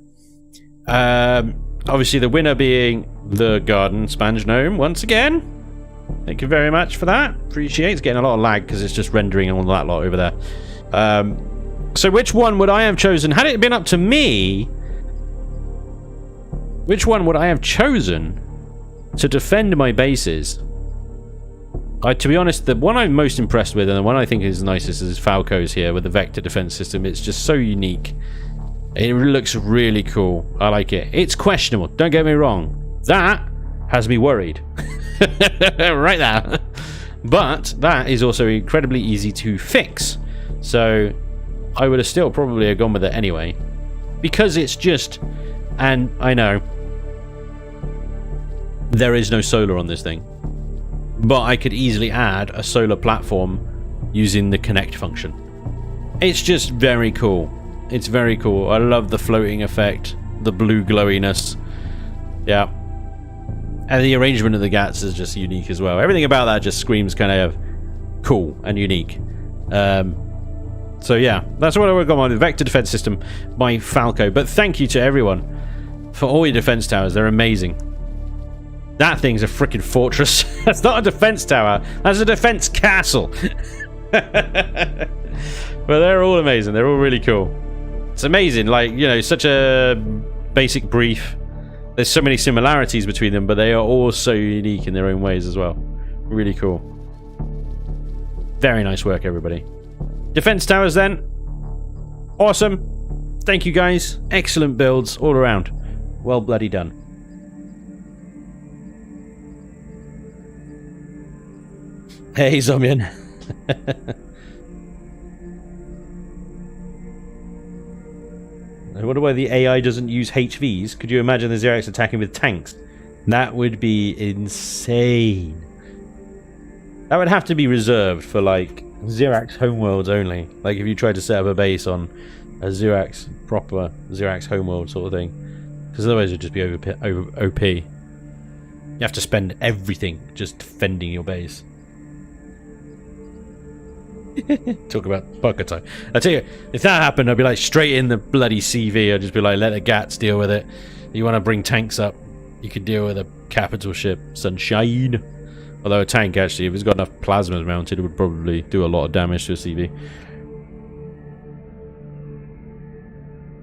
Obviously, the winner being the Garden Sponge Gnome once again. Thank you very much for that. Appreciate it. It's getting a lot of lag because it's just rendering all that lot over there. So which one would I have chosen? Had it been up to me, which one would I have chosen to defend my bases? To be honest, the one I'm most impressed with and the one I think is nicest is Falco's here with the vector defense system. It's just so unique. It looks really cool. I like it. It's questionable, don't get me wrong. That has me worried. Right there. But that is also incredibly easy to fix. So I would have still probably have gone with it anyway. Because it's just... And I know there is no solar on this thing. But I could easily add a solar platform using the connect function. It's just very cool. It's very cool. I love the floating effect, the blue glowiness. Yeah. And the arrangement of the GATs is just unique as well. Everything about that just screams kind of cool and unique. So yeah, that's what I would go on with Vector Defense System by Falco. But thank you to everyone for all your defense towers. They're amazing. That thing's a freaking fortress. That's not a defense tower. That's a defense castle. But they're all amazing. They're all really cool. It's amazing. Like, you know, such a basic brief. There's so many similarities between them, but they are all so unique in their own ways as well. Really cool. Very nice work, everybody. Defense towers, then. Awesome. Thank you, guys. Excellent builds all around. Well bloody done. Hey, Zomian. I wonder why the AI doesn't use HVs. Could you imagine the Xerax attacking with tanks? That would be insane. That would have to be reserved for, like, Xerax homeworlds only. Like, if you tried to set up a base on a Xerax, proper Xerax homeworld sort of thing. Because otherwise it would just be OP. You have to spend everything just defending your base. Talk about bucket time. I tell you, if that happened, I'd be like straight in the bloody CV. I'd just be like, let the GATs deal with it. You want to bring tanks up, you could deal with a capital ship, Sunshine. Although a tank, actually, if it's got enough plasmas mounted, it would probably do a lot of damage to a CV.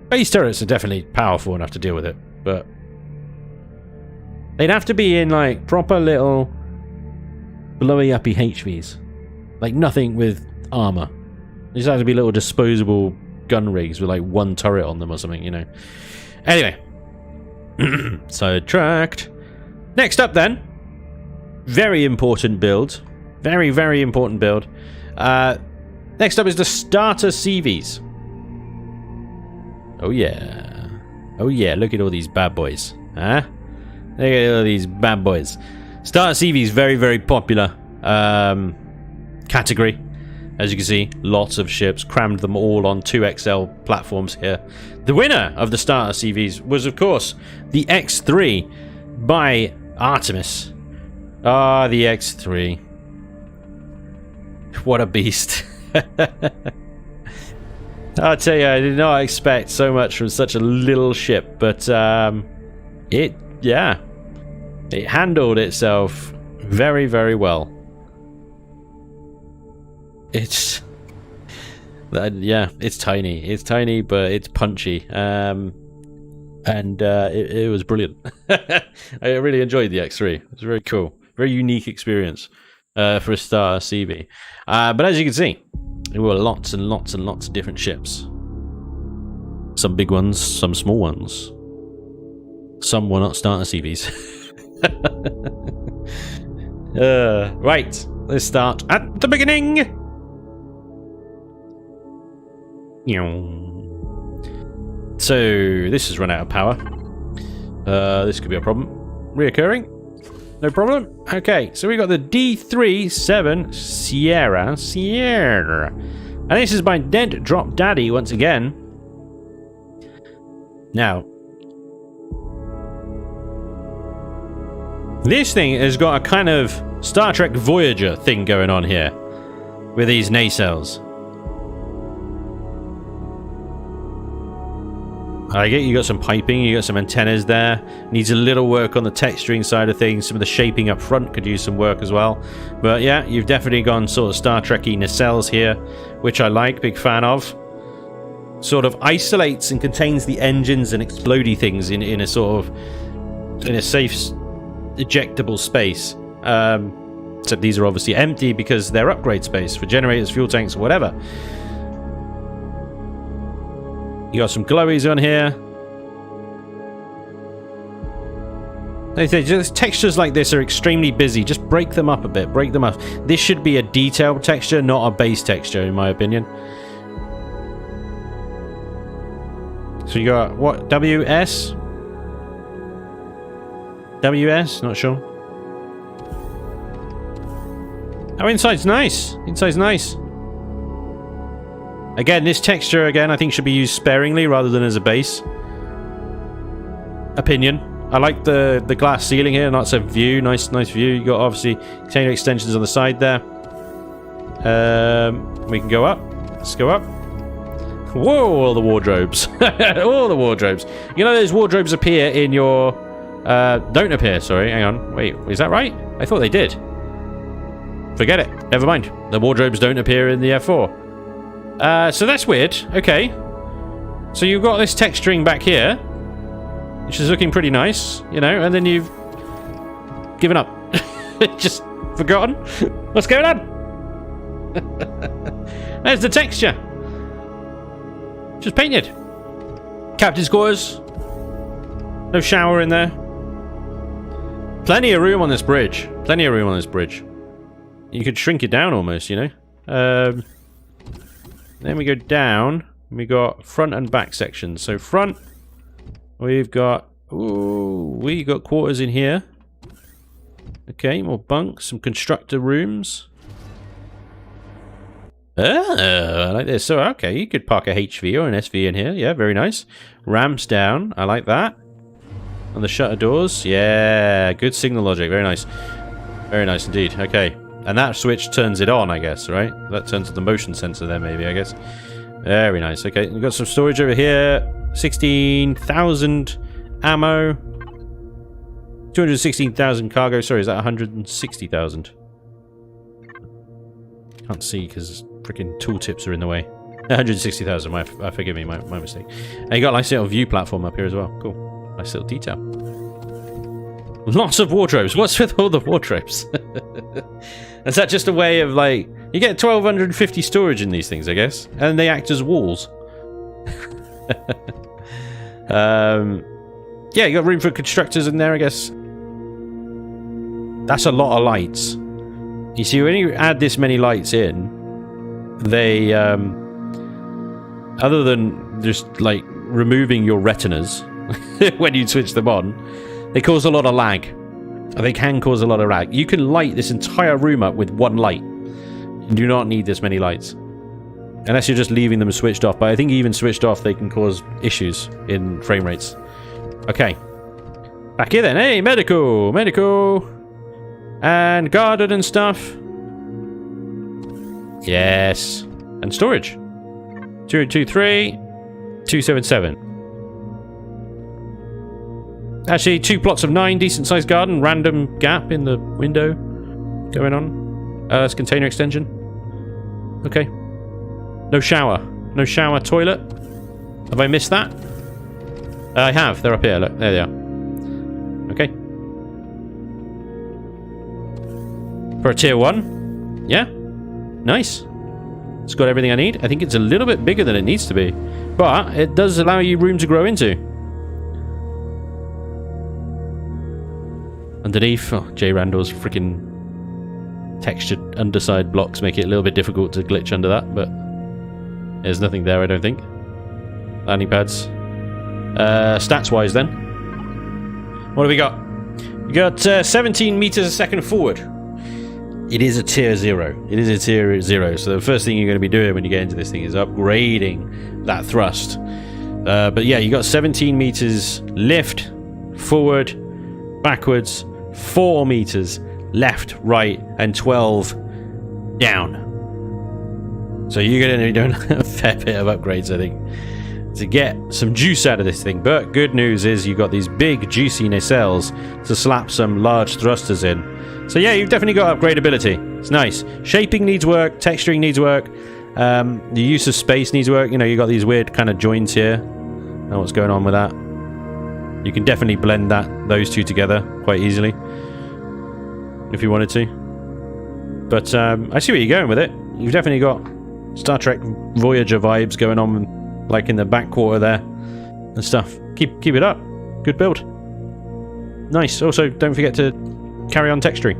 Base turrets are definitely powerful enough to deal with it, but they'd have to be in like proper little blowy uppy HVs. Like nothing with armor. These have to be little disposable gun rigs with like one turret on them or something, you know. Anyway. Sidetracked. Next up then. Very important build. Very, very important build. Next up is the starter CVs. Oh yeah. Oh yeah, look at all these bad boys. Huh? Look at all these bad boys. Starter CVs, very, very popular category. As you can see, lots of ships, crammed them all on 2XL platforms here. The winner of the starter CVs was, of course, the X3 by Artemis. Ah, the X3. What a beast. I'll tell you, I did not expect so much from such a little ship, but it handled itself very, very well. It's it's tiny. It's tiny, but it's punchy. And it was brilliant. I really enjoyed the X3. It was very cool. Very unique experience for a starter CB. But as you can see, there were lots and lots and lots of different ships. Some big ones, some small ones. Some were not starter CVs. Right. let's start at the beginning. So, this has run out of power. This could be a problem. Reoccurring? No problem. Okay, so we got the D37 Sierra. And this is my dead drop daddy once again. Now, this thing has got a kind of Star Trek Voyager thing going on here with these nacelles. I get you got some piping, you got some antennas there. Needs a little work on the texturing side of things. Some of the shaping up front could use some work as well. But yeah, you've definitely gone sort of Star Trek-y nacelles here, which I like, big fan of. Sort of isolates and contains the engines and explodey things in a sort of in a safe ejectable space. Except these are obviously empty because they're upgrade space for generators, fuel tanks, whatever. You got some glowies on here. They say just textures like this are extremely busy. Just break them up a bit. Break them up. This should be a detailed texture, not a base texture, in my opinion. So you got what? WS? WS? Not sure. Oh, inside's nice. Inside's nice. Again, this texture, I think should be used sparingly rather than as a base. Opinion. I like the glass ceiling here. That's a view. Nice view. You got, obviously, container extensions on the side there. We can go up. Let's go up. Whoa, all the wardrobes. All the wardrobes. You know those wardrobes appear in your... don't appear, sorry. Hang on. Wait, is that right? I thought they did. Forget it. Never mind. The wardrobes don't appear in the F4. So that's weird. Okay. So you've got this texturing back here, which is looking pretty nice, you know, and then you've given up. Just forgotten. What's going on? There's the texture. Just painted. Captain's quarters. No shower in there. Plenty of room on this bridge. Plenty of room on this bridge. You could shrink it down almost, you know. Then we go down. We got front and back sections. So front, we've got... Ooh, we got quarters in here. Okay, more bunks. Some constructor rooms. Oh, I like this. So, okay, you could park a HV or an SV in here. Yeah, very nice. Ramps down. I like that. And the shutter doors. Yeah, good signal logic. Very nice. Very nice indeed. Okay. And that switch turns it on, I guess, right? That turns the motion sensor there, maybe, I guess. Very nice. Okay, we've got some storage over here. 16,000 ammo. 216,000 cargo. Sorry, is that 160,000? Can't see because freaking tooltips are in the way. 160,000. Forgive me, my mistake. And you got a nice little view platform up here as well. Cool. Nice little detail. Lots of wardrobes. What's with all the wardrobes? Is that just a way of, like... You get 1,250 storage in these things, I guess. And they act as walls. Yeah, you got room for constructors in there, I guess. That's a lot of lights. You see, when you add this many lights in, they... other than just, like, removing your retinas when you switch them on, they cause a lot of lag. They can cause a lot of lag. You can light this entire room up with one light. You do not need this many lights. Unless you're just leaving them switched off. But I think even switched off, they can cause issues in frame rates. Okay. Back here then. Hey, medical! Medical! And garden and stuff. Yes. And storage. 223. 277. Actually, 2 plots of 9, decent sized garden, random gap in the window going on. It's container extension. Okay. No shower. No shower toilet. Have I missed that? I have. They're up here. Look, there they are. Okay. For a tier 1. Yeah. Nice. It's got everything I need. I think it's a little bit bigger than it needs to be. But it does allow you room to grow into. Underneath, oh, J. Randall's freaking textured underside blocks make it a little bit difficult to glitch under that, but there's nothing there, I don't think. Landing pads. Stats-wise then. What do we got? We got 17 meters a second forward. It is a tier 0. It is a tier 0, so the first thing you're going to be doing when you get into this thing is upgrading that thrust. But yeah, you got 17 meters lift, forward, backwards, 4 meters left, right, and 12 down. So you're going to be doing a fair bit of upgrades, I think, to get some juice out of this thing. But good news is you've got these big juicy nacelles to slap some large thrusters in. So yeah, you've definitely got upgradability. It's nice. Shaping needs work, texturing needs work, the use of space needs work. You know, you've got these weird kind of joints here. I don't know what's going on with that. You can definitely blend those two together quite easily if you wanted to. But I see where you're going with it. You've definitely got Star Trek Voyager vibes going on, like in the back quarter there and stuff. Keep it up. Good build. Nice. Also, don't forget to carry on texturing.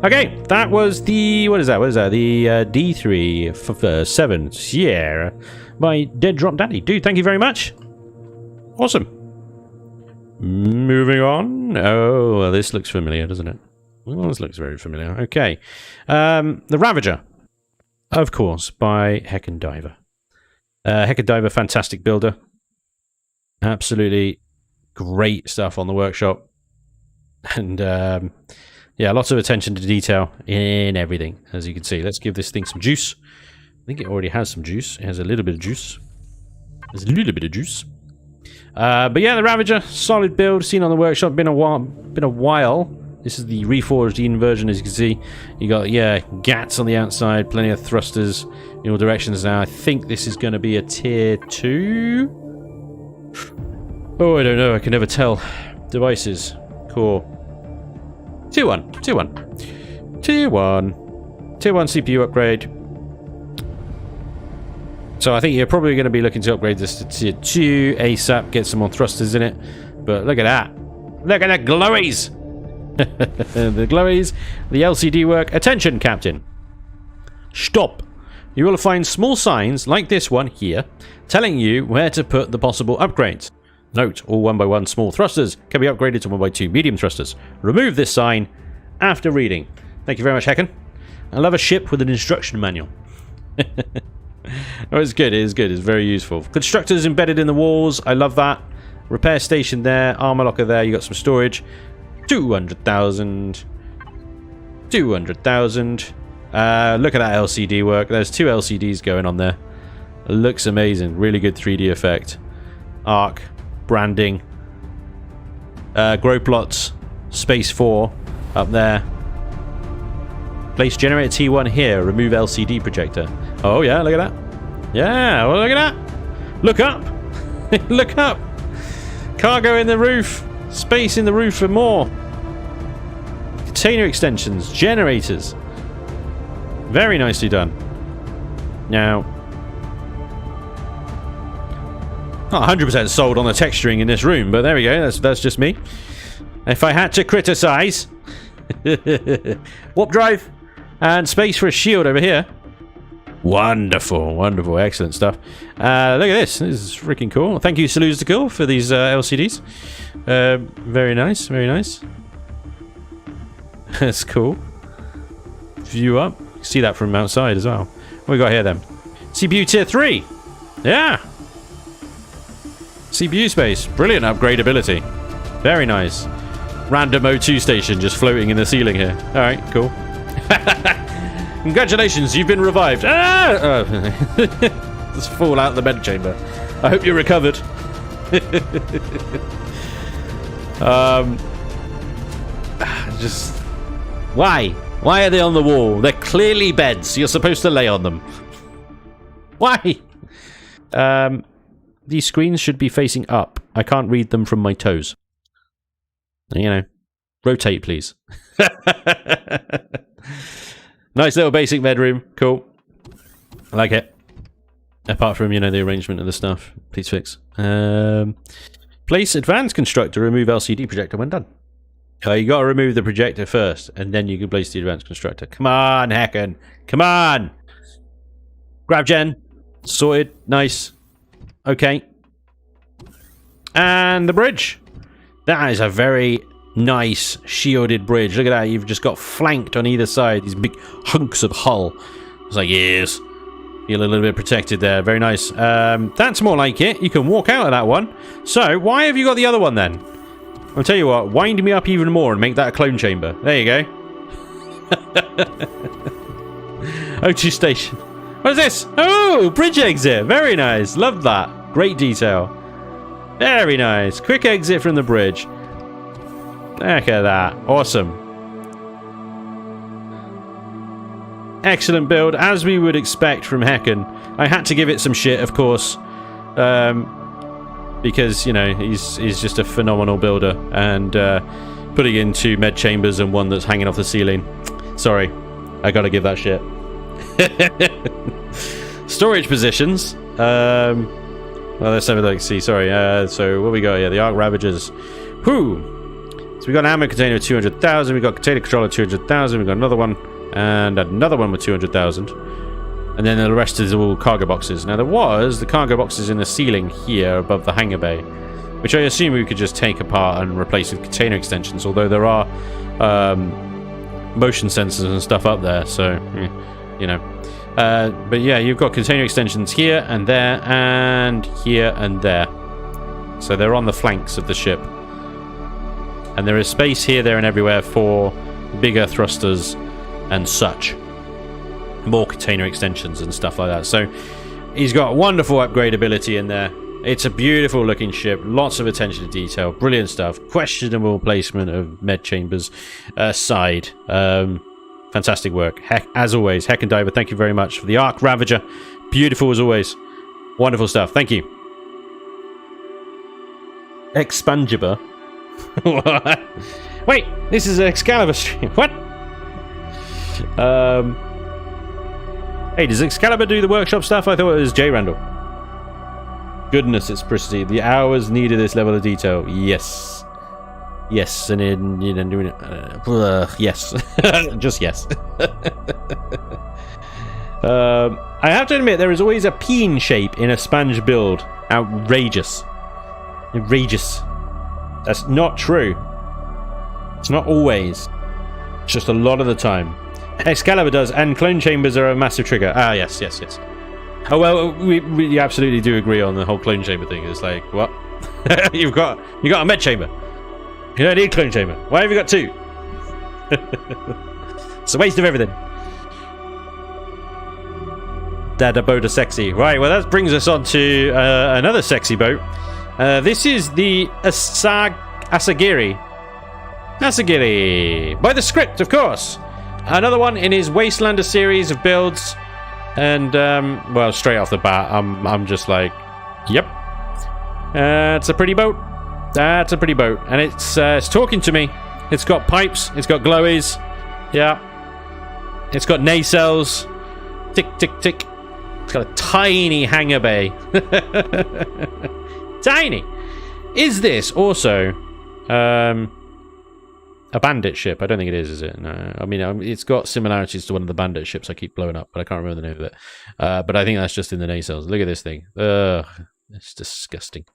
Okay, that was the... What is that? The D3 for 7 Sierra by Dead Drop Daddy. Dude, thank you very much. Awesome. Moving on. Oh, well, this looks familiar, doesn't it? Well, this looks very familiar. Okay. The Ravager. Of course, by Heckin' Diver. Heckin' Diver, fantastic builder. Absolutely great stuff on the workshop. And, yeah, lots of attention to detail in everything, as you can see. Let's give this thing some juice. I think it already has some juice. It has a little bit of juice. There's a little bit of juice. But yeah, the Ravager, solid build, seen on the workshop. Been a while. This is the Reforged version, as you can see. You got, yeah, gats on the outside, plenty of thrusters in all directions now. I think this is going to be a tier 2. Oh, I don't know. I can never tell. Devices. Core. Tier 1. Tier 1. Tier 1. Tier 1 CPU upgrade. So I think you're probably going to be looking to upgrade this to tier 2 ASAP, get some more thrusters in it. But look at that. Look at the glowies. The glowies, the LCD work. Attention, Captain. Stop. You will find small signs like this one here telling you where to put the possible upgrades. Note, all 1x1 small thrusters can be upgraded to 1x2 medium thrusters. Remove this sign after reading. Thank you very much, Heckin. I love a ship with an instruction manual. Oh, it's good, it is good, it's very useful. Constructors embedded in the walls, I love that. Repair station there, armor locker there, you got some storage. 200,000. 200,000. Look at that LCD work. There's 2 LCDs going on there. It looks amazing, really good 3D effect. Arc, branding. Grow plots, space 4 up there. Place generator T1 here, remove LCD projector. Oh yeah, look at that. Yeah, well, look at that. Look up. Look up. Cargo in the roof. Space in the roof for more. Container extensions, generators. Very nicely done. Now, not 100% sold on the texturing in this room, but there we go. That's just me. If I had to criticize, warp drive and space for a shield over here. Wonderful, wonderful, excellent stuff. Look at this. This is freaking cool. Thank you, Salustical, for these LCDs. Very nice, very nice. That's cool. View up. See that from outside as well. What we got here then? CPU tier 3. Yeah. CPU space. Brilliant upgradability. Very nice. Random O2 station just floating in the ceiling here. Alright, cool. Congratulations, you've been revived. Ah! Just fall out of the med chamber. I hope you're recovered. Just... Why? Why are they on the wall? They're clearly beds. You're supposed to lay on them. Why? These screens should be facing up. I can't read them from my toes. You know. Rotate, please. Nice little basic bedroom. Cool. I like it. Apart from, you know, the arrangement of the stuff. Please fix. Place advanced constructor. Remove LCD projector when done. You got to remove the projector first, and then you can place the advanced constructor. Come on, Hacken. Come on. Grab gen. Sorted. Nice. Okay. And the bridge. That is a very nice shielded bridge. Look at that. You've just got flanked on either side. These big hunks of hull. It's like, yes. Feel a little bit protected there. Very nice. That's more like it. You can walk out of that one. So, why have you got the other one then? I'll tell you what. Wind me up even more and make that a clone chamber. There you go. O2 station. What is this? Oh, bridge exit. Very nice. Love that. Great detail. Very nice. Quick exit from the bridge. Look at that. Awesome. Excellent build, as we would expect from Hacken. I had to give it some shit, of course. Because, you know, he's just a phenomenal builder. And putting in 2 med chambers and one that's hanging off the ceiling. Sorry. I gotta give that shit. Storage positions. Well, let's have a look. See, sorry. So, what we got here? The Arc Ravagers. Whoo! So, we got an ammo container of 200,000. We got container controller 200,000. We got another one. And another one with 200,000. And then the rest is all cargo boxes. Now, there was the cargo boxes in the ceiling here above the hangar bay, which I assume we could just take apart and replace with container extensions, although there are motion sensors and stuff up there, so, you know. But yeah, you've got container extensions here and there and here and there. So they're on the flanks of the ship. And there is space here, there, and everywhere for bigger thrusters and such. More container extensions and stuff like that. So he's got wonderful upgradability in there. It's a beautiful looking ship. Lots of attention to detail. Brilliant stuff. Questionable placement of med chambers aside. Fantastic work. Heck, as always, Heck and Diver, thank you very much for the Arc Ravager. Beautiful as always. Wonderful stuff. Thank you. Expangible. What? Wait, this is an Excalibur stream. What? Hey, does Excalibur do the workshop stuff? I thought it was J. Randall. Goodness, it's pristine. The hours needed this level of detail. Yes. Yes, and then, you know, doing it. Yes. Just yes. I have to admit, there is always a peen shape in a sponge build. Outrageous. Outrageous. That's not true. It's not always. It's just a lot of the time. Excalibur does, and clone chambers are a massive trigger. Ah, yes, yes, yes. Oh, well, we absolutely do agree on the whole clone chamber thing. It's like, what? you got a med chamber. You don't need clone chamber. Why have you got 2? It's a waste of everything. Dada boat is sexy. Right, well, that brings us on to another sexy boat. This is the Asagiri. Asagiri. By the script, of course. Another one in his Wastelander series of builds. And, well, straight off the bat, I'm just like, yep. It's a pretty boat. That's a pretty boat. And it's talking to me. It's got pipes. It's got glowies. Yeah. It's got nacelles. Tick, tick, tick. It's got a tiny hangar bay. Tiny. Is this also a bandit ship? I don't think it is it? No. I mean, it's got similarities to one of the bandit ships I keep blowing up, but I can't remember the name of it. But I think that's just in the nacelles. Look at this thing. Ugh. It's disgusting.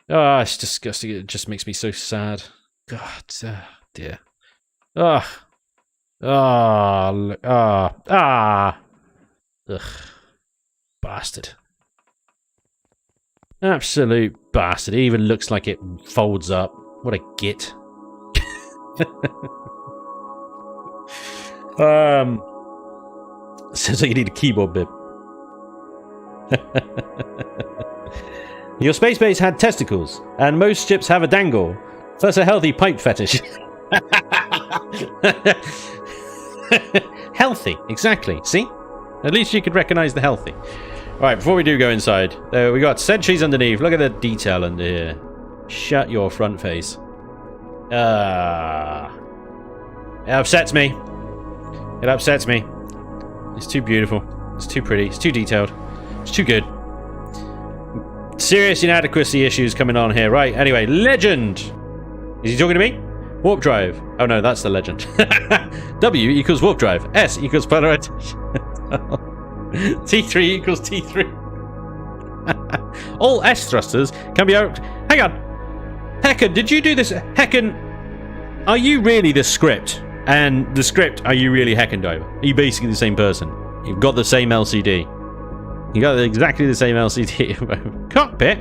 Oh, it's disgusting. It just makes me so sad. God, dear. Ugh. Ugh. Bastard. Absolute bastard. It even looks like it folds up. What a git. Sounds like you need a keyboard bib. Your space base had testicles, and most ships have a dangle. So that's a healthy pipe fetish. Healthy, exactly. See? At least you could recognize the healthy. Alright, before we do go inside, we got sentries underneath. Look at the detail under here. Shut your front face. It upsets me. It upsets me. It's too beautiful. It's too pretty. It's too detailed. It's too good. Serious inadequacy issues coming on here. Right, anyway, legend. Is he talking to me? Warp drive. Oh no, that's the legend. W equals warp drive. S equals polarization. T3 equals T3. All S thrusters can be out. Hang on. Heckin, did you do this? Heckin, are you really the script? And the script, are you really Heckin Diver? Are you basically the same person? You've got the same LCD. You got exactly the same LCD. Cockpit?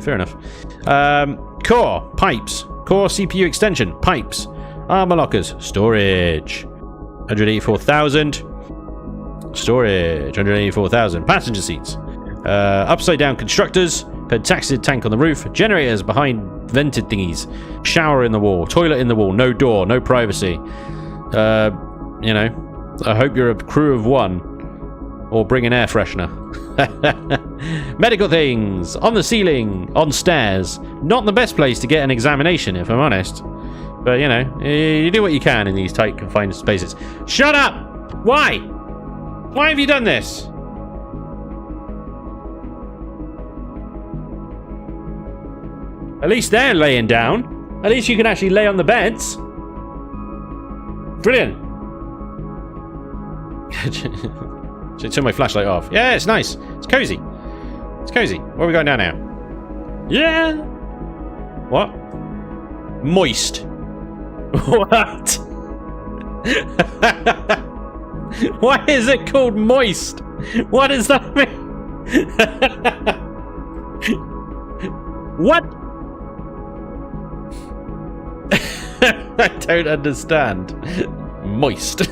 Fair enough. Core, pipes. Core CPU extension, pipes. Armor lockers, storage. 184,000. Storage, 184,000. Passenger seats. Upside down constructors. Pentaxid tank on the roof. Generators behind vented thingies. Shower in the wall. Toilet in the wall. No door. No privacy. You know, I hope you're a crew of one. Or bring an air freshener. Medical things. On the ceiling. On stairs. Not the best place to get an examination, if I'm honest. But, you know, you do what you can in these tight, confined spaces. Shut up! Why? Why have you done this? At least they're laying down. At least you can actually lay on the beds. Brilliant. So turn my flashlight off. Yeah, it's nice. It's cozy. It's cozy. Where are we going down now? Yeah. What? Moist. What? Why is it called moist? What does that mean? What? I don't understand. Moist.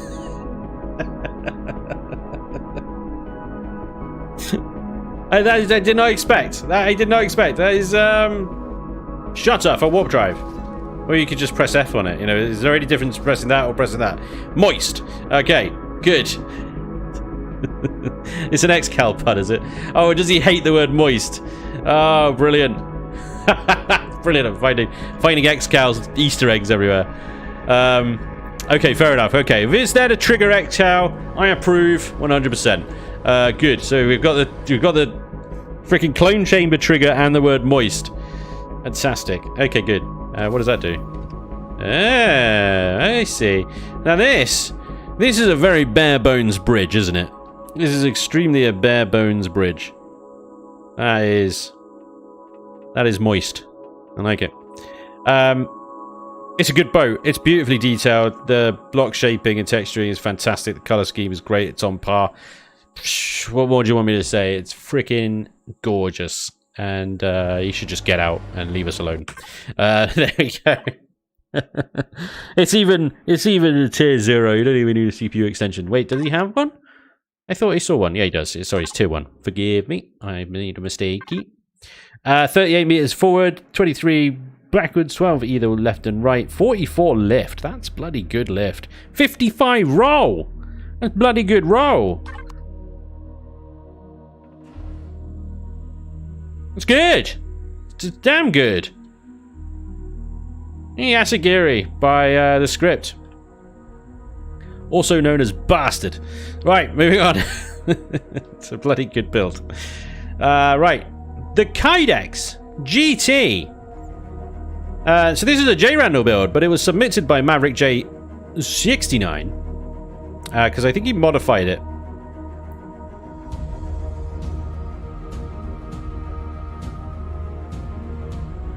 I did not expect. I did not expect. That is shutter for warp drive. Or you could just press F on it. You know, is there any difference pressing that or pressing that? Moist. Okay, good. It's an X-Cal pun, is it? Oh, does he hate the word moist? Oh, brilliant. Brilliant. I'm finding X-Cal's Easter eggs everywhere. Okay, fair enough. Okay, if it's there to trigger X-Cal, I approve 100%. Good. So we've got the freaking clone chamber trigger and the word moist. Fantastic. Okay, good. What does that do? Ah, I see. Now this is a very bare bones bridge, isn't it? This is extremely a bare bones bridge. That is moist. I like it. It's a good boat. It's beautifully detailed. The block shaping and texturing is fantastic. The color scheme is great. It's on par. What more do you want me to say? It's freaking gorgeous. And you should just get out and leave us alone. There we go. It's even a tier 0. You don't even need a CPU extension. Wait, does he have one? I thought he saw one. Yeah, he does. Sorry, it's tier 1. Forgive me. I made a mistake. 38 meters forward, 23 backwards, 12 either left and right, 44 lift. That's bloody good lift. 55 roll. That's bloody good roll. It's good. It's damn good. Yasagiri by the script. Also known as Bastard. Right, moving on. It's a bloody good build. Right. The Kydex GT. So this is a J Randall build, but it was submitted by Maverick J69. Because I think he modified it.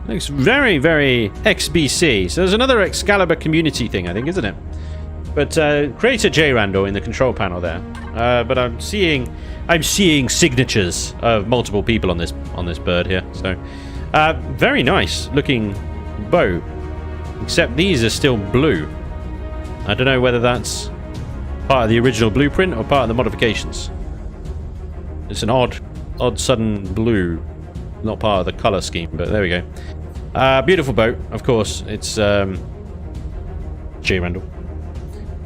Looks very, very XBC. So there's another Excalibur community thing, I think, isn't it? But creator J Randall in the control panel there. But I'm seeing signatures of multiple people on this bird here. So very nice looking boat. Except these are still blue. I don't know whether that's part of the original blueprint or part of the modifications. It's an odd sudden blue. Not part of the color scheme, but there we go. Beautiful boat, of course. It's J Randall.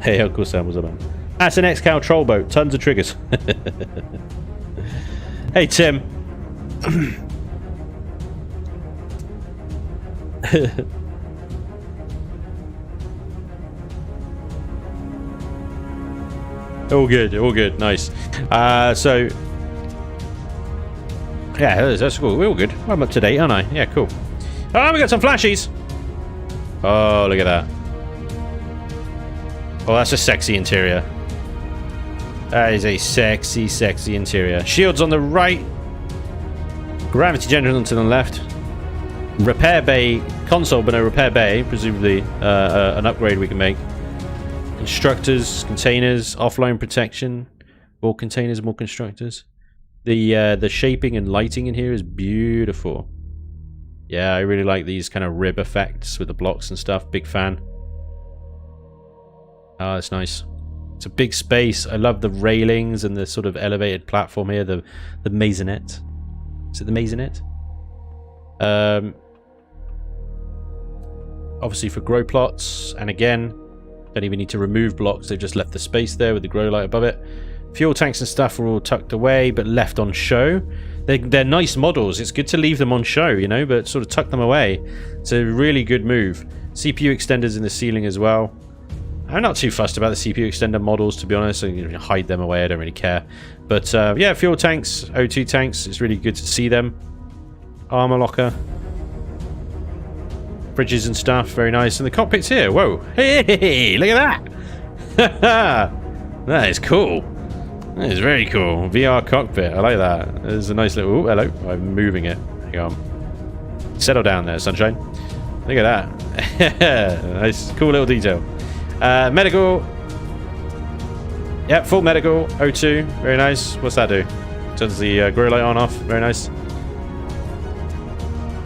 Hey, of course that was a man. That's an X-Cal troll boat. Tons of triggers. Hey, Tim. All good, nice. So yeah, that's cool. We're all good. I'm up to date, aren't I? Yeah, cool. Oh, we got some flashies. Oh, look at that. Oh, that's a sexy interior. That is a sexy, sexy interior. Shields on the right. Gravity generators to the left. Repair bay. Console, but no repair bay. Presumably an upgrade we can make. Constructors, containers, offline protection. More containers, more constructors. The shaping and lighting in here is beautiful. Yeah, I really like these kind of rib effects with the blocks and stuff. Big fan. Oh, that's nice. It's a big space. I love the railings and the sort of elevated platform here. The maisonette. Is it the maisonette? Obviously for grow plots. And again, don't even need to remove blocks. They've just left the space there with the grow light above it. Fuel tanks and stuff are all tucked away, but left on show. They're nice models. It's good to leave them on show, you know, but sort of tuck them away. It's a really good move. CPU extenders in the ceiling as well. I'm not too fussed about the CPU extender models, to be honest. I can hide them away. I don't really care. But yeah, fuel tanks, O2 tanks. It's really good to see them. Armor locker. Fridges and stuff. Very nice. And the cockpit's here. Whoa. Hey, look at that. That is cool. That is very cool. VR cockpit. I like that. There's a nice little... Oh, hello. I'm moving it. Hang on. Settle down there, sunshine. Look at that. Nice. Cool little detail. Medical. Yep, full medical. O2. Very nice. What's that do? Turns the grow light on off. Very nice.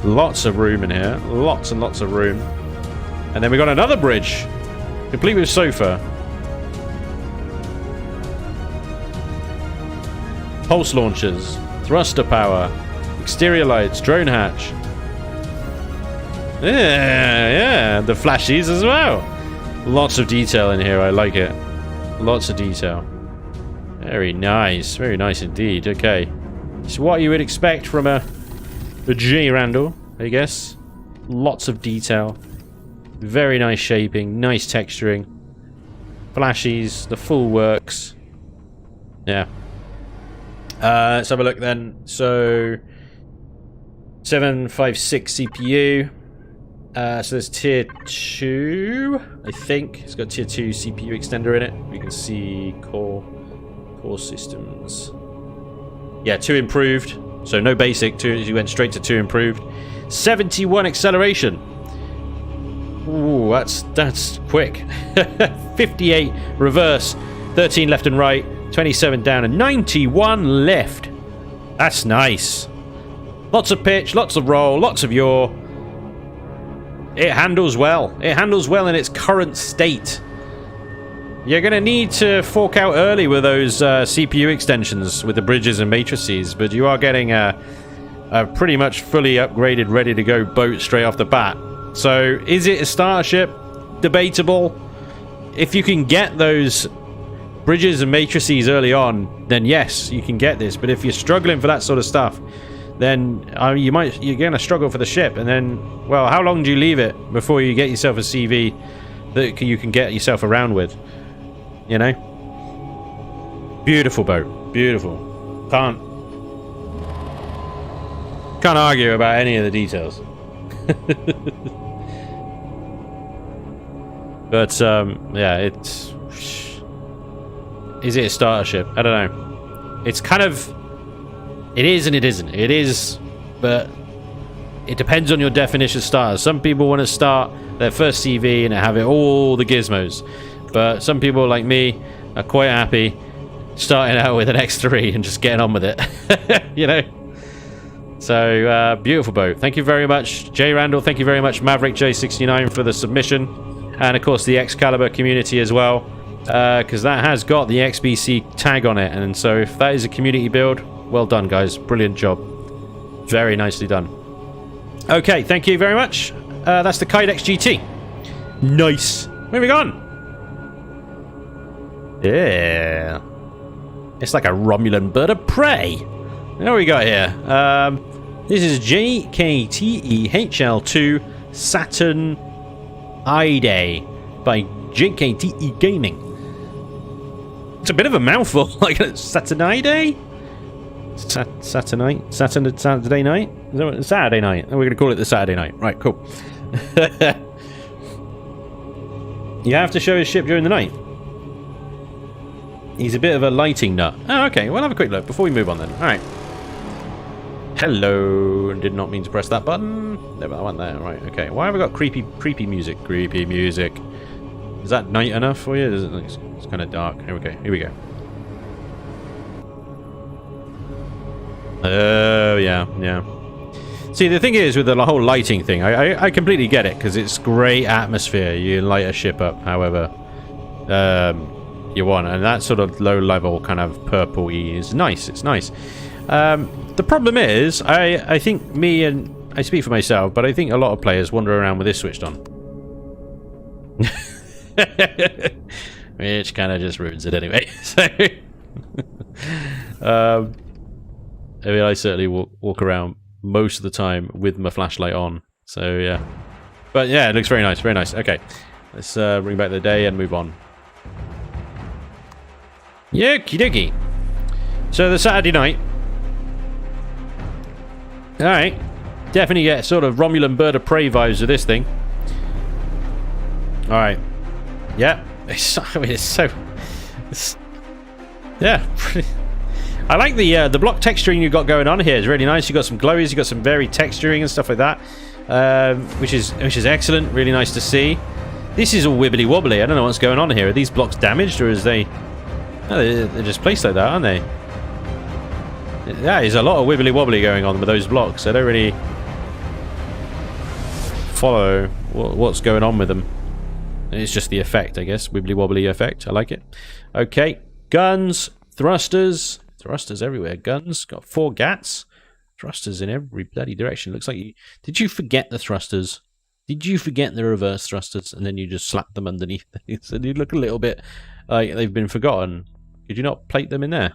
Lots of room in here. Lots and lots of room. And then we got another bridge. Complete with sofa. Pulse launchers, thruster power, exterior lights, drone hatch. Yeah, the flashies as well. Lots of detail in here, I like it. Lots of detail. Very nice indeed. Okay, so what you would expect from a J Randall, I guess. Lots of detail. Very nice shaping, nice texturing. Flashies, the full works. Yeah. Let's have a look then. So 756 CPU. So there's tier 2, I think. It's got tier 2 CPU extender in it. We can see core systems. Yeah, 2 improved. So no basic, 2. You went straight to 2 improved. 71 acceleration. Ooh, that's quick. 58 reverse, 13 left and right. 27 down and 91 left. That's nice. Lots of pitch, lots of roll, lots of yaw. It handles well. It handles well in its current state. You're going to need to fork out early with those CPU extensions with the bridges and matrices, but you are getting a pretty much fully upgraded, ready to go boat straight off the bat. So, is it a starship? Debatable. If you can get those bridges and matrices early on, then yes, you can get this. But if you're struggling for that sort of stuff, then you're going to struggle for the ship. And then, well, how long do you leave it before you get yourself a CV that you can get yourself around with? You know? Beautiful boat. Beautiful. Can't argue about any of the details. But, yeah, it's... Is it a starter ship? I don't know. It's kind of... It is and it isn't. It is, but it depends on your definition of starters. Some people want to start their first CV and have it all the gizmos. But some people, like me, are quite happy starting out with an X3 and just getting on with it. You know? So, beautiful boat. Thank you very much, J Randall. Thank you very much, Maverick J69, for the submission. And, of course, the Excalibur community as well. Because that has got the XBC tag on it, and so if that is a community build, well done guys, brilliant job, very nicely done. Okay, thank you very much. That's the Kydex GT. Nice. Moving on. Yeah, it's like a Romulan bird of prey. What do we got here? This is JKTEHL2 Saturn Ide by JKTE Gaming. It's a bit of a mouthful, like Saturday? Saturday night? Saturday night? Is that what, Saturday night? And we're going to call it the Saturday night. Right, cool. You have to show his ship during the night. He's a bit of a lighting nut. Oh, okay. We'll have a quick look before we move on then. All right. Hello. Did not mean to press that button. No, but I want that. Right. Okay. Why have I got creepy music? Creepy music. Is that night enough for you? It's kind of dark. Here we go. Here we go. Oh, yeah. Yeah. See, the thing is with the whole lighting thing, I completely get it because it's great atmosphere. You light a ship up, however you want, and that sort of low-level kind of purple-y is nice. It's nice. The problem is, I think I speak for myself, but I think a lot of players wander around with this switched on. Which kind of just ruins it anyway. So, I mean, I certainly walk around most of the time with my flashlight on. So, yeah. But, yeah, it looks very nice. Very nice. Okay. Let's bring back the day and move on. Okie dokie. So, the Saturday night. Alright. Definitely get sort of Romulan Bird of Prey vibes with this thing. Alright. Yeah. Yeah. I like the block texturing you've got going on here. It's really nice. You've got some glowies, you've got some very texturing and stuff like that, which is excellent. Really nice to see. This is all wibbly wobbly. I don't know what's going on here. Are these blocks damaged, or is they? Oh, they're just placed like that, aren't they? Yeah, there's a lot of wibbly wobbly going on with those blocks. I don't really follow what's going on with them. It's just the effect, I guess. Wibbly wobbly effect. I like it. Okay, guns, thrusters. Thrusters everywhere. Guns. Got 4 GATs. Thrusters in every bloody direction. Looks like you... Did you forget the thrusters? Did you forget the reverse thrusters and then you just slapped them underneath? So they look a little bit like they've been forgotten. Could you not plate them in there?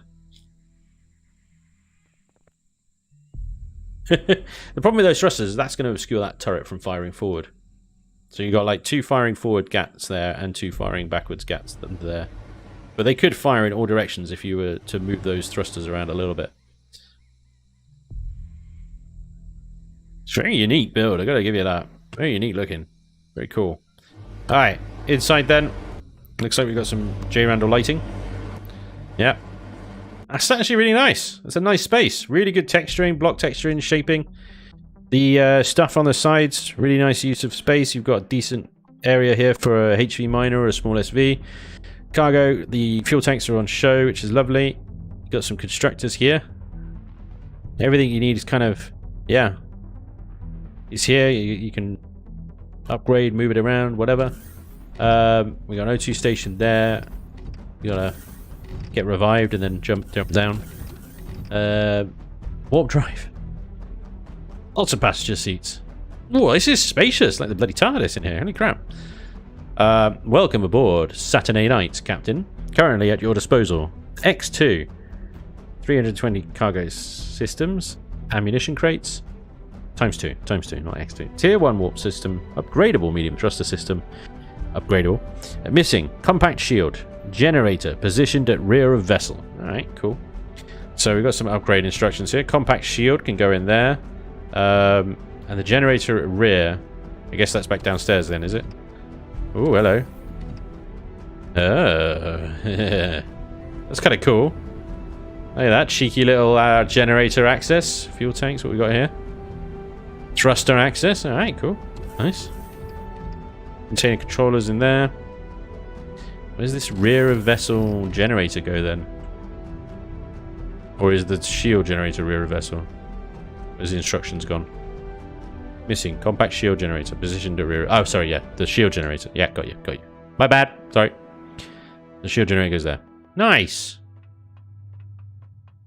The problem with those thrusters is that's going to obscure that turret from firing forward. So you got like 2 firing forward GATs there and 2 firing backwards GATs there. But they could fire in all directions if you were to move those thrusters around a little bit. It's very unique build, I gotta give you that. Very unique looking. Very cool. Alright, inside then. Looks like we've got some J. Randall lighting. Yeah. That's actually really nice. It's a nice space. Really good texturing, block texturing, shaping. The stuff on the sides, really nice use of space. You've got a decent area here for a HV minor or a small SV. Cargo, the fuel tanks are on show, which is lovely. You've got some constructors here. Everything you need is kind of, yeah, is here. You can upgrade, move it around, whatever. We got an O2 station there. You gotta get revived and then jump down. Warp drive. Lots of passenger seats. Oh, this is spacious, like the bloody TARDIS in here. Holy crap. Welcome aboard, Saturday night, Captain. Currently at your disposal. X2. 320 cargo systems. Ammunition crates. Times 2, not X2. Tier 1 warp system. Upgradable medium thruster system. Upgradable. Missing. Compact shield. Generator. Positioned at rear of vessel. Alright, cool. So we've got some upgrade instructions here. Compact shield can go in there. And the generator at rear. I guess that's back downstairs then, is it? Oh, hello. That's kind of cool. Look at that cheeky little generator access. Fuel tanks, what we got here? Thruster access. Alright, cool. Nice. Container controllers in there. Where's this rear of vessel generator go then? Or is the shield generator rear of vessel? Where's the instructions gone? Missing. Compact shield generator. Positioned at rear. Oh, sorry, yeah. The shield generator. Yeah, got you. My bad. Sorry. The shield generator goes there. Nice.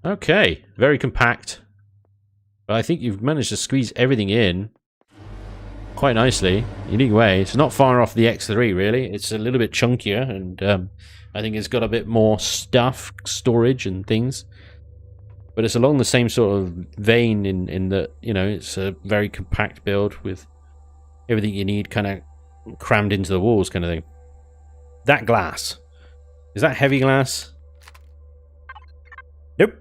Okay. Very compact. But I think you've managed to squeeze everything in quite nicely. Unique way. It's not far off the X3, really. It's a little bit chunkier, and I think it's got a bit more stuff, storage and things. But it's along the same sort of vein in that, you know, it's a very compact build with everything you need kind of crammed into the walls kind of thing. That glass. Is that heavy glass? Nope.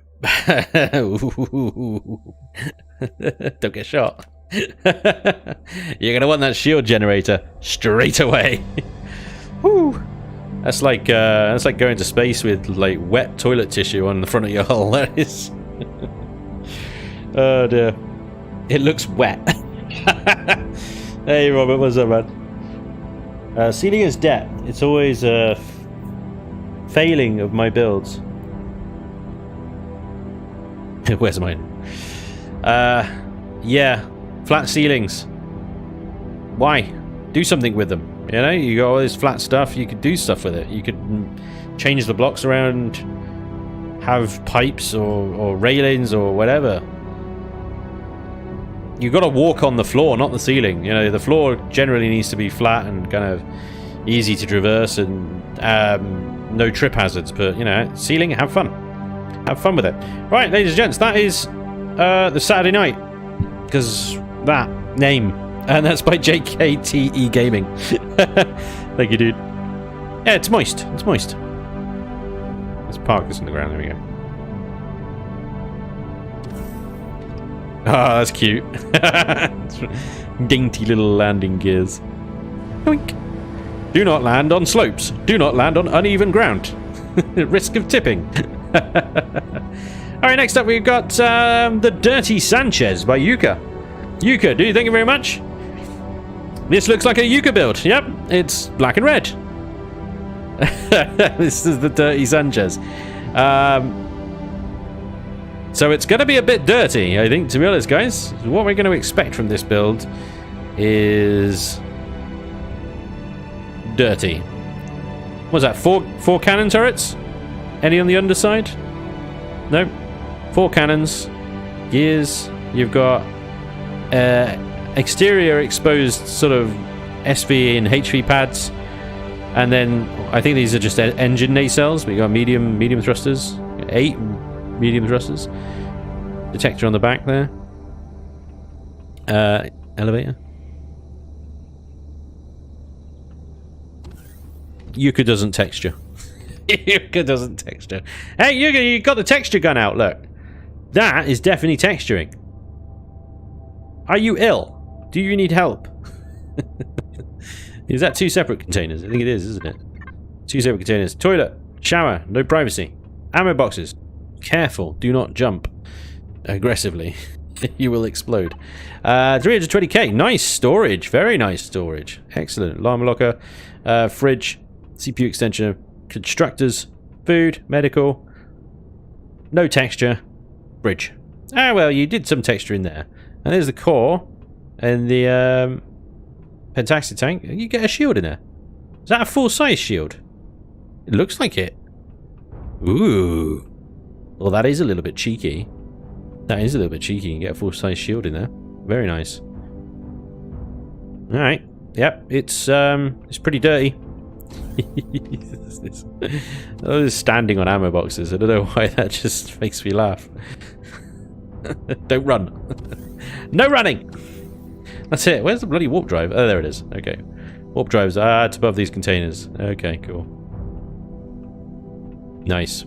Don't get shot. You're going to want that shield generator straight away. Whew. That's like going to space with like wet toilet tissue on the front of your hull. That is. Oh dear. It looks wet. Hey Robert, what's up, man? Ceiling is depth. It's always a failing of my builds. Where's mine? Yeah, flat ceilings. Why? Do something with them. You know, you got all this flat stuff. You could do stuff with it. You could change the blocks around, have pipes or railings or whatever. You've got to walk on the floor, not the ceiling. You know, the floor generally needs to be flat and kind of easy to traverse and no trip hazards. But, you know, ceiling, have fun. Have fun with it. Right, ladies and gents, that is the Saturday night. Because that name. And that's by JKTE Gaming. Thank you, dude. Yeah, it's moist. It's moist. Let's park this on the ground. There we go. Ah, oh, that's cute. Dainty little landing gears. Oink. Do not land on slopes. Do not land on uneven ground. Risk of tipping. Alright, next up we've got the Dirty Sanchez by Yuka. Yuka, do you thank you very much? This looks like a Yuka build. Yep, it's black and red. This is the Dirty Sanchez. So it's going to be a bit dirty, I think, to be honest, guys. What we're going to expect from this build is dirty. What's that? Four cannon turrets? Any on the underside? No. 4 cannons. Gears. You've got exterior exposed sort of SV and HV pads. And then I think these are just engine nacelles, but you got medium thrusters. 8 medium thrusters. Detector on the back there. Elevator. Yuka doesn't texture. Yuka doesn't texture. Hey, Yuka, you got the texture gun out, look. That is definitely texturing. Are you ill? Do you need help? Is that 2 separate containers? I think it is, isn't it? 2 separate containers. Toilet. Shower. No privacy. Ammo boxes. Careful. Do not jump aggressively. You will explode. 320k. Nice storage. Very nice storage. Excellent. Llama locker. Fridge. CPU extension. Constructors. Food. Medical. No texture. Bridge. Ah, well, you did some texture in there. And there's the core. And the Pentaxi tank. You get a shield in there. Is that a full-size shield? It looks like it. Ooh. Well, that is a little bit cheeky. That is a little bit cheeky. You can get a full-size shield in there. Very nice. Alright. Yep, it's pretty dirty. I was standing on ammo boxes. I don't know why that just makes me laugh. Don't run. No running! That's it. Where's the bloody warp drive? Oh, there it is. Okay. Warp drives. Ah, it's above these containers. Okay, cool. Nice.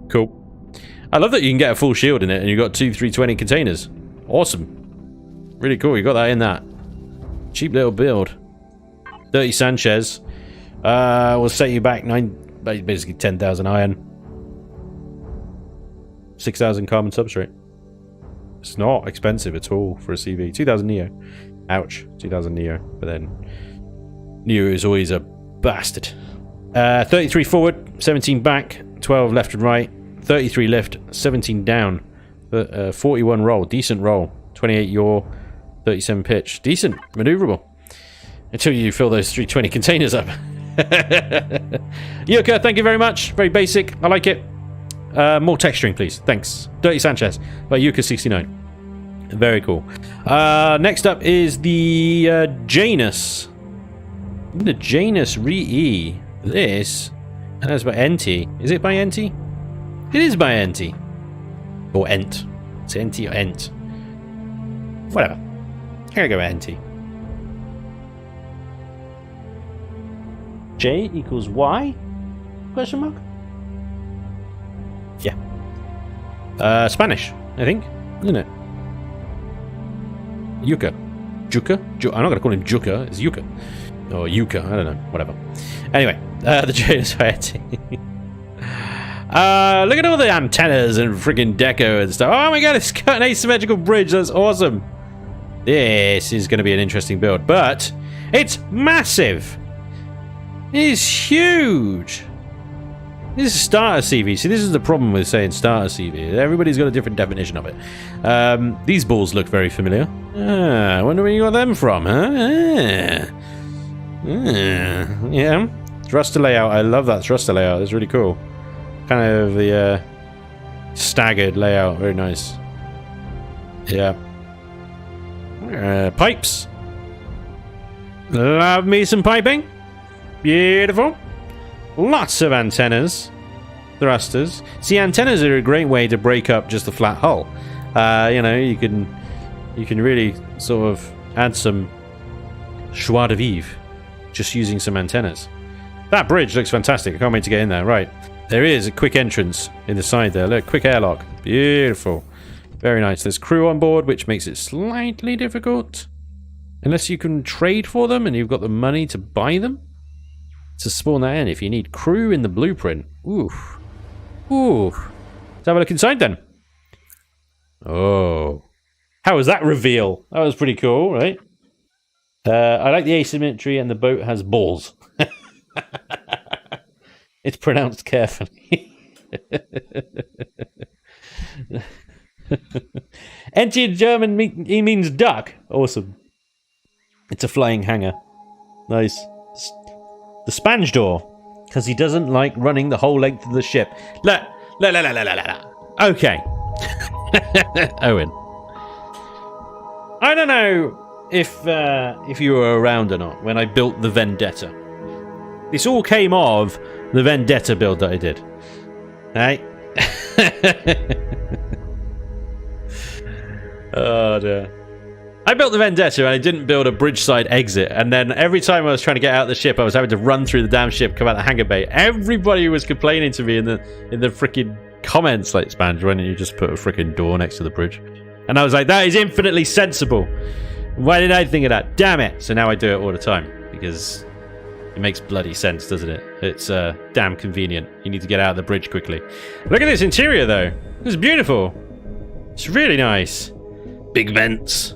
Cool. I love that you can get a full shield in it and you've got 2 320 containers. Awesome. Really cool. You got that in that. Cheap little build. Dirty Sanchez. Will set you back basically 10,000 iron. 6,000 carbon substrate. It's not expensive at all for a CV. 2,000 Neo. Ouch. 2,000 Neo. But then Neo is always a bastard. 33 forward, 17 back, 12 left and right, 33 lift, 17 down, 41 roll. Decent roll. 28 yaw, 37 pitch. Decent. Maneuverable. Until you fill those 320 containers up. Yuka, thank you very much. Very basic. I like it. More texturing, please. Thanks. Dirty Sanchez by Yuka69. Very cool. Next up is the Janus. The Janus Re-E. This. And that's by NT. Is it by NT? It is by NT. Or Ent. It's NT or Ent. Whatever. I'm gonna go with NT. J equals Y? Question mark? Yeah. Spanish, I think, isn't it? Yuka. Juka? I'm not going to call him Juka, it's Yuka. Or Yucca, I don't know, whatever. Anyway, the Trader Society. Look at all the antennas and freaking deco and stuff. Oh my god, it's got an asymmetrical bridge. That's awesome. This is going to be an interesting build, but it's massive. It is huge. This is starter CV. See, this is the problem with saying starter CV. Everybody's got a different definition of it. These balls look very familiar. I wonder where you got them from, huh? Yeah. Thruster layout. I love that thruster layout. It's really cool. Kind of the staggered layout. Very nice. Yeah. Pipes. Love me some piping. Beautiful. Lots of antennas. Thrusters. See, antennas are a great way to break up just the flat hull. You know, you can really sort of add some joie de vivre just using some antennas. That bridge looks fantastic. I can't wait to get in there. Right. There is a quick entrance in the side there. Look, quick airlock. Beautiful. Very nice. There's crew on board, which makes it slightly difficult. Unless you can trade for them and you've got the money to buy them. To spawn that in if you need crew in the blueprint. Oof. Oof. Let's have a look inside then. Oh. How was that reveal? That was pretty cool, right? I like the asymmetry and the boat has balls. It's pronounced carefully. Enti in German he means duck. Awesome. It's a flying hangar. Nice. The sponge door. Because he doesn't like running the whole length of the ship. Look. Okay. Owen. I don't know if you were around or not when I built the Vendetta. This all came of the Vendetta build that I did. Right? Oh dear. I built the Vendetta and I didn't build a bridge side exit, and then every time I was trying to get out of the ship I was having to run through the damn ship, come out the hangar bay. Everybody was complaining to me in the freaking comments like, Spange, why don't you just put a freaking door next to the bridge? And I was like, that is infinitely sensible. Why did I think of that? Damn it. So now I do it all the time because it makes bloody sense, doesn't it? It's damn convenient. You need to get out of the bridge quickly. Look at this interior though. It's beautiful. It's really nice. Big vents.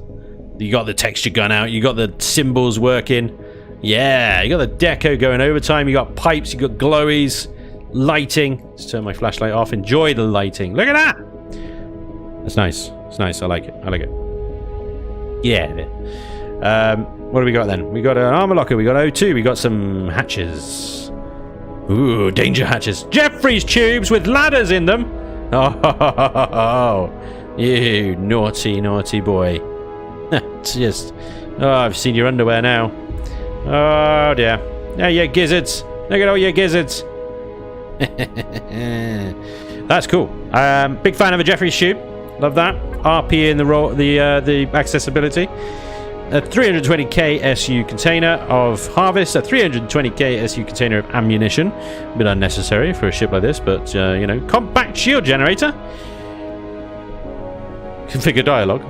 You got the texture gun out. You got the symbols working. Yeah, you got the deco going overtime. You got pipes. You got glowies. Lighting. Let's turn my flashlight off. Enjoy the lighting. Look at that. That's nice. It's nice. I like it. I like it. Yeah. What do we got then? We got an armor locker. We got O2. We got some hatches. Ooh, danger hatches. Jeffrey's tubes with ladders in them. Oh, you naughty, naughty boy. Just, oh, I've seen your underwear now. Oh dear. Oh, you gizzards. Look at all your gizzards. That's cool. Big fan of a Jeffrey's tube. Love that. RP in the accessibility. A 320k SU container of harvest. A 320k SU container of ammunition. A bit unnecessary for a ship like this, but you know, compact shield generator. Configure dialogue.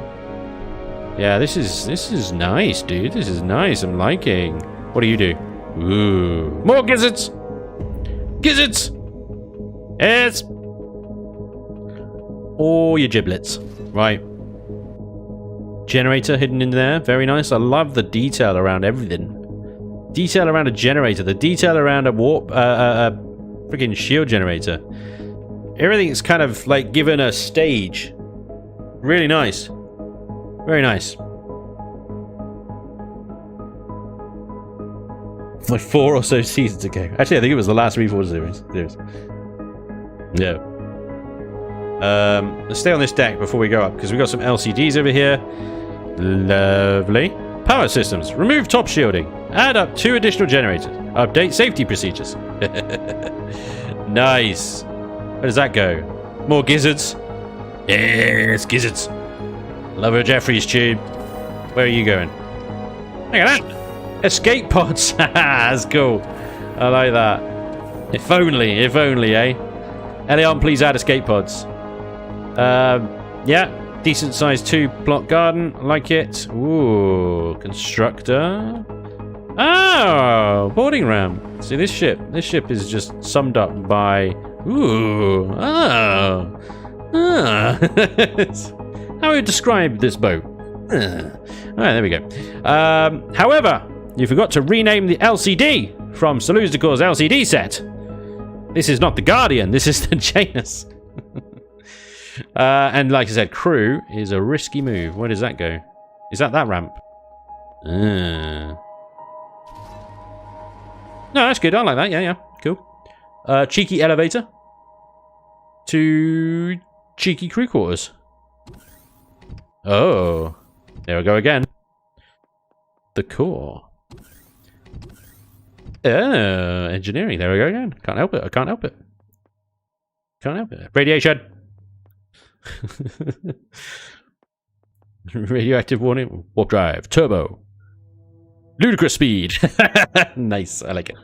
Yeah, this is nice, dude. This is nice. I'm liking. What do you do? Ooh, more gizzards. Gizzards. Yes. Oh, your giblets. Right. Generator hidden in there. Very nice. I love the detail around everything. Detail around a generator. The detail around a warp, freaking shield generator. Everything's kind of like given a stage. Really nice. Very nice. Like 4 or so seasons ago. Actually, I think it was the last Reforged series. Yeah. Let's stay on this deck before we go up, because we've got some LCDs over here. Lovely. Power systems. Remove top shielding. Add up 2 additional generators. Update safety procedures. Nice. Where does that go? More gizzards. Yes, gizzards. Love a Jeffrey's tube. Where are you going? Look at that. Escape pods. That's cool. I like that. If only, eh? Elion, please add escape pods. Yeah. Decent sized 2-plot garden. I like it. Ooh. Constructor. Oh, boarding ramp. See, this ship is just summed up by... Ooh, oh. Ah. How would you describe this boat? Alright, there we go. However, you forgot to rename the LCD from Saluzdacor's LCD set. This is not the Guardian, this is the Janus. And like I said, crew is a risky move. Where does that go? Is that ramp? No, that's good. I like that. Yeah, cool. Cheeky elevator to cheeky crew quarters. Oh, there we go again. The core. Engineering. There we go again. Can't help it. I can't help it. Can't help it. Radiation. Radioactive warning. Warp drive. Turbo. Ludicrous speed. Nice. I like it.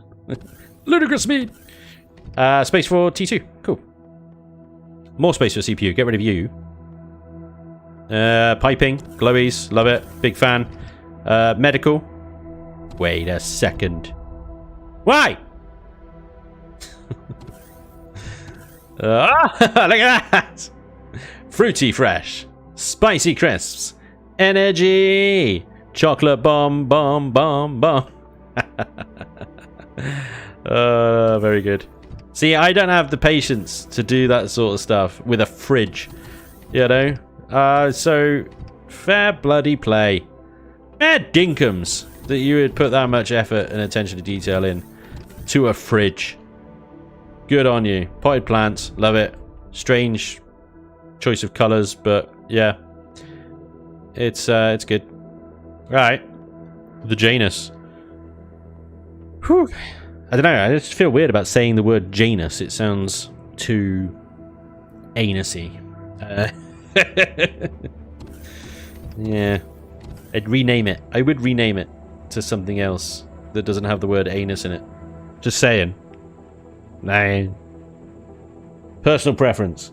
Ludicrous speed. Space for T2. Cool. More space for CPU. Get rid of you. Piping. Glowies. Love it. Big fan. Medical. Wait a second. Why? Look at that. Fruity fresh. Spicy crisps. Energy. Chocolate bomb, bomb, bomb, bomb. Very good. See, I don't have the patience to do that sort of stuff with a fridge. You know? So, fair bloody play. Fair dinkums that you would put that much effort and attention to detail in to a fridge. Good on you. Potted plants. Love it. Strange choice of colours, but yeah. It's good. Right. The Janus. Whew. I don't know, I just feel weird about saying the word Janus. It sounds too anusy. Yeah. I'd rename it. I would rename it to something else that doesn't have the word anus in it. Just saying. Nah. Personal preference.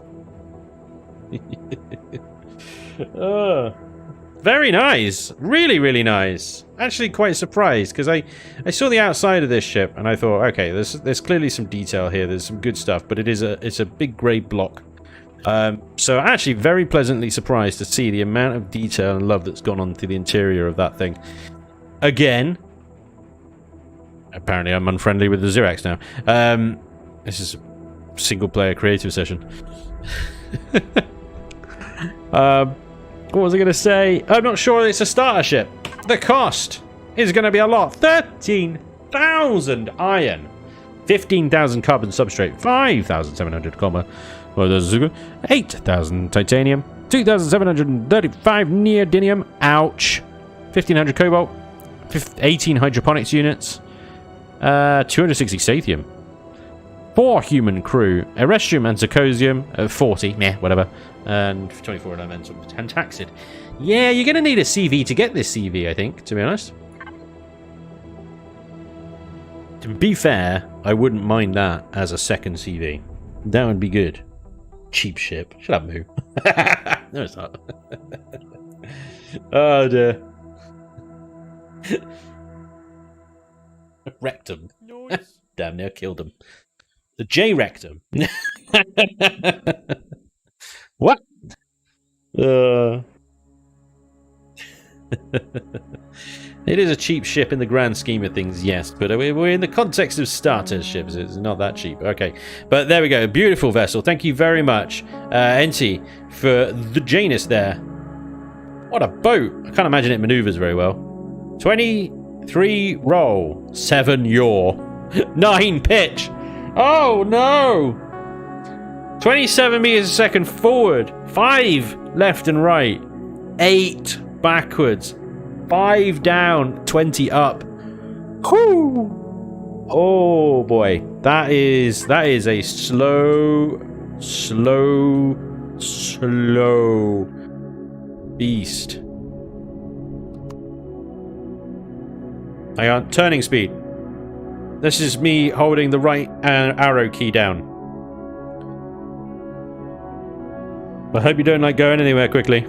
Very nice. Really, really nice. Actually quite surprised, because I saw the outside of this ship and I thought, okay, there's clearly some detail here, there's some good stuff, but it's a big grey block. So actually very pleasantly surprised to see the amount of detail and love that's gone on to the interior of that thing. Again, apparently I'm unfriendly with the Zirax now. This is a single player creative session. What was I going to say? I'm not sure it's a starter ship. The cost is going to be a lot. 13,000 iron. 15,000 carbon substrate. 5,700 copper. 8,000 titanium. 2,735 neodymium. Ouch. 1,500 cobalt. 18 hydroponics units. 260 sathium. 4 human crew. Erestrium and zirconium. 40. Meh, whatever. And 24 elemental Tantaxid. Yeah, you're going to need a CV to get this CV, I think, to be honest. To be fair, I wouldn't mind that as a second CV. That would be good. Cheap ship. Shut up, Moo. No, it's not. Oh, dear. Rectum. Nice. Damn near killed him. The J rectum. What? It is a cheap ship in the grand scheme of things, yes, but we're in the context of starter ships. It's not that cheap. Okay, but there we go. Beautiful vessel. Thank you very much, Enti, for the Janus there. What a boat. I can't imagine it maneuvers very well. 23 roll, 7 yaw, 9 pitch. Oh, no! 27 meters a second forward, 5 left and right, 8 backwards, 5 down, 20 up. Whoo! Oh boy, that is a slow beast. Hang on, turning speed. This is me holding the right arrow key down. I hope you don't like going anywhere quickly.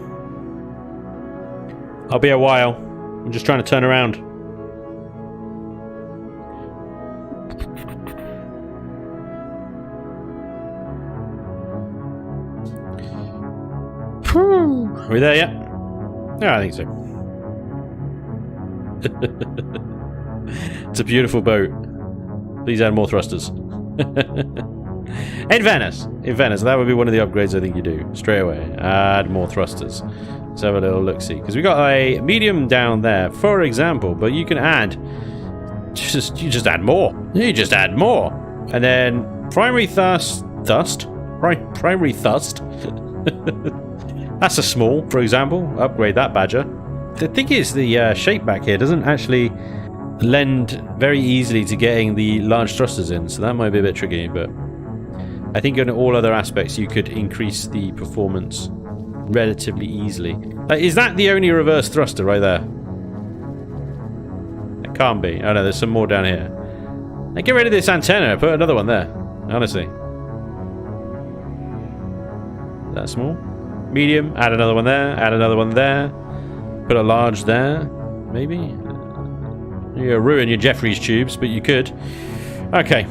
I'll be a while. I'm just trying to turn around. Are we there yet? Yeah, I think so. It's a beautiful boat. Please add more thrusters. In Venice, that would be one of the upgrades I think you do straight away. Add more thrusters. Let's have a little look-see. Because we got a medium down there, for example, but you can add... You just add more. You just add more. And then primary thrust... Primary thrust. That's a small, for example. Upgrade that badger. The thing is, the shape back here doesn't actually lend very easily to getting the large thrusters in, so that might be a bit tricky, but I think in all other aspects you could increase the performance relatively easily. Is that the only reverse thruster right there? It can't be. Oh no, there's some more down here. Get rid of this antenna, put another one there. Honestly. Is that small? Medium, add another one there, add another one there. Put a large there, maybe? You'll ruin your Jeffries tubes, but you could. Okay.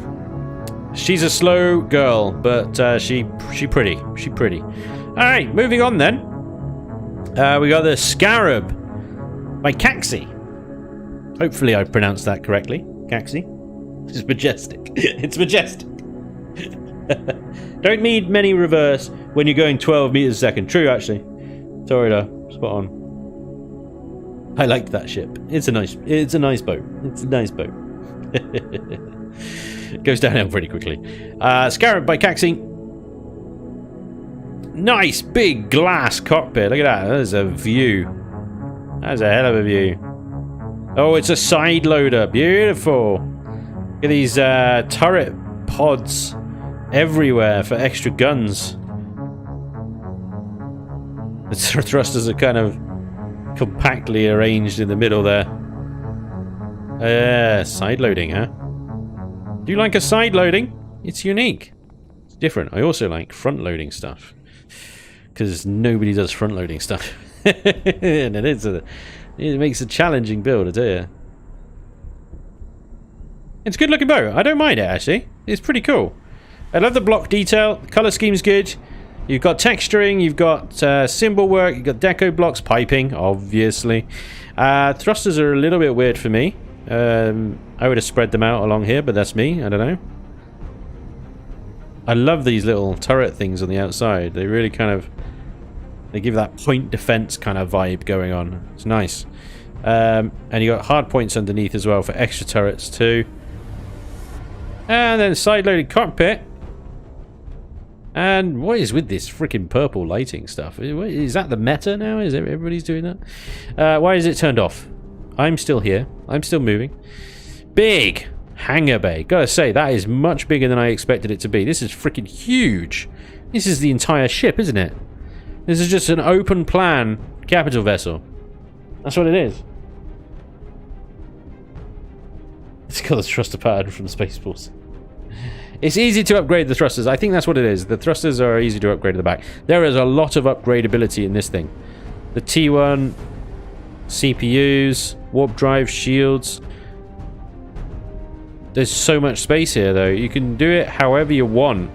She's a slow girl, but she pretty. She pretty. Alright, moving on then. We got the Scarab by Caxi. Hopefully I pronounced that correctly. Caxi. It's majestic. It's majestic. Don't need many reverse when you're going 12 meters a second. True, actually. Sorry, spot on. I like that ship. It's a nice boat. It's a nice boat. It goes downhill pretty quickly. Scarab by Caxi. Nice big glass cockpit. Look at that. There's a view. That's a hell of a view. Oh, it's a side loader. Beautiful. Look at these turret pods everywhere for extra guns. The thrusters are kind of compactly arranged in the middle there. Side loading, huh? Do you like a side loading? It's unique. It's different. I also like front loading stuff. Because nobody does front loading stuff. And it makes a challenging build, I tell you. It's a good looking boat. I don't mind it actually. It's pretty cool. I love the block detail. The colour scheme's good. You've got texturing, you've got symbol work, you've got deco blocks, piping, obviously. Thrusters are a little bit weird for me. I would have spread them out along here, but that's me. I don't know. I love these little turret things on the outside. They really kind of... They give that point defense kind of vibe going on. It's nice. And you got hard points underneath as well for extra turrets too. And then side-loaded cockpit. And what is with this freaking purple lighting stuff? Is that the meta now? Is everybody's doing that? Why is it turned off? I'm still here. I'm still moving. Big hangar bay. Gotta say, that is much bigger than I expected it to be. This is freaking huge. This is the entire ship, isn't it? This is just an open plan capital vessel. That's what it is. It's got the thruster pattern from Spaceballs. It's easy to upgrade the thrusters. I think that's what it is. The thrusters are easy to upgrade at the back. There is a lot of upgradability in this thing. The T1, CPUs, warp drive, shields. There's so much space here, though. You can do it however you want.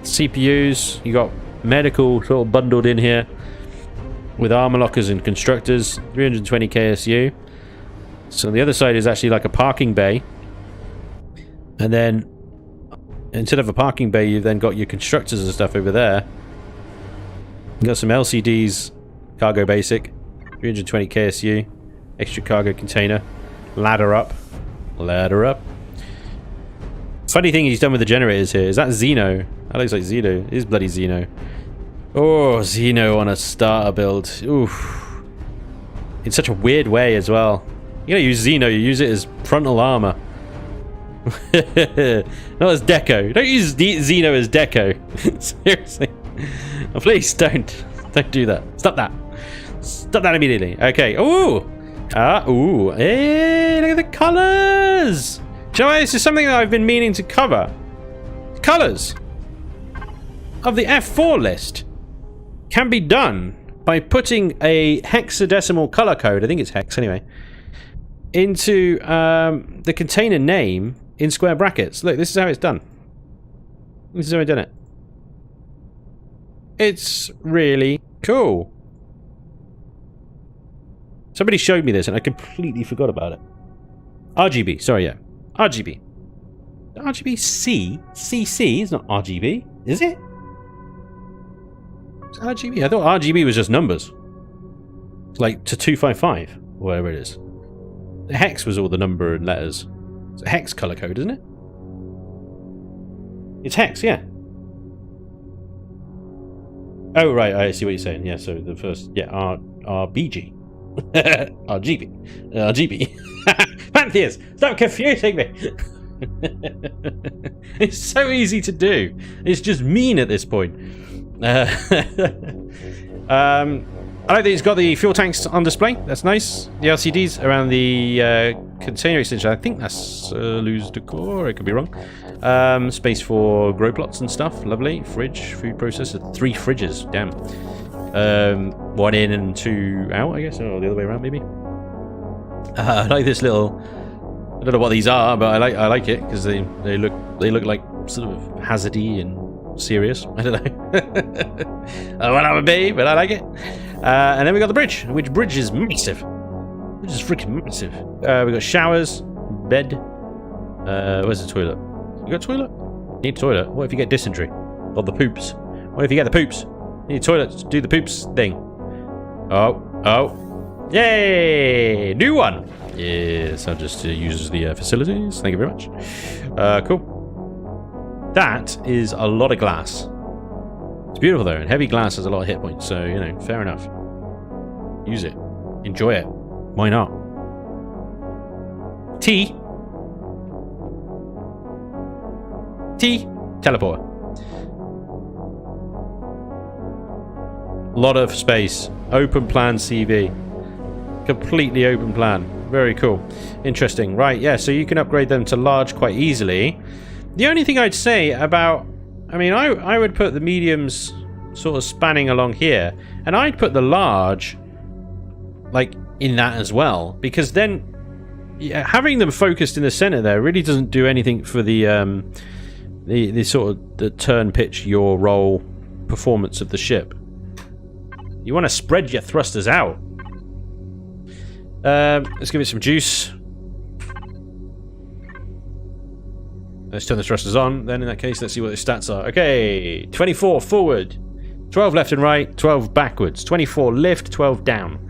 CPUs, you got medical sort of bundled in here with armor lockers and constructors. 320 KSU. So the other side is actually like a parking bay. And then instead of a parking bay, you've then got your constructors and stuff over there. You got some LCDs, cargo basic, 320 KSU, extra cargo container, ladder up. Funny thing he's done with the generators here, is that Xeno? That looks like Xeno. It is bloody Xeno. Oh, Xeno on a starter build. Oof. In such a weird way as well. You don't use Xeno, you use it as frontal armor. Not as deco. Don't use Xeno as deco. Seriously. Oh, please don't. Don't do that. Stop that. Stop that immediately. Okay. Ooh. Ooh. Hey, look at the colours. Do you know what? This is something that I've been meaning to cover. Colours of the F4 list can be done by putting a hexadecimal colour code, I think it's hex anyway, into the container name in square brackets. Look, this is how it's done. This is how I've done it. It's really cool. Somebody showed me this and I completely forgot about it. RGB, sorry, yeah. RGB. RGB-C? CC is not RGB, is it? It's RGB. I thought RGB was just numbers. Like to 255, whatever it is. The hex was all the number and letters. It's a hex color code, isn't it? It's hex, yeah. Oh, right, I see what you're saying. Yeah, so the first, yeah, RBG. RGB. RGB. Pantheas, stop confusing me! It's so easy to do. It's just mean at this point. I like that he's got the fuel tanks on display. That's nice. The LCDs around the container extension. I think that's Luz Decor. I could be wrong. Space for grow plots and stuff. Lovely. Fridge, food processor. 3 fridges. Damn. 1 in and 2 out, I guess, or the other way around, maybe. I like this little. I don't know what these are, but I like it because they look like sort of hazardy and serious. I don't know. I don't know what that would be, but I like it. And then we got the bridge, which bridge is massive. Which is freaking massive. We got showers, bed. Where's the toilet? You got a toilet? Need a toilet. What if you get dysentery? Or the poops? What if you get the poops? You need a toilet to do the poops thing. Oh. Yay! New one! Yes, I'll just use the facilities. Thank you very much. Cool. That is a lot of glass. It's beautiful though, and heavy glass has a lot of hit points, so, you know, fair enough. Use it. Enjoy it. Why not? T. Teleporter. Lot of space. Open plan CV. Completely open plan. Very cool. Interesting. Right, yeah, so you can upgrade them to large quite easily. The only thing I'd say about... I mean, I would put the mediums sort of spanning along here, and I'd put the large, like, in that as well, because then having them focused in the center there really doesn't do anything for the sort of the turn, pitch, yaw, roll performance of the ship. You want to spread your thrusters out. Let's give it some juice. Let's turn the thrusters on. Then in that case, let's see what the stats are. Okay, 24 forward, 12 left and right, 12 backwards, 24 lift, 12 down,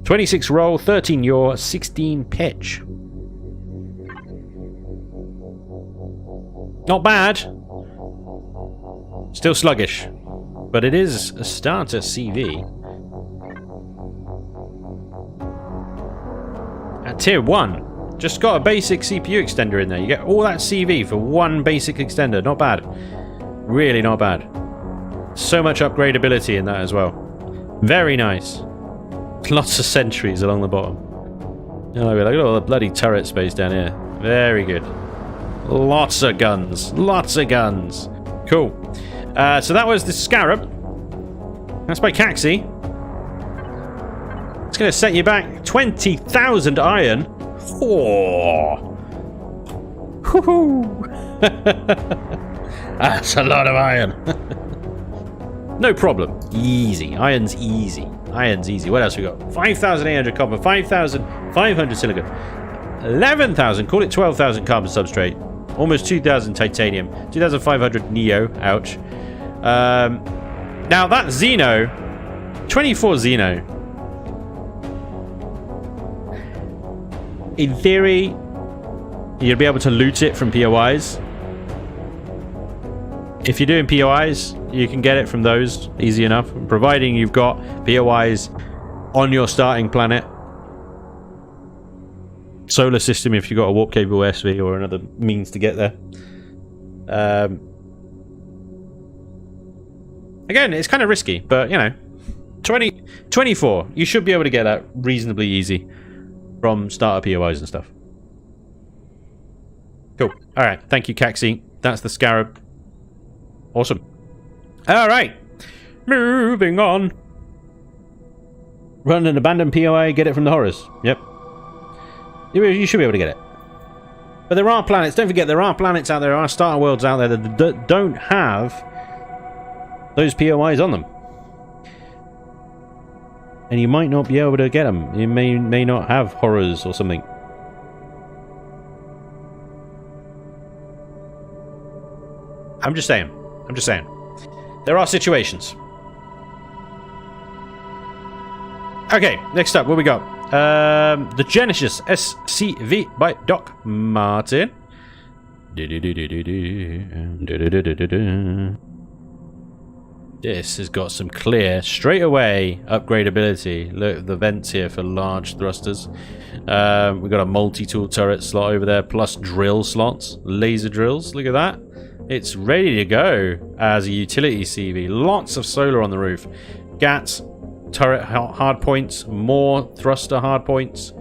26 roll, 13 yaw, 16 pitch. Not bad. Still sluggish, but it is a starter CV. At tier 1, just got a basic CPU extender in there. You get all that CV for one basic extender. Not bad. Really not bad. So much upgradability in that as well. Very nice. Lots of sentries along the bottom. Oh, look at all the bloody turret space down here. Very good. Lots of guns. Lots of guns. Cool. So that was the Scarab. That's by Caxi. It's going to set you back 20,000 iron. Oh. Woohoo! That's a lot of iron. No problem. Easy. Iron's easy. Iron's easy. What else we got? 5,800 copper, 5,500 silicon, 11,000, call it 12,000 carbon substrate, almost 2,000 titanium, 2,500 neo. Ouch. Now that Xeno, 24 Xeno. In theory, you'll be able to loot it from POIs. If you're doing POIs, you can get it from those easy enough, providing you've got POIs on your starting planet. Solar system, if you've got a warp capable SV or another means to get there. Again, it's kind of risky, but, you know, 24, you should be able to get that reasonably easy from starter POIs and stuff. Cool. Alright, thank you, Caxi. That's the Scarab. Awesome. Alright. Moving on. Run an abandoned POI, get it from the horrors. Yep. You should be able to get it. But there are planets, don't forget, there are planets out there, there are starter worlds out there that don't have those POIs on them. and you might not be able to get them. You may not have horrors or something. I'm just saying. I'm just saying. There are situations. Okay, next up, what we got? The Genesis SCV by Doc Martin. This has got some clear, straight away upgradability. Look, the vents here for large thrusters. We've got a multi-tool turret slot over there, plus drill slots, laser drills. Look at that. It's ready to go as a utility CV. Lots of solar on the roof. GATs, turret hard points, more thruster hard points.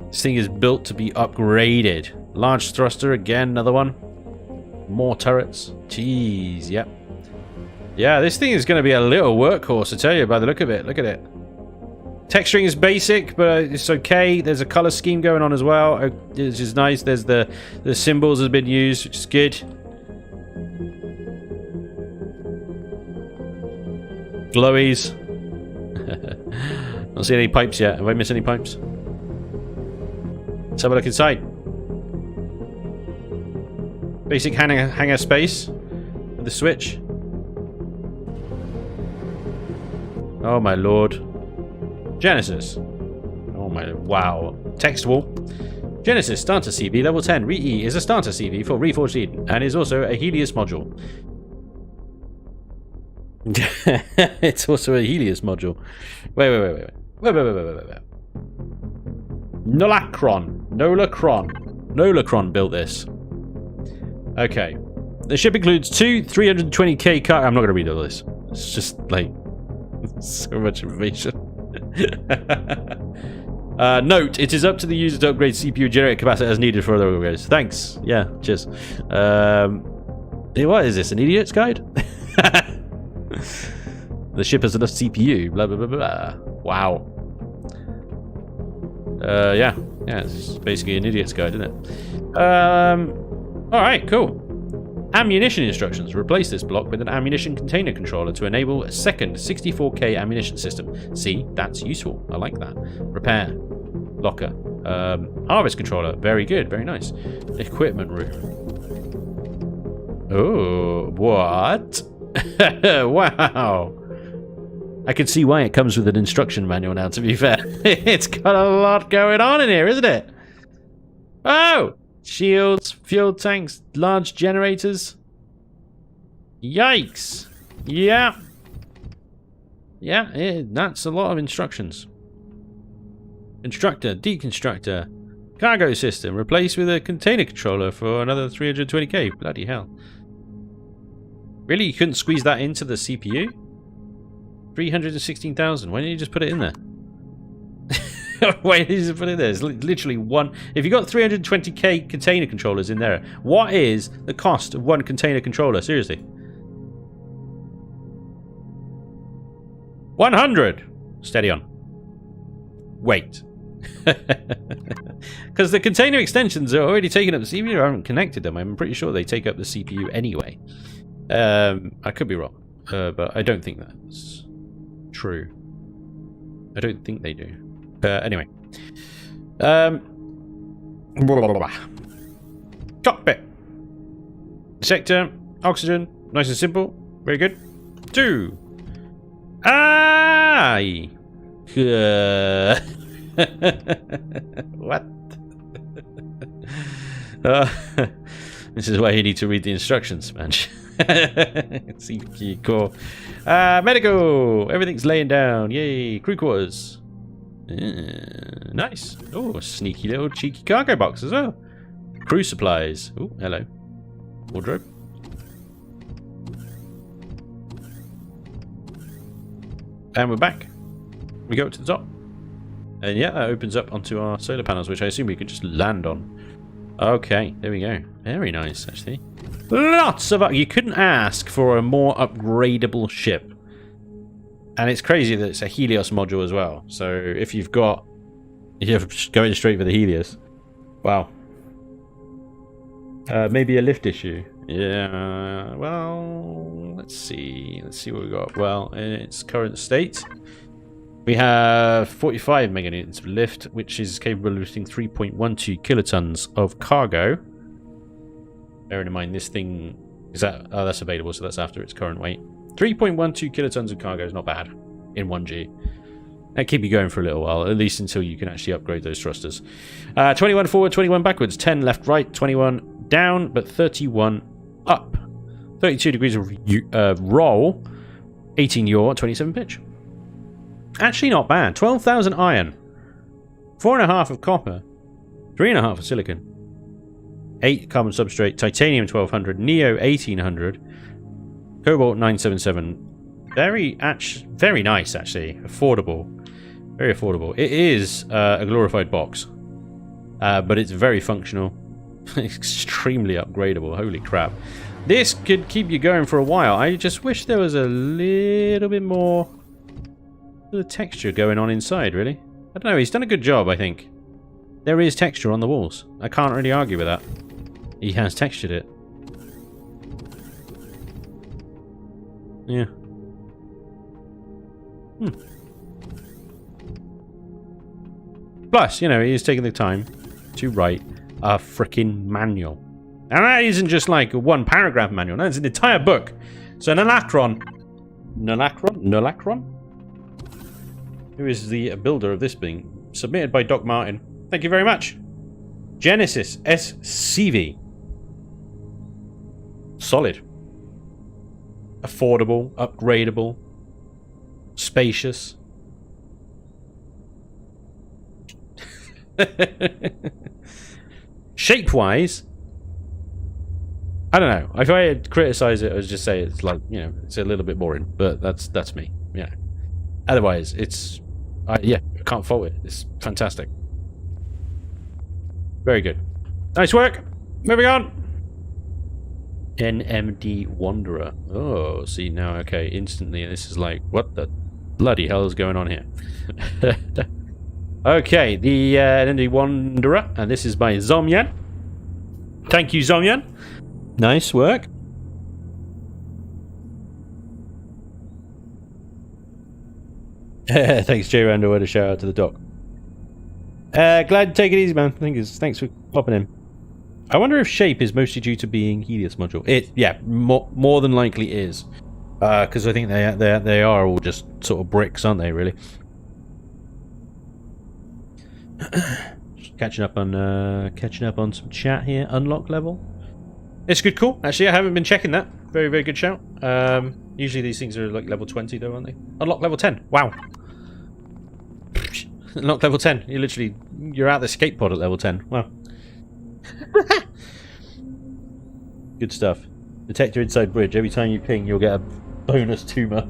This thing is built to be upgraded. Large thruster, again, another one. More turrets. Jeez, yep. Yeah, this thing is going to be a little workhorse, I tell you, by the look of it. Look at it. Texturing is basic, but it's okay. There's a color scheme going on as well, which is nice. There's the symbols have been used, which is good. Glowies. Don't see any pipes yet. Have I missed any pipes? Let's have a look inside. Basic hangar space with the switch. Oh my lord. Genesis. Oh my, wow. Text wall. Genesis starter CV level 10. Re-E is a starter CV for Reforged Eden and is also a Helios module. It's also a Helios module. Wait. Nolacron built this. Okay. The ship includes two 320k car. I'm not going to read all this. It's just like so much information. Note, it is up to the user to upgrade CPU generator capacity as needed for other upgrades. Thanks. Yeah, cheers. What is this? An idiot's guide? The ship has enough CPU. Blah blah blah blah. Wow. Yeah, it's basically an idiot's guide, isn't it? All right, cool. Ammunition instructions. Replace this block with an ammunition container controller to enable a second 64k ammunition system. See, that's useful. I like that. Repair. Locker. Harvest controller. Very good. Very nice. Equipment room. Oh, what? Wow. I can see why it comes with an instruction manual now, to be fair. It's got a lot going on in here, isn't it? Oh! Shields, fuel tanks, large generators. Yikes. Yeah. Yeah, that's a lot of instructions. Constructor, deconstructor, cargo system, replaced with a container controller for another 320k. Bloody hell. Really? You couldn't squeeze that into the CPU? 316,000. Why didn't you just put it in there? Why did you just put it there? It's literally one. If you got 320k container controllers in there, what is the cost of one container controller? Seriously. 100. Steady on. Wait. Because the container extensions are already taking up the CPU. I haven't connected them. I'm pretty sure they take up the CPU anyway. I could be wrong, but I don't think that's true. I don't think they do. Anyway. Cockpit. Sector. Oxygen. Nice and simple. Very good. 2. Aye. What? This is why you need to read the instructions, man. CPU core. Medical. Everything's laying down. Yay. Crew quarters. Nice. Oh, sneaky little cheeky cargo box as well. Crew supplies. Oh, hello. Wardrobe. And we're back. We go up to the top. And yeah, that opens up onto our solar panels, which I assume we could just land on. Okay, there we go. Very nice, actually. Lots of... You couldn't ask for a more upgradable ship. And it's crazy that it's a Helios module as well. So if you've got... You're going straight for the Helios. Wow. Maybe a lift issue. Yeah, well... Let's see. Let's see what we got. Well, in its current state... We have 45 meganewtons of lift, which is capable of lifting 3.12 kilotons of cargo. Bearing in mind this thing is that that's available, so that's after its current weight. 3.12 kilotons of cargo is not bad in 1G. That'll keep you going for a little while, at least until you can actually upgrade those thrusters. 21 forward, 21 backwards, 10 left, right, 21 down, but 31 up. 32 degrees of roll, 18 yaw, 27 pitch. Actually not bad. 12,000 iron, 4.5 of copper, 3.5 of silicon, 8 carbon substrate, titanium 1200, neo 1800, cobalt 977. Very nice, actually. Affordable. Very affordable. It is a glorified box, but it's very functional. Extremely upgradable. Holy crap. This could keep you going for a while. I just wish there was a little bit more texture going on inside, really. I don't know. He's done a good job, I think. There is texture on the walls. I can't really argue with that. He has textured it. Yeah. Plus, you know, he's taking the time to write a freaking manual. And that isn't just like a one paragraph manual. No, it's an entire book. So Nalakron, who is the builder of this thing, submitted by Doc Martin. Thank you very much. Genesis SCV. Solid. Affordable, upgradable, spacious. Shape-wise, I don't know. If I had criticized it, I would just say it's like, you know, it's a little bit boring. But that's me. Yeah. Otherwise, it's yeah, can't fault it. It's fantastic. Very good. Nice work. Moving on. NMD Wanderer. Oh, see now, okay, instantly this is like, what the bloody hell is going on here? Okay, the NMD Wanderer, and this is by Zomyan. Thank you, Zomyan. Nice work. Thanks, Jay Randall. A shout out to the doc. Glad to take it easy, man. Thanks for popping in. I wonder if shape is mostly due to being Helios module. Yeah, more than likely is, because I think they are all just sort of bricks, aren't they? Really. Just catching up on some chat here. Unlock level. It's good, cool. Actually, I haven't been checking that. Very, very good shout. Usually these things are like level 20 though, aren't they? Unlock level 10. Wow. Unlock level 10. You're out the skate pod at level 10. Wow. Good stuff. Detector inside bridge. Every time you ping, you'll get a bonus tumor.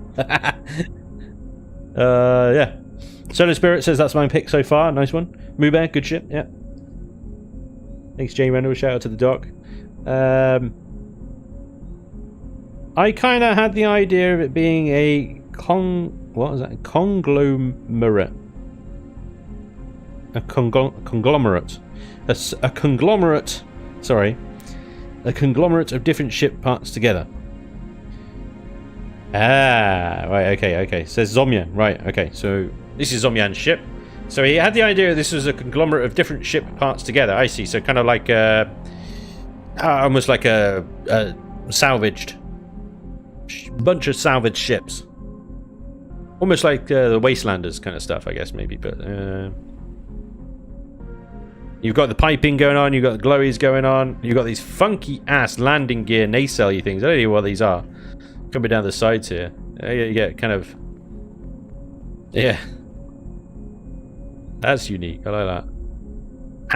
Yeah. Solar Spirit says that's my pick so far. Nice one. Moobear, good shit. Yeah. Thanks, Jane Randall. Shout out to the doc. I kind of had the idea of it being a conglomerate. A conglomerate. A conglomerate. Sorry. A conglomerate of different ship parts together. Ah, right, okay. Says Zomyan. Right, okay. So this is Zomyan's ship. So he had the idea this was a conglomerate of different ship parts together. I see. So kind of like almost like a salvaged bunch of salvaged ships. Almost like the Wastelanders kind of stuff, I guess, maybe. But you've got the piping going on, you've got the glowies going on, you've got these funky ass landing gear nacelle-y things. I don't know what these are. Coming down the sides here. You get kind of... Yeah. That's unique. I like that.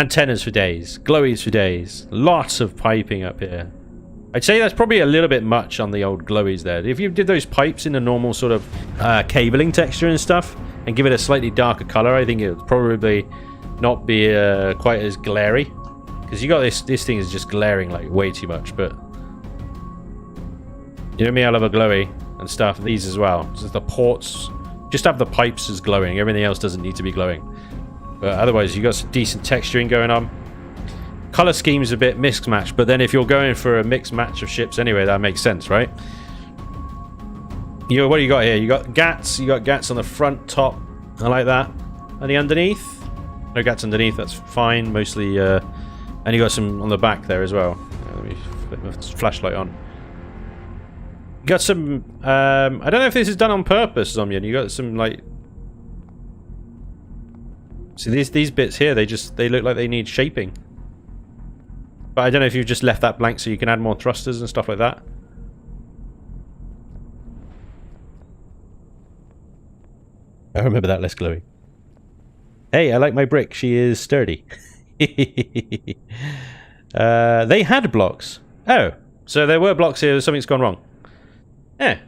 Antennas for days. Glowies for days. Lots of piping up here. I'd say that's probably a little bit much on the old glowies there. If you did those pipes in a normal sort of cabling texture and stuff, and give it a slightly darker color, I think it would probably not be quite as glary. Because you got this thing is just glaring like way too much, but... You know me, I love a glowy and stuff. These as well. Just the ports, just have the pipes as glowing. Everything else doesn't need to be glowing. But otherwise, you got some decent texturing going on. Color scheme's a bit mixed match, but then if you're going for a mixed match of ships anyway, that makes sense, right? What do you got here? You got GATs. You got GATs on the front, top, I like that. Any underneath? No gaps underneath, that's fine. Mostly, and you got some on the back there as well. Let me flip my flashlight on. You got some, I don't know if this is done on purpose, Zombian. You got some, like... See, these bits here, they look like they need shaping. But I don't know if you've just left that blank so you can add more thrusters and stuff like that. I remember that less glowy. Hey, I like my brick. She is sturdy. They had blocks. Oh, so there were blocks here. Something's gone wrong. Yeah.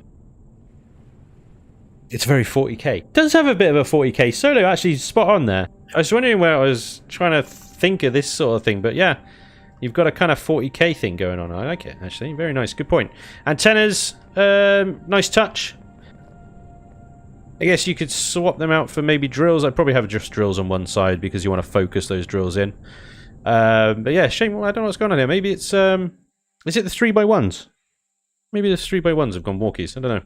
It's very 40k. It does have a bit of a 40k solo, actually, spot on there. I was wondering where I was trying to think of this sort of thing, but yeah. You've got a kind of 40k thing going on. I like it, actually. Very nice. Good point. Antennas. Nice touch. I guess you could swap them out for maybe drills. I'd probably have just drills on one side because you want to focus those drills in. But yeah, shame. I don't know what's going on here. Maybe it's... is it the 3x1s? Maybe the 3x1s have gone walkies. I don't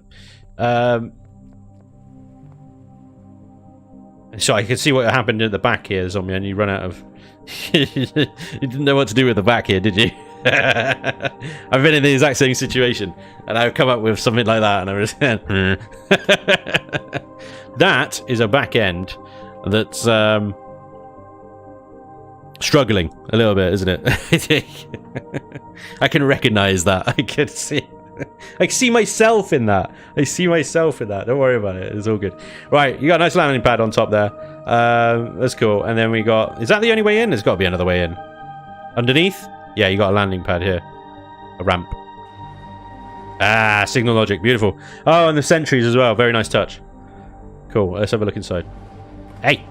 know. So I can see what happened at the back here, Zombie, and you run out of... You didn't know what to do with the back here, did you? I've been in the exact same situation, and I've come up with something like that, and I was... That is a back end that's struggling a little bit, isn't it? I can recognize that. I can see myself in that. I see myself in that. Don't worry about it. It's all good. Right, you got a nice landing pad on top there. That's cool. And then we got... Is that the only way in? There's got to be another way in. Underneath? Yeah, you got a landing pad here. A ramp. Ah, signal logic. Beautiful. Oh, and the sentries as well. Very nice touch. Cool. Let's have a look inside. Hey!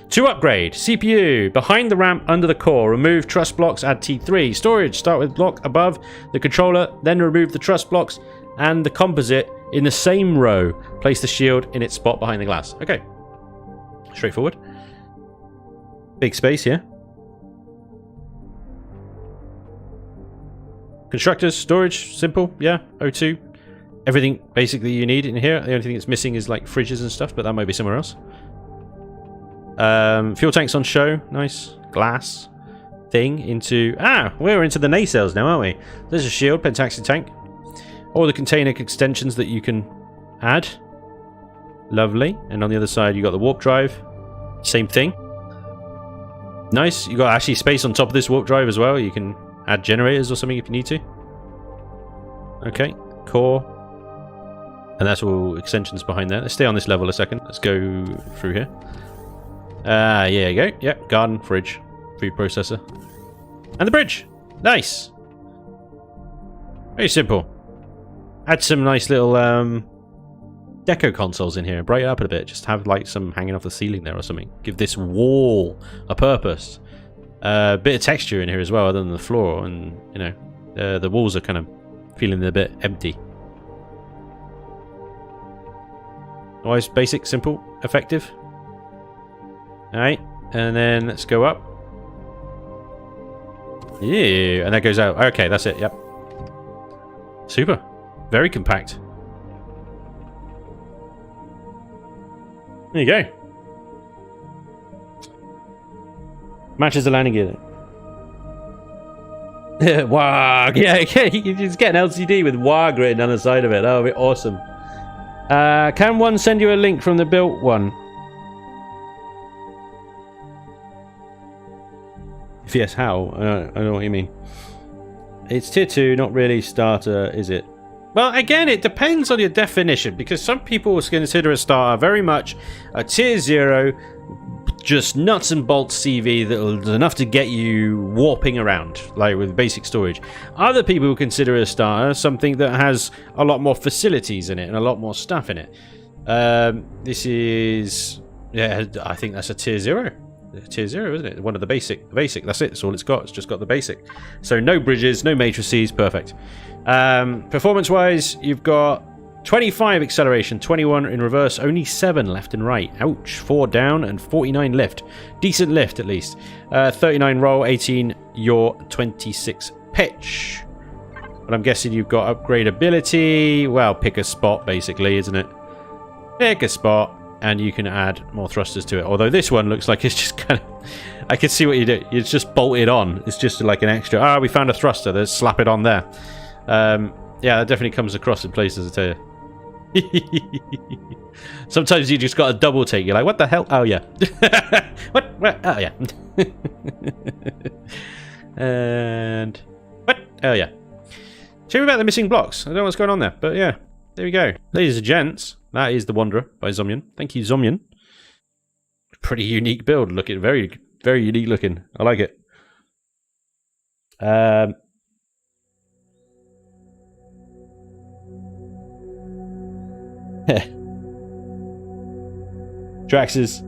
To upgrade, CPU, behind the ramp, under the core, remove truss blocks, add T3. Storage, start with block above the controller, then remove the truss blocks and the composite in the same row. Place the shield in its spot behind the glass. Okay. Straightforward. Big space here. Constructors, storage, simple, yeah, O2. Everything basically you need in here. The only thing that's missing is like fridges and stuff, but that might be somewhere else. Fuel tanks on show. Nice. Glass thing into... Ah! We're into the nacelles now, aren't we? There's a shield, pentaxi tank. All the container extensions that you can add. Lovely. And on the other side, you got the warp drive. Same thing. Nice. You got actually space on top of this warp drive as well. You can add generators or something if you need to. Okay. Core. And that's all extensions behind there. Let's stay on this level a second. Let's go through here. Yeah, you go. Yep, garden, fridge, food processor. And the bridge! Nice! Very simple. Add some nice little deco consoles in here. Brighten up a bit. Just have like some hanging off the ceiling there or something. Give this wall a purpose. Bit of texture in here as well, other than the floor. And, you know, the walls are kind of feeling a bit empty. Always basic, simple, effective. Alright, and then let's go up. Yeah, and that goes out. Okay, that's it, yep. Super. Very compact. There you go. Matches the landing gear. WAG! Yeah, okay, you can just get an LCD with WAG written on the side of it. That would be awesome. Can one send you a link from the built one? If yes, how? I don't know what you mean. It's tier 2, not really starter, is it? Well, again, it depends on your definition, because some people will consider a starter very much a tier 0, just nuts and bolts CV that's enough to get you warping around, like with basic storage. Other people will consider a starter something that has a lot more facilities in it and a lot more stuff in it. This is... Yeah, I think that's a tier 0. Tier 0, isn't it? One of the basic. That's it. That's all it's got. It's just got the basic. So no bridges, no matrices. Perfect. Performance-wise, you've got 25 acceleration, 21 in reverse, only 7 left and right. Ouch. 4 down and 49 lift. Decent lift, at least. 39 roll, 18 yaw, 26 pitch. But I'm guessing you've got upgradability. Well, pick a spot, basically, isn't it? Pick a spot, and you can add more thrusters to it. Although this one looks like it's just kind of... I can see what you do. It's just bolted on. It's just like an extra... Ah, we found a thruster. Let's slap it on there. Yeah, that definitely comes across in places, I tell you. Sometimes you just got a double take. You're like, what the hell? Oh, yeah. What? Oh, yeah. And... What? Oh, yeah. Tell me about the missing blocks. I don't know what's going on there. But, yeah. There we go. Ladies and gents, that is The Wanderer by Zomyan. Thank you, Zomyan. Pretty unique build. Looking very, very unique looking. I like it. Drax's.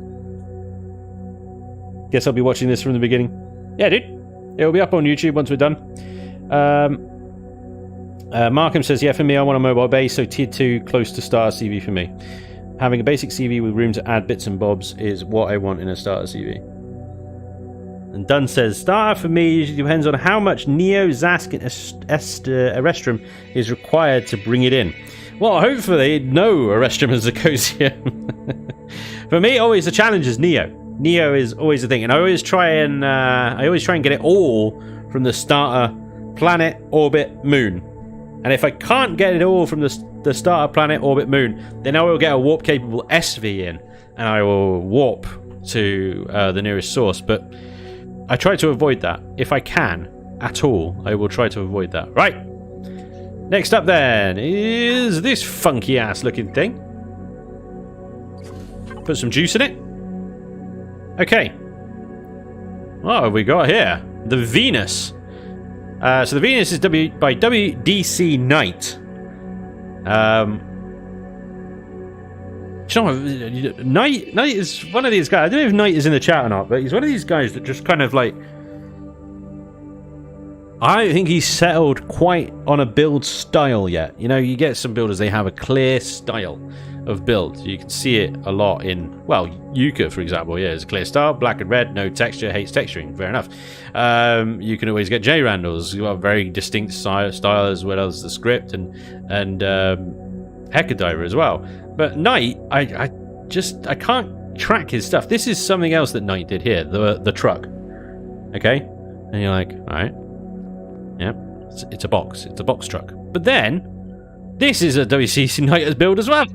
Guess I'll be watching this from the beginning. Yeah, dude. It'll be up on YouTube once we're done. Markham says, yeah, for me, I want a mobile base, so tier 2 close to starter CV for me. Having a basic CV with room to add bits and bobs is what I want in a starter CV. And Dunn says, starter for me usually depends on how much Neo, Zask, and Erestrum is required to bring it in. Well, hopefully, no Erestrum and Zircosia. For me, always the challenge is Neo. Neo is always the thing, and I always try and get it all from the starter planet, orbit, moon. And if I can't get it all from the starter planet, orbit, moon, then I will get a warp capable SV in, and I will warp to the nearest source. But I try to avoid that. If I can at all, I will try to avoid that. Right. Next up then is this funky ass looking thing. Put some juice in it. Okay. What have we got here? The Venus. So the Venus is by WDC Knight. Do you know what? Knight is one of these guys. I don't know if Knight is in the chat or not, but he's one of these guys that just kind of like... I don't think he's settled quite on a build style yet. You know, you get some builders, they have a clear style of build. You can see it a lot in, well, Yuka, for example. Yeah, it's a clear style, black and red, no texture, hates texturing. Fair enough. You can always get J Randalls. You've got a very distinct style as well as the script and Hecadiver as well. But Knight, I can't track his stuff. This is something else that Knight did here, the truck. Okay? And you're like, alright. Yeah, it's a box. It's a box truck. But then, this is a WCC Knight's build as well.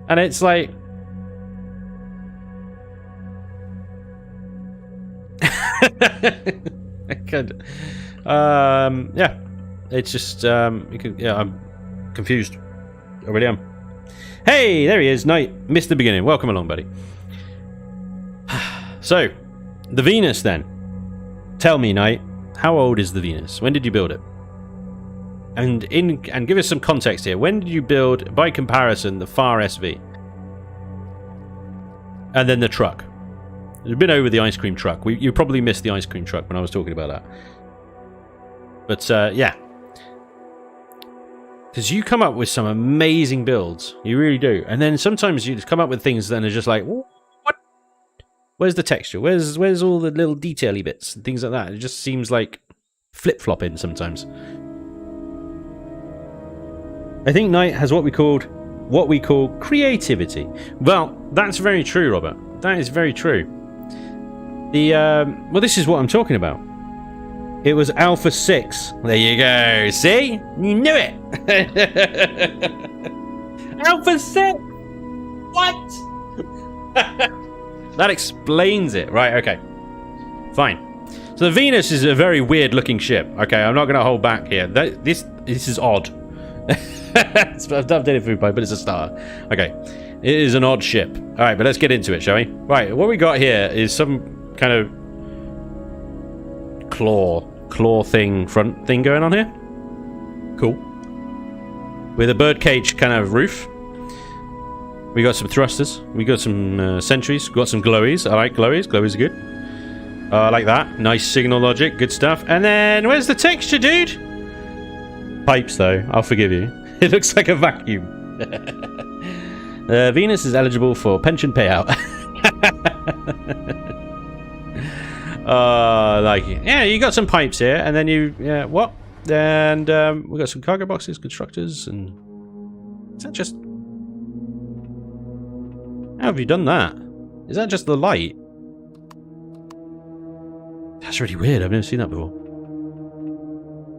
And it's like... yeah. It's just, yeah, I'm confused. I really am. Hey, there he is, Knight. Missed the beginning. Welcome along, buddy. So, the Venus then. Tell me, Knight, how old is the Venus? When did you build it? And give us some context here. When did you build, by comparison, the Far SV? And then the truck. You've been over the ice cream truck. You probably missed the ice cream truck when I was talking about that. But, yeah. Because you come up with some amazing builds. You really do. And then sometimes you just come up with things that are just like, what? Where's the texture? Where's all the little detail-y bits and things like that? It just seems like flip-flopping sometimes. I think Knight has what we call creativity. Well, that's very true, Robert. That is very true. Well, this is what I'm talking about. It was Alpha 6. There you go. See? You knew it. Alpha 6. What? That explains it. Right, okay. Fine. So the Venus is a very weird looking ship. Okay, I'm not going to hold back here. This is odd. I've updated food pipe, but it's a starter. Okay. It is an odd ship. Alright, but let's get into it, shall we? Right, what we got here is some kind of claw thing, front thing going on here. Cool. With a birdcage kind of roof. We got some thrusters. We got some sentries. We got some glowies. I like glowies. Glowies are good. I like that. Nice signal logic. Good stuff. And then, where's the texture, dude? Pipes, though. I'll forgive you. It looks like a vacuum. Venus is eligible for pension payout. Like it. Yeah, you got some pipes here. And then you... Yeah, what? And we got some cargo boxes, constructors, and... Is that just... How have you done that? Is that just the light? That's really weird. I've never seen that before.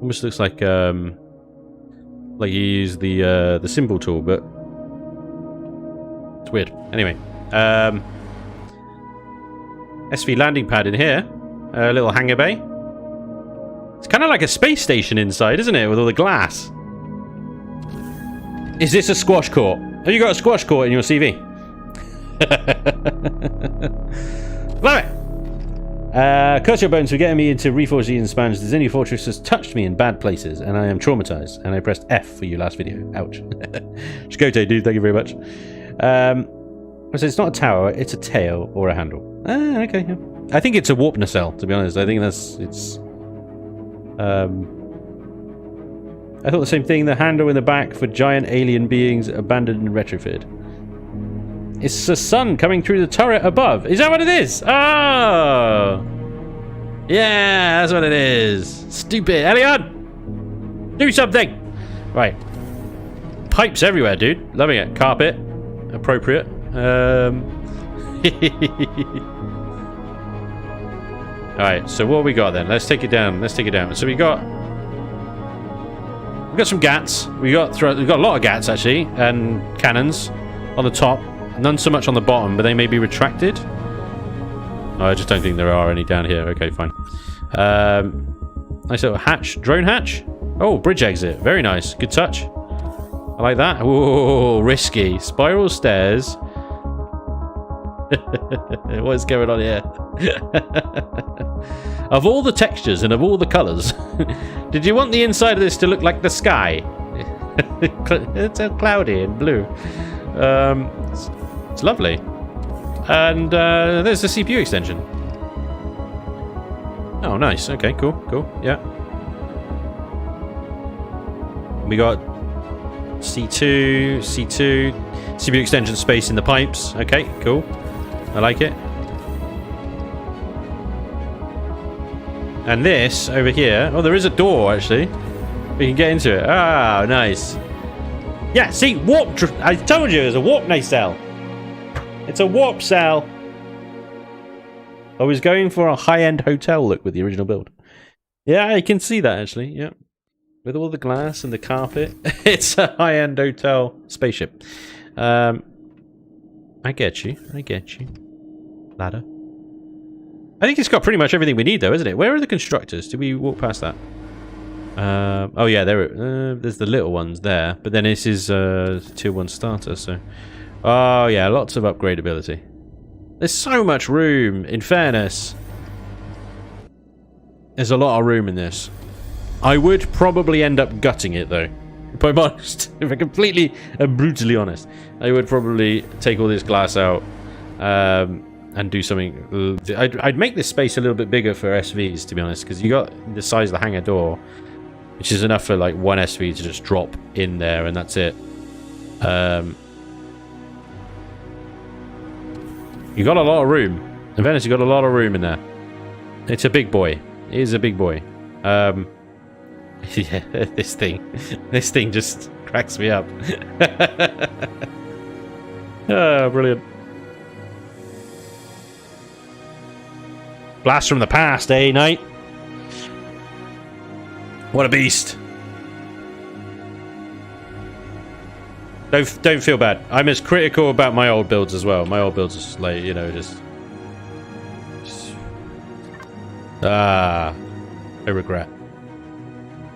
Almost looks like you use the symbol tool, but it's weird. Anyway, SV landing pad in here. A little hangar bay. It's kind of like a space station inside, isn't it? With all the glass. Is this a squash court? Have you got a squash court in your CV? Love it! Curse your bones for getting me into Reforged and Spanish. The Zinni Fortress has touched me in bad places, and I am traumatized. And I pressed F for your last video. Ouch. Shkote, dude, thank you very much. So it's not a tower, it's a tail or a handle. Ah, okay, yeah. I think it's a warp nacelle, to be honest. I think it's... I thought the same thing, the handle in the back for giant alien beings abandoned and retrofitted. It's the sun coming through the turret above. Is that what it is? Oh! Yeah, that's what it is. Stupid. Elion! Do something! Right. Pipes everywhere, dude. Loving it. Carpet. Appropriate. Alright, so what we got then? Let's take it down. Let's take it down. So we got some gats. We got a lot of gats actually, and cannons on the top. None so much on the bottom, but they may be retracted. Oh, I just don't think there are any down here. Okay, fine. Nice little hatch, drone hatch. Oh, bridge exit. Very nice. Good touch. I like that. Whoa, risky. Spiral stairs. What is going on here? Of all the textures and of all the colours, did you want the inside of this to look like the sky? It's so cloudy and blue. It's lovely. And there's the CPU extension. Oh, nice. Okay, cool, cool. Yeah. We got C2, CPU extension space in the pipes. Okay, cool. I like it. And this over here. Oh, there is a door actually. We can get into it. Ah, nice. Yeah, see, warp. I told you there's a warp nacelle. It's a warp cell. I was going for a high-end hotel look with the original build. Yeah, I can see that actually. Yeah, with all the glass and the carpet, it's a high-end hotel spaceship. I get you. I get you. Ladder. I think it's got pretty much everything we need, though, isn't it? Where are the constructors? Did we walk past that? Oh yeah, there's the little ones there. But then this is tier 1 starter, so... Oh yeah, lots of upgradability. There's so much room, in fairness. There's a lot of room in this. I would probably end up gutting it, though. If I'm honest. If I'm completely and brutally honest. I would probably take all this glass out and do something... I'd make this space a little bit bigger for SVs, to be honest, because you got the size of the hangar door, which is enough for like one SV to just drop in there, and that's it. You got a lot of room. In fairness, you got a lot of room in there. It's a big boy. It is a big boy. Yeah, this thing just cracks me up. Oh, brilliant. Blast from the past, eh, Knight? What a beast. Don't feel bad. I'm as critical about my old builds as well. My old builds are just like, you know, just... I regret.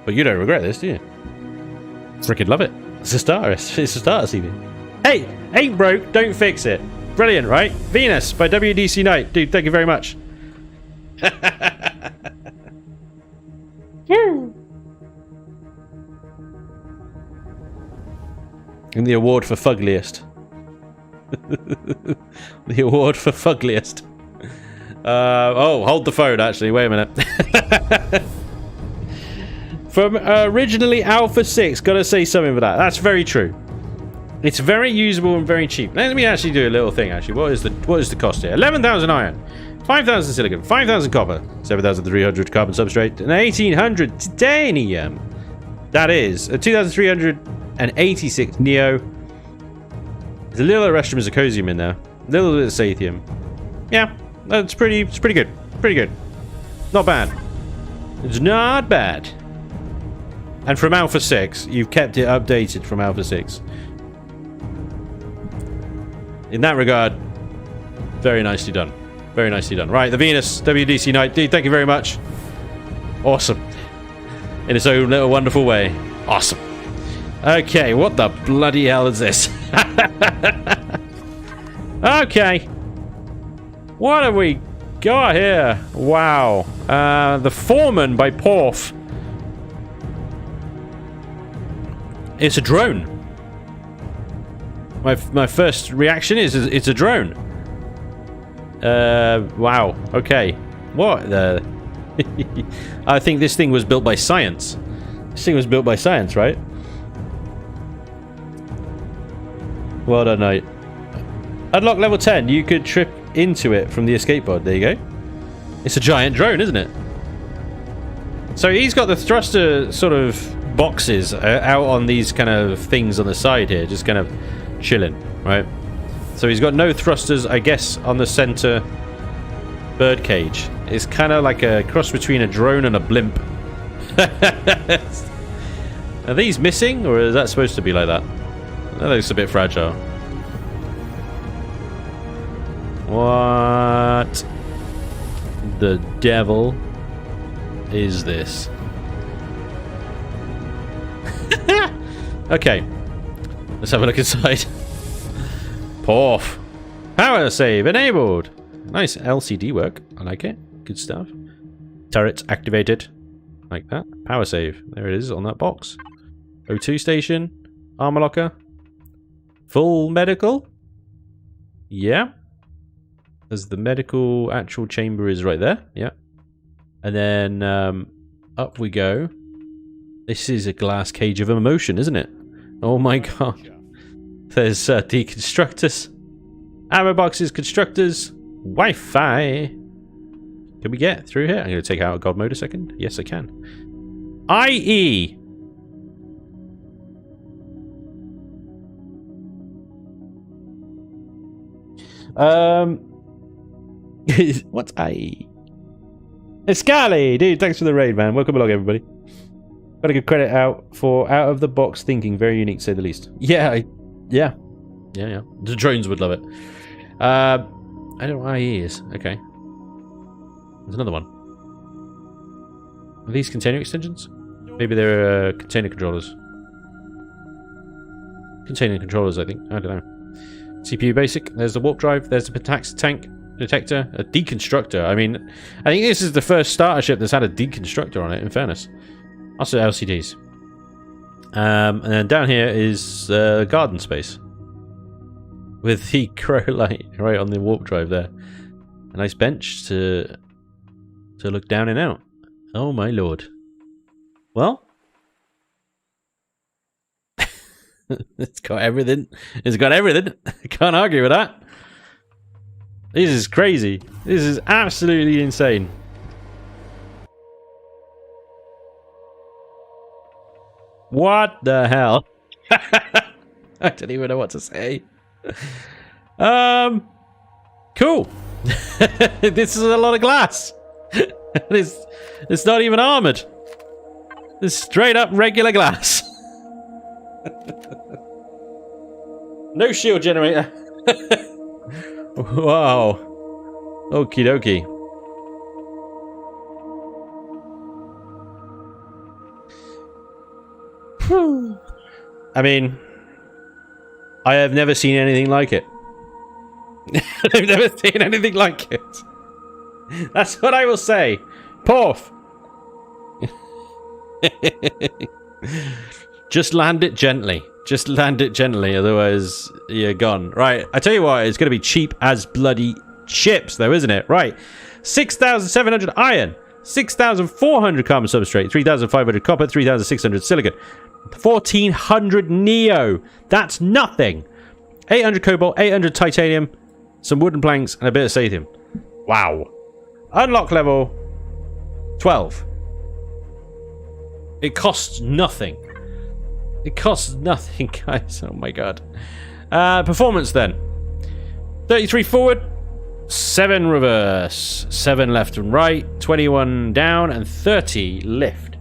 But you don't regret this, do you? Freaking love it. It's a starter. It's a starter CV. Hey! Ain't broke, don't fix it. Brilliant, right? Venus by WDC Knight. Dude, thank you very much. And the award for fuggliest. The award for fuggliest. Oh, hold the phone, actually. Wait a minute. From originally Alpha 6, gotta say something for that. That's very true. It's very usable and very cheap. Let me actually do a little thing, actually. What is the cost here? 11,000 iron, 5,000 silicon, 5,000 copper, 7,300 carbon substrate, and 1,800 titanium. That is 2,300 and 86 Neo. There's a little bit of restroom zirconium in there. A little bit of Sathium. Yeah, that's pretty good. Pretty good. Not bad. It's not bad. And from Alpha 6, you've kept it updated from Alpha 6. In that regard, very nicely done. Very nicely done. Right, the Venus, WDC Knight. Dude, thank you very much. Awesome. In its own little wonderful way. Awesome. Okay, what the bloody hell is this? Okay. What have we got here? Wow. The Foreman by Porf. It's a drone. My first reaction is it's a drone. Wow. Okay. What the... I think this thing was built by science. This thing was built by science, right? Well done, Knight. Unlock level 10. You could trip into it from the escape pod. There you go. It's a giant drone, isn't it? So he's got the thruster sort of boxes out on these kind of things on the side here, just kind of chilling, right? So he's got no thrusters, I guess, on the center bird cage. It's kind of like a cross between a drone and a blimp. Are these missing, or is that supposed to be like that? That looks a bit fragile. What the devil is this? Okay, let's have a look inside. Porf. Power save enabled. Nice LCD work. I like it. Good stuff. Turrets activated. Like that. Power save. There it is on that box. O2 station. Armor locker. Full medical. Yeah. As the medical actual chamber is right there. Yeah. And then up we go. This is a glass cage of emotion, isn't it? Oh my god. There's deconstructors. Ammo boxes, constructors. Wi-Fi. Can we get through here? I'm going to take out God mode a second. Yes, I can. IE. What's IE? Escali, dude, thanks for the raid, man. Welcome along, everybody. Got a good credit out for out of the box thinking, very unique to say the least. Yeah, yeah. The drones would love it. I don't know what IE is. Okay. There's another one. Are these container extensions? Maybe they're container controllers. Container controllers, I think. I don't know. CPU basic. There's the warp drive. There's the tank detector. A deconstructor. I mean, I think this is the first starter ship that's had a deconstructor on it, in fairness. Also LCDs. And then down here is garden space. With the crow light right on the warp drive there. A nice bench to look down and out. Oh my lord. Well. It's got everything. It's got everything. Can't argue with that. This is crazy. This is absolutely insane. What the hell? I don't even know what to say. Cool. This is a lot of glass. It's not even armored. It's straight up regular glass. No shield generator. Wow. Okie dokie. I mean, I have never seen anything like it. I've never seen anything like it. That's what I will say. Porf. Just land it gently. Just land it gently, otherwise you're gone. Right, I tell you what, it's going to be cheap as bloody chips, though, isn't it? Right, 6,700 iron, 6,400 carbon substrate, 3,500 copper, 3,600 silicon, 1,400 neo. That's nothing. 800 cobalt, 800 titanium, some wooden planks, and a bit of sathium. Wow. Unlock level 12. It costs nothing. It costs nothing, guys. Oh my god. Performance then. 33 forward, 7 reverse, 7 left and right, 21 down, and 30 lift.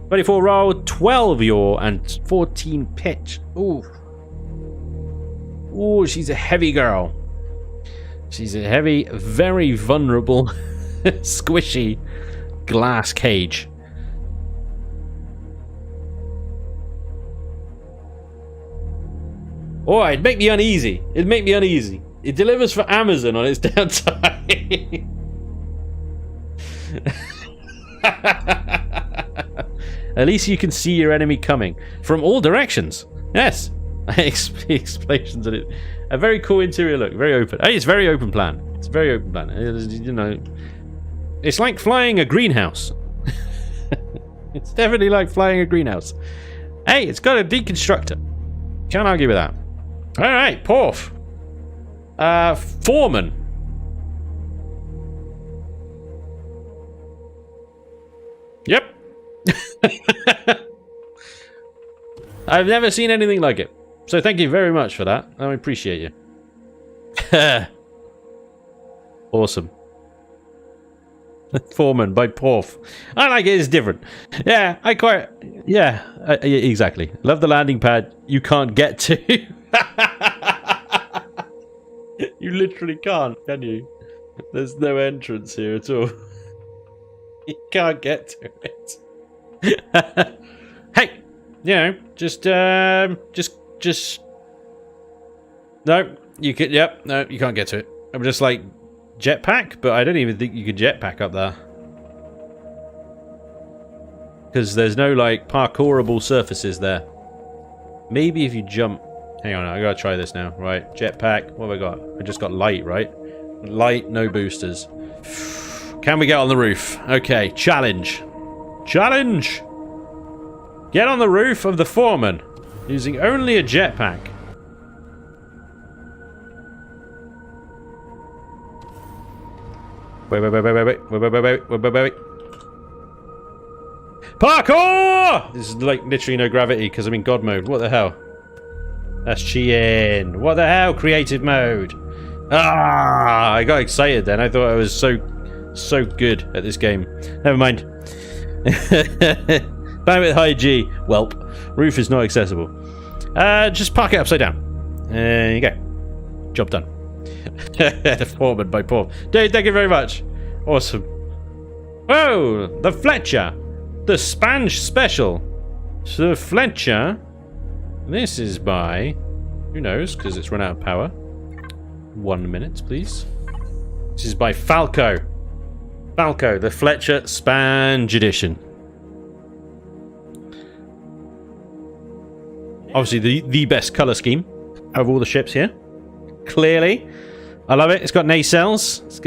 24 roll, 12 yaw, and 14 pitch. Ooh. Ooh, she's a heavy girl. She's a heavy, very vulnerable, squishy glass cage. Oh, it'd make me uneasy. It'd make me uneasy. It delivers for Amazon on its downtime. At least you can see your enemy coming from all directions. Yes. Explosions in it. A very cool interior look. Very open. Hey, it's very open plan. It's very open plan. You know, it's like flying a greenhouse. It's definitely like flying a greenhouse. Hey, it's got a deconstructor. Can't argue with that. All right, Porf. Foreman. Yep. I've never seen anything like it. So thank you very much for that. I appreciate you. Awesome. Foreman by Porf. I like it. It's different. Yeah, I quite... Yeah, exactly. Love the landing pad you can't get to. You literally can't, can you? There's no entrance here at all. You can't get to it. Hey, you know, just no, you could. Yep, no, you can't get to it. I'm just like jetpack, but I don't even think you could jetpack up there because there's no like parkourable surfaces there. Maybe if you jump. Hang on, I gotta try this now. Right, jetpack. What have I got? I just got light, right? Light, no boosters. Can we get on the roof? Okay, challenge. Challenge! Get on the roof of the Foreman using only a jetpack. Wait. Parkour! This is like literally no gravity because I'm in God mode. What the hell? That's cheating. What the hell? Creative mode. Ah! I got excited then. I thought I was so good at this game. Never mind. Bandwidth high G. Welp. Roof is not accessible. Just park it upside down. There you go. Job done. The Foreman by Paul. Dude, thank you very much. Awesome. Oh, the Fletcher. The Spange Special. So the Fletcher. This is by... Who knows, because it's run out of power. 1 minute, please. This is by Falco. Falco, the Fletcher Spange Edition. Obviously the best colour scheme of all the ships here. Clearly. I love it. It's got nacelles. It's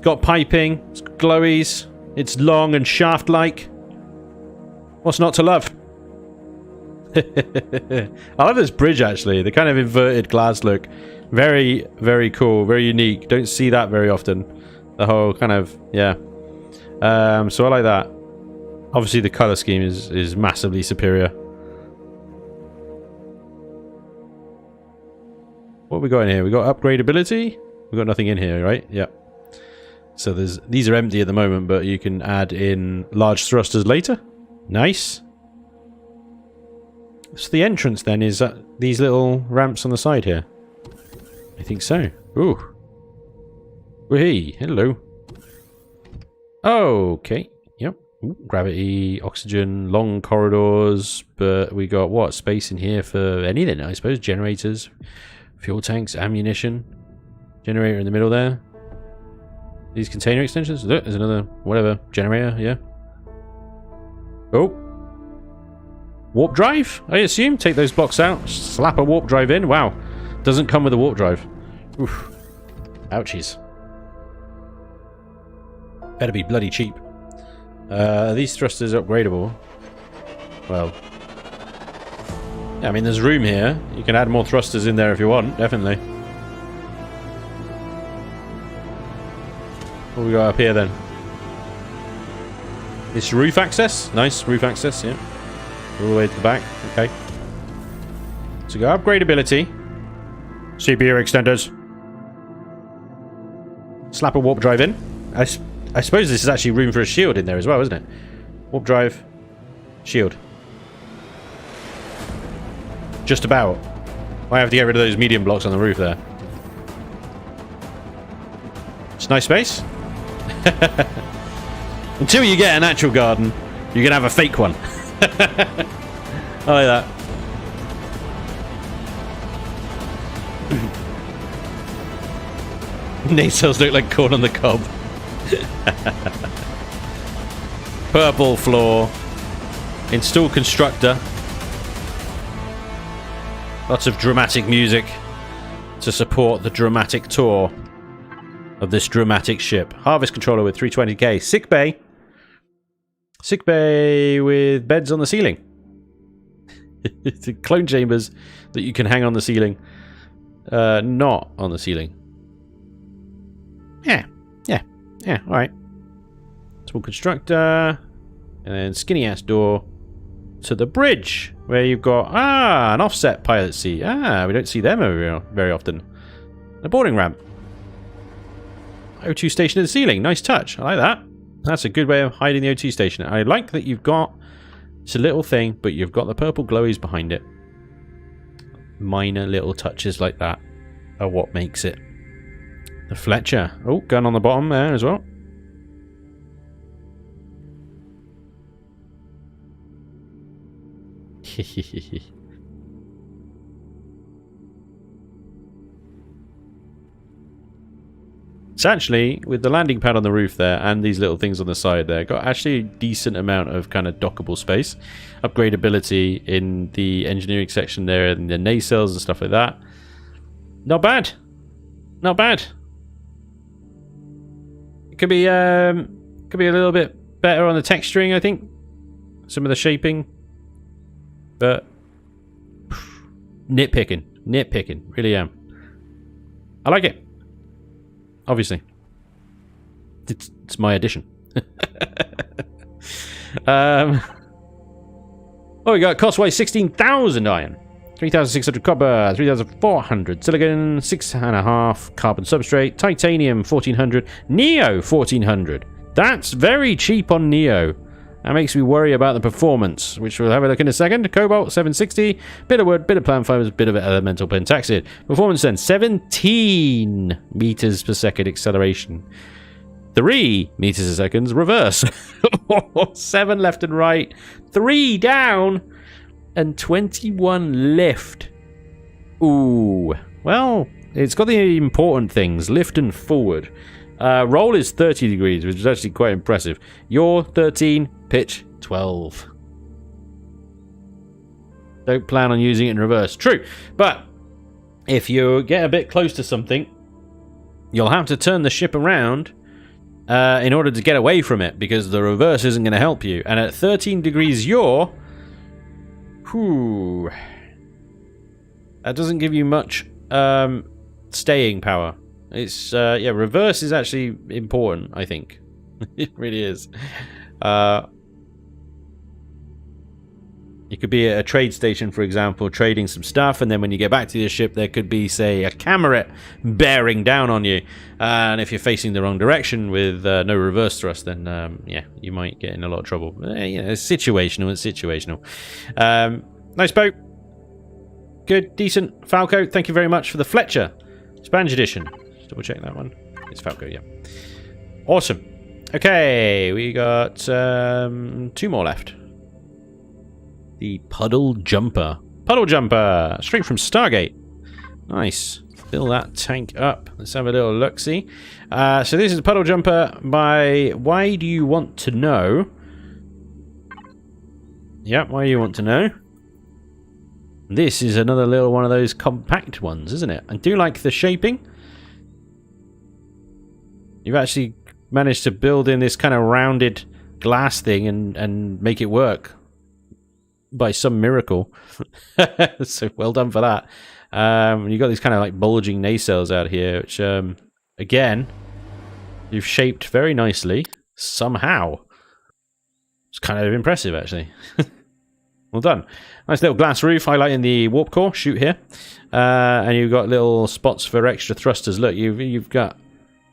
got piping. It's got glowies. It's long and shaft-like. What's not to love? I love this bridge, actually. The kind of inverted glass look. Very, very cool. Very unique. Don't see that very often. The whole kind of... Yeah. So I like that. Obviously, the colour scheme is massively superior. What have we got in here? We got upgradability. We got nothing in here, right? Yep. So these are empty at the moment, but you can add in large thrusters later. Nice. So the entrance then is these little ramps on the side here. I think so. Ooh. Hey, hello. Okay. Yep. Ooh, gravity, oxygen, long corridors, but we got what? Space in here for anything, I suppose. Generators, fuel tanks, ammunition. Generator in the middle there. These container extensions. Look, there's another whatever generator. Yeah. Oh. Warp drive, I assume. Take those blocks out. Slap a warp drive in. Wow. Doesn't come with a warp drive. Oof. Ouchies. Better be bloody cheap. Are these thrusters upgradable? Well. Yeah, I mean, there's room here. You can add more thrusters in there if you want. Definitely. What we got up here then? This roof access. Nice roof access, yeah. All the way to the back. Okay. So go upgradability. CPU extenders. Slap a warp drive in. I suppose this is actually room for a shield in there as well, isn't it? Warp drive. Shield. Just about. I have to get rid of those medium blocks on the roof there. It's nice space. Until you get an actual garden, you can have a fake one. I like that. Nacelles look like corn on the cob. Purple floor. Install constructor. Lots of dramatic music to support the dramatic tour of this dramatic ship. Harvest controller with 320k. Sick bay. Sick bay with beds on the ceiling. Clone chambers that you can hang on the ceiling. Not on the ceiling. Yeah, alright. Small constructor. And then skinny ass door to the bridge, where you've got, an offset pilot seat. We don't see them very often. A boarding ramp. O2 station in the ceiling. Nice touch. I like that. That's a good way of hiding the O2 station. I like that you've got, it's a little thing, but you've got the purple glowies behind it. Minor little touches like that are what makes it. The Fletcher. Oh, gun on the bottom there as well. It's actually, with the landing pad on the roof there and these little things on the side there, got actually a decent amount of kind of dockable space. Upgradability in the engineering section there and the nacelles and stuff like that. Not bad. Not bad. It could be a little bit better on the texturing, I think. Some of the shaping. But nitpicking, really am. I like it. Obviously, it's my addition. Oh, we got cost-wise 16,000 iron, 3,600 copper, 3,400 silicon, 6.5 carbon substrate, titanium 1,400, Neo 1,400. That's very cheap on Neo. That makes me worry about the performance, which we'll have a look in a second. Cobalt, 760. Bit of wood, bit of plant fibers, bit of elemental pentaxid. Performance then, 17 meters per second acceleration. 3 meters a second reverse. 7 left and right. 3 down. And 21 lift. Ooh. Well, it's got the important things. Lift and forward. Roll is 30 degrees, which is actually quite impressive. Yaw 13, pitch 12. Don't plan on using it in reverse. True, but if you get a bit close to something, you'll have to turn the ship around in order to get away from it, because the reverse isn't going to help you. And at 13 degrees yaw, whew, that doesn't give you much staying power. It's, yeah, reverse is actually important, I think. It really is. You could be at a trade station, for example, trading some stuff, and then when you get back to your ship, there could be, say, a camera bearing down on you. And if you're facing the wrong direction with no reverse thrust, then, yeah, you might get in a lot of trouble. Yeah, it's situational, it's situational. Nice boat. Good, decent. Falco, thank you very much for the Fletcher. Spanish edition. Double check that one. It's Falco, yeah. Awesome. Okay, we got 2 more left. The Puddle Jumper. Puddle Jumper! Straight from Stargate. Nice. Fill that tank up. Let's have a little look-see. So this is Puddle Jumper by Why Do You Want to Know? Yep, Why Do You Want to Know? This is another little one of those compact ones, isn't it? I do like the shaping. You've actually managed to build in this kind of rounded glass thing and make it work by some miracle. So well done for that. You've got these kind of like bulging nacelles out here, which again, you've shaped very nicely somehow. kind of impressive, actually. Well done. Nice little glass roof highlighting the warp core. Shoot here. And you've got little spots for extra thrusters. Look, you've got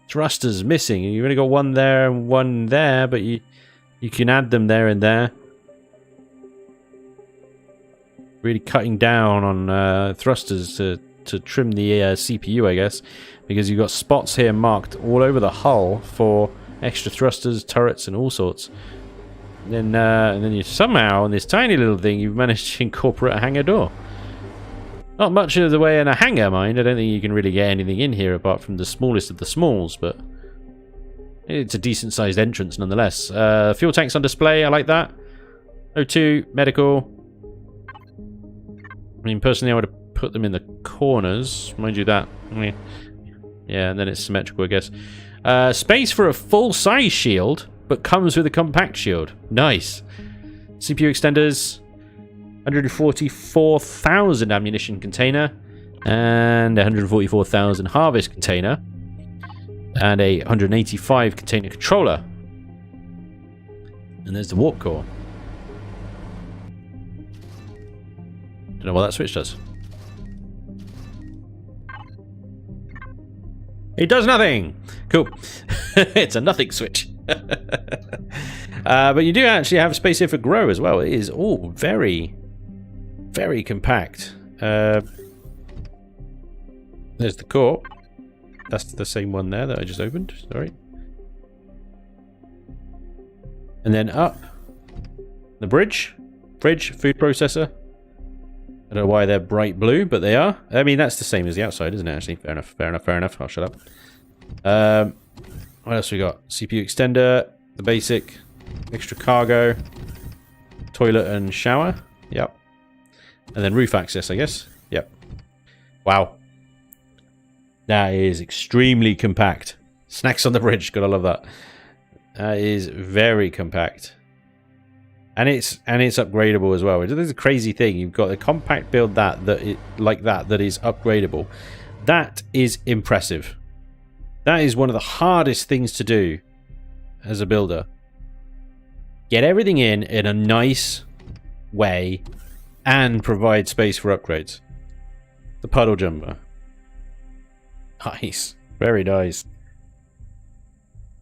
thrusters missing. You've only got one there and one there, but you can add them there and there. Really cutting down on thrusters to trim the CPU, I guess, because you've got spots here marked all over the hull for extra thrusters, turrets, and all sorts. And then you somehow, on this tiny little thing, you've managed to incorporate a hangar door. Not much of the way in a hangar, mind. I don't think you can really get anything in here apart from the smallest of the smalls, but it's a decent-sized entrance nonetheless. Fuel tanks on display, I like that. O2, medical. I mean, personally, I would have put them in the corners. Mind you that. Yeah, and then it's symmetrical, I guess. Space for a full-size shield, but comes with a compact shield. Nice. CPU extenders, 144,000 ammunition container, and 144,000 harvest container, and a 185 container controller. And there's the warp core. Don't know what that switch does. It does nothing! Cool. It's a nothing switch. But you do actually have space here for grow as well. It is all very, very compact. There's the core. That's the same one there that I just opened. Sorry. And then up. The bridge. Food processor. I don't know why they're bright blue, but they are. I mean, that's the same as the outside, isn't it, actually? Fair enough. I'll shut up. What else we got? CPU extender, the basic, extra cargo, toilet and shower. Yep. And then roof access, I guess. Yep. Wow. That is extremely compact. Snacks on the bridge, gotta love that. That is very compact. And it's upgradable as well. This is a crazy thing. You've got a compact build that is upgradable. That is impressive. That is one of the hardest things to do as a builder. Get everything in a nice way and provide space for upgrades. The puddle jumper. Nice. Very nice.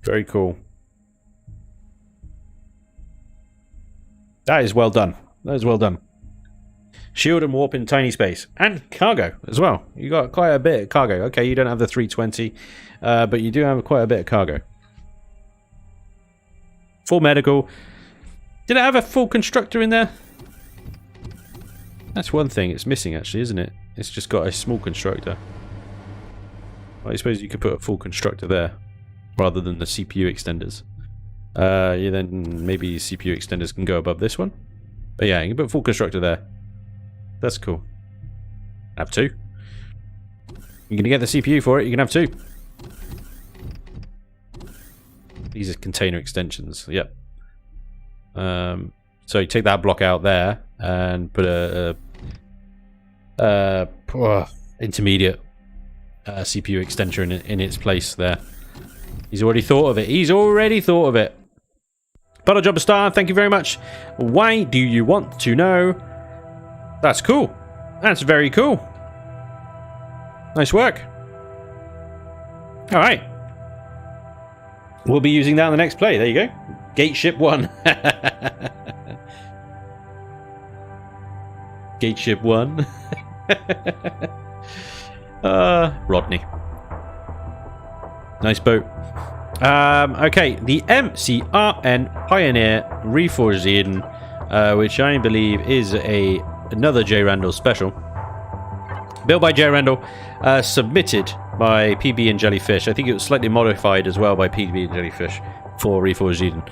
Very cool. That is well done. That is well done. Shield and warp in tiny space. And cargo as well. You got quite a bit of cargo. Okay, you don't have the 320, but you do have quite a bit of cargo. Full medical. Did it have a full constructor in there? That's one thing it's missing, actually, isn't it? It's just got a small constructor. Well, I suppose you could put a full constructor there rather than the CPU extenders. Yeah, then maybe CPU extenders can go above this one. But yeah, you can put full constructor there. That's cool. Have two. You're going to get the CPU for it, you can have two. These are container extensions, yep. So you take that block out there and put a intermediate CPU extender in its place there. He's already thought of it. He's already thought of it. Puddle Jumper Star, thank you very much. Why do you want to know? That's cool. That's very cool. Nice work. Alright. We'll be using that in the next play. There you go. Gateship 1. Gateship 1. Rodney. Nice boat. Okay, the MCRN Pioneer Reforged Eden, which I believe is another J. Randall special. Built by J. Randall, submitted by PB and Jellyfish. I think it was slightly modified as well by PB and Jellyfish for Reforged Eden.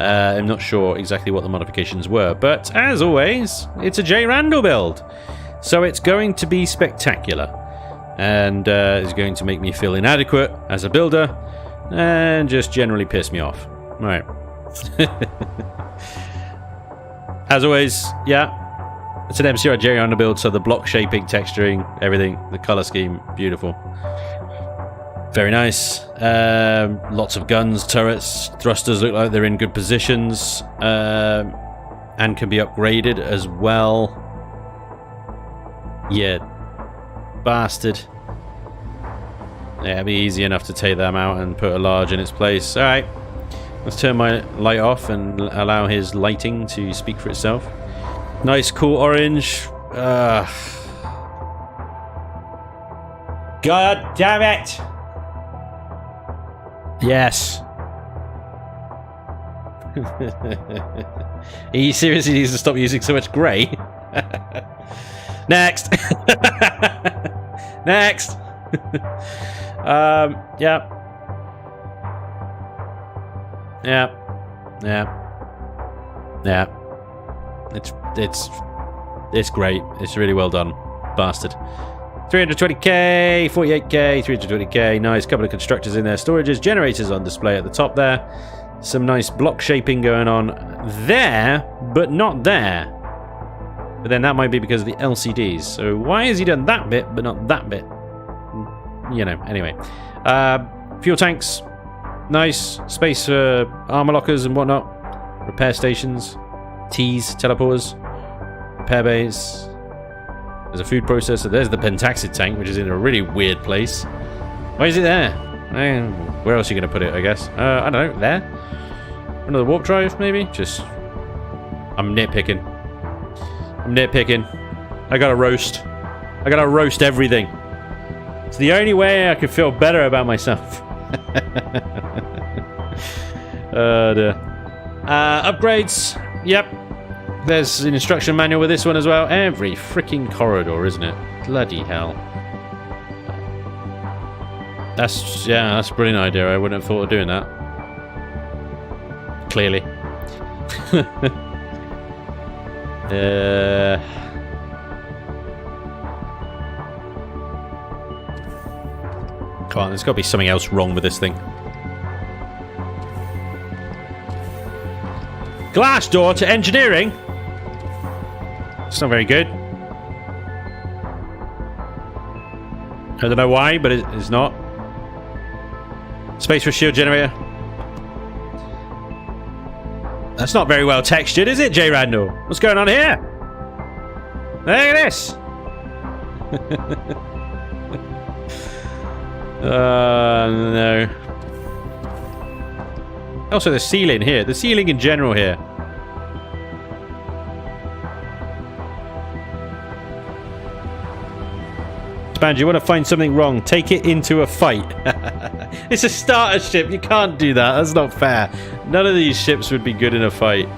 I'm not sure exactly what the modifications were, but as always, it's a J. Randall build. So it's going to be spectacular. And it's going to make me feel inadequate as a builder and just generally piss me off. Right. As always, yeah, it's an MCR J Randall build, so the block shaping, texturing, everything, the color scheme, beautiful. Very nice. Lots of guns, turrets, thrusters look like they're in good positions. And can be upgraded as well. Yeah. Bastard. Yeah, it'll be easy enough to take them out and put a large in its place. Alright. Let's turn my light off and allow his lighting to speak for itself. Nice, cool orange. God damn it! Yes. He seriously needs to stop using so much grey. Next. Next. Yeah. Yeah. Yeah. Yeah. It's great. It's really well done. Bastard. 320k, 48k, 320k. Nice. Couple of constructors in there. Storages, generators on display at the top there. Some nice block shaping going on there, but not there. But then that might be because of the LCDs. So why has he done that bit, but not that bit? You know, anyway. Fuel tanks. Nice. Space for armor lockers and whatnot. Repair stations. T's, teleporters. Repair bays. There's a food processor. There's the pentaxid tank, which is in a really weird place. Why is it there? Where else are you going to put it, I guess? I don't know. There? Another warp drive, maybe? Just... I'm nitpicking. I gotta roast. I gotta roast everything. It's the only way I can feel better about myself. Upgrades. Yep. There's an instruction manual with this one as well. Every freaking corridor, isn't it? Bloody hell. That's a brilliant idea. I wouldn't have thought of doing that. Clearly. Come on, there's got to be something else wrong with this thing. Glass door to engineering? It's not very good. I don't know why, but it's not. Space for a shield generator. That's not very well textured, is it, J. Randall? What's going on here? Look at this. No. Also, the ceiling here. The ceiling in general here. Spanji, you want to find something wrong? Take it into a fight. It's a starter ship. You can't do that. That's not fair. None of these ships would be good in a fight.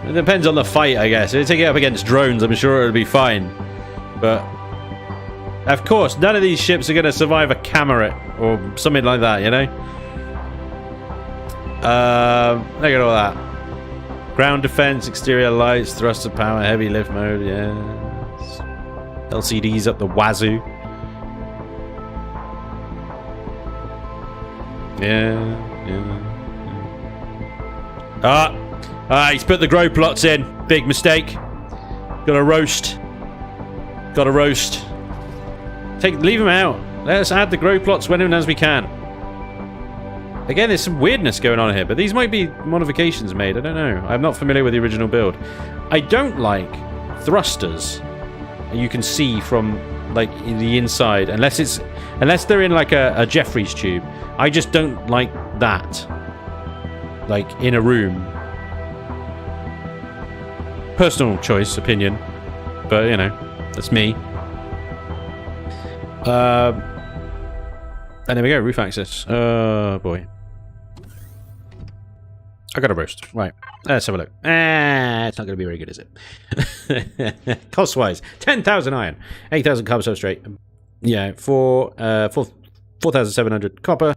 It depends on the fight, I guess. If you take it up against drones, I'm sure it'll be fine. But, of course, none of these ships are going to survive a Camerit or something like that, you know? Look at all that. Ground defense, exterior lights, thruster power, heavy lift mode, yes. LCDs up the wazoo. Yeah. He's put the grow plots in. Big mistake. Gotta roast. Leave them out. Let us add the grow plots when and as we can. Again, there's some weirdness going on here, but these might be modifications made. I don't know. I'm not familiar with the original build. I don't like thrusters you can see from like the inside, unless they're in like a Jeffries tube. I just don't like that, like in a room. Personal choice, opinion, but you know, that's me. And there we go, roof access. Oh boy, I got a roast. Right, let's have a look. It's not going to be very good, is it? Cost-wise, 10,000 iron, 8,000 carbon substrate. Yeah, 4,700 copper,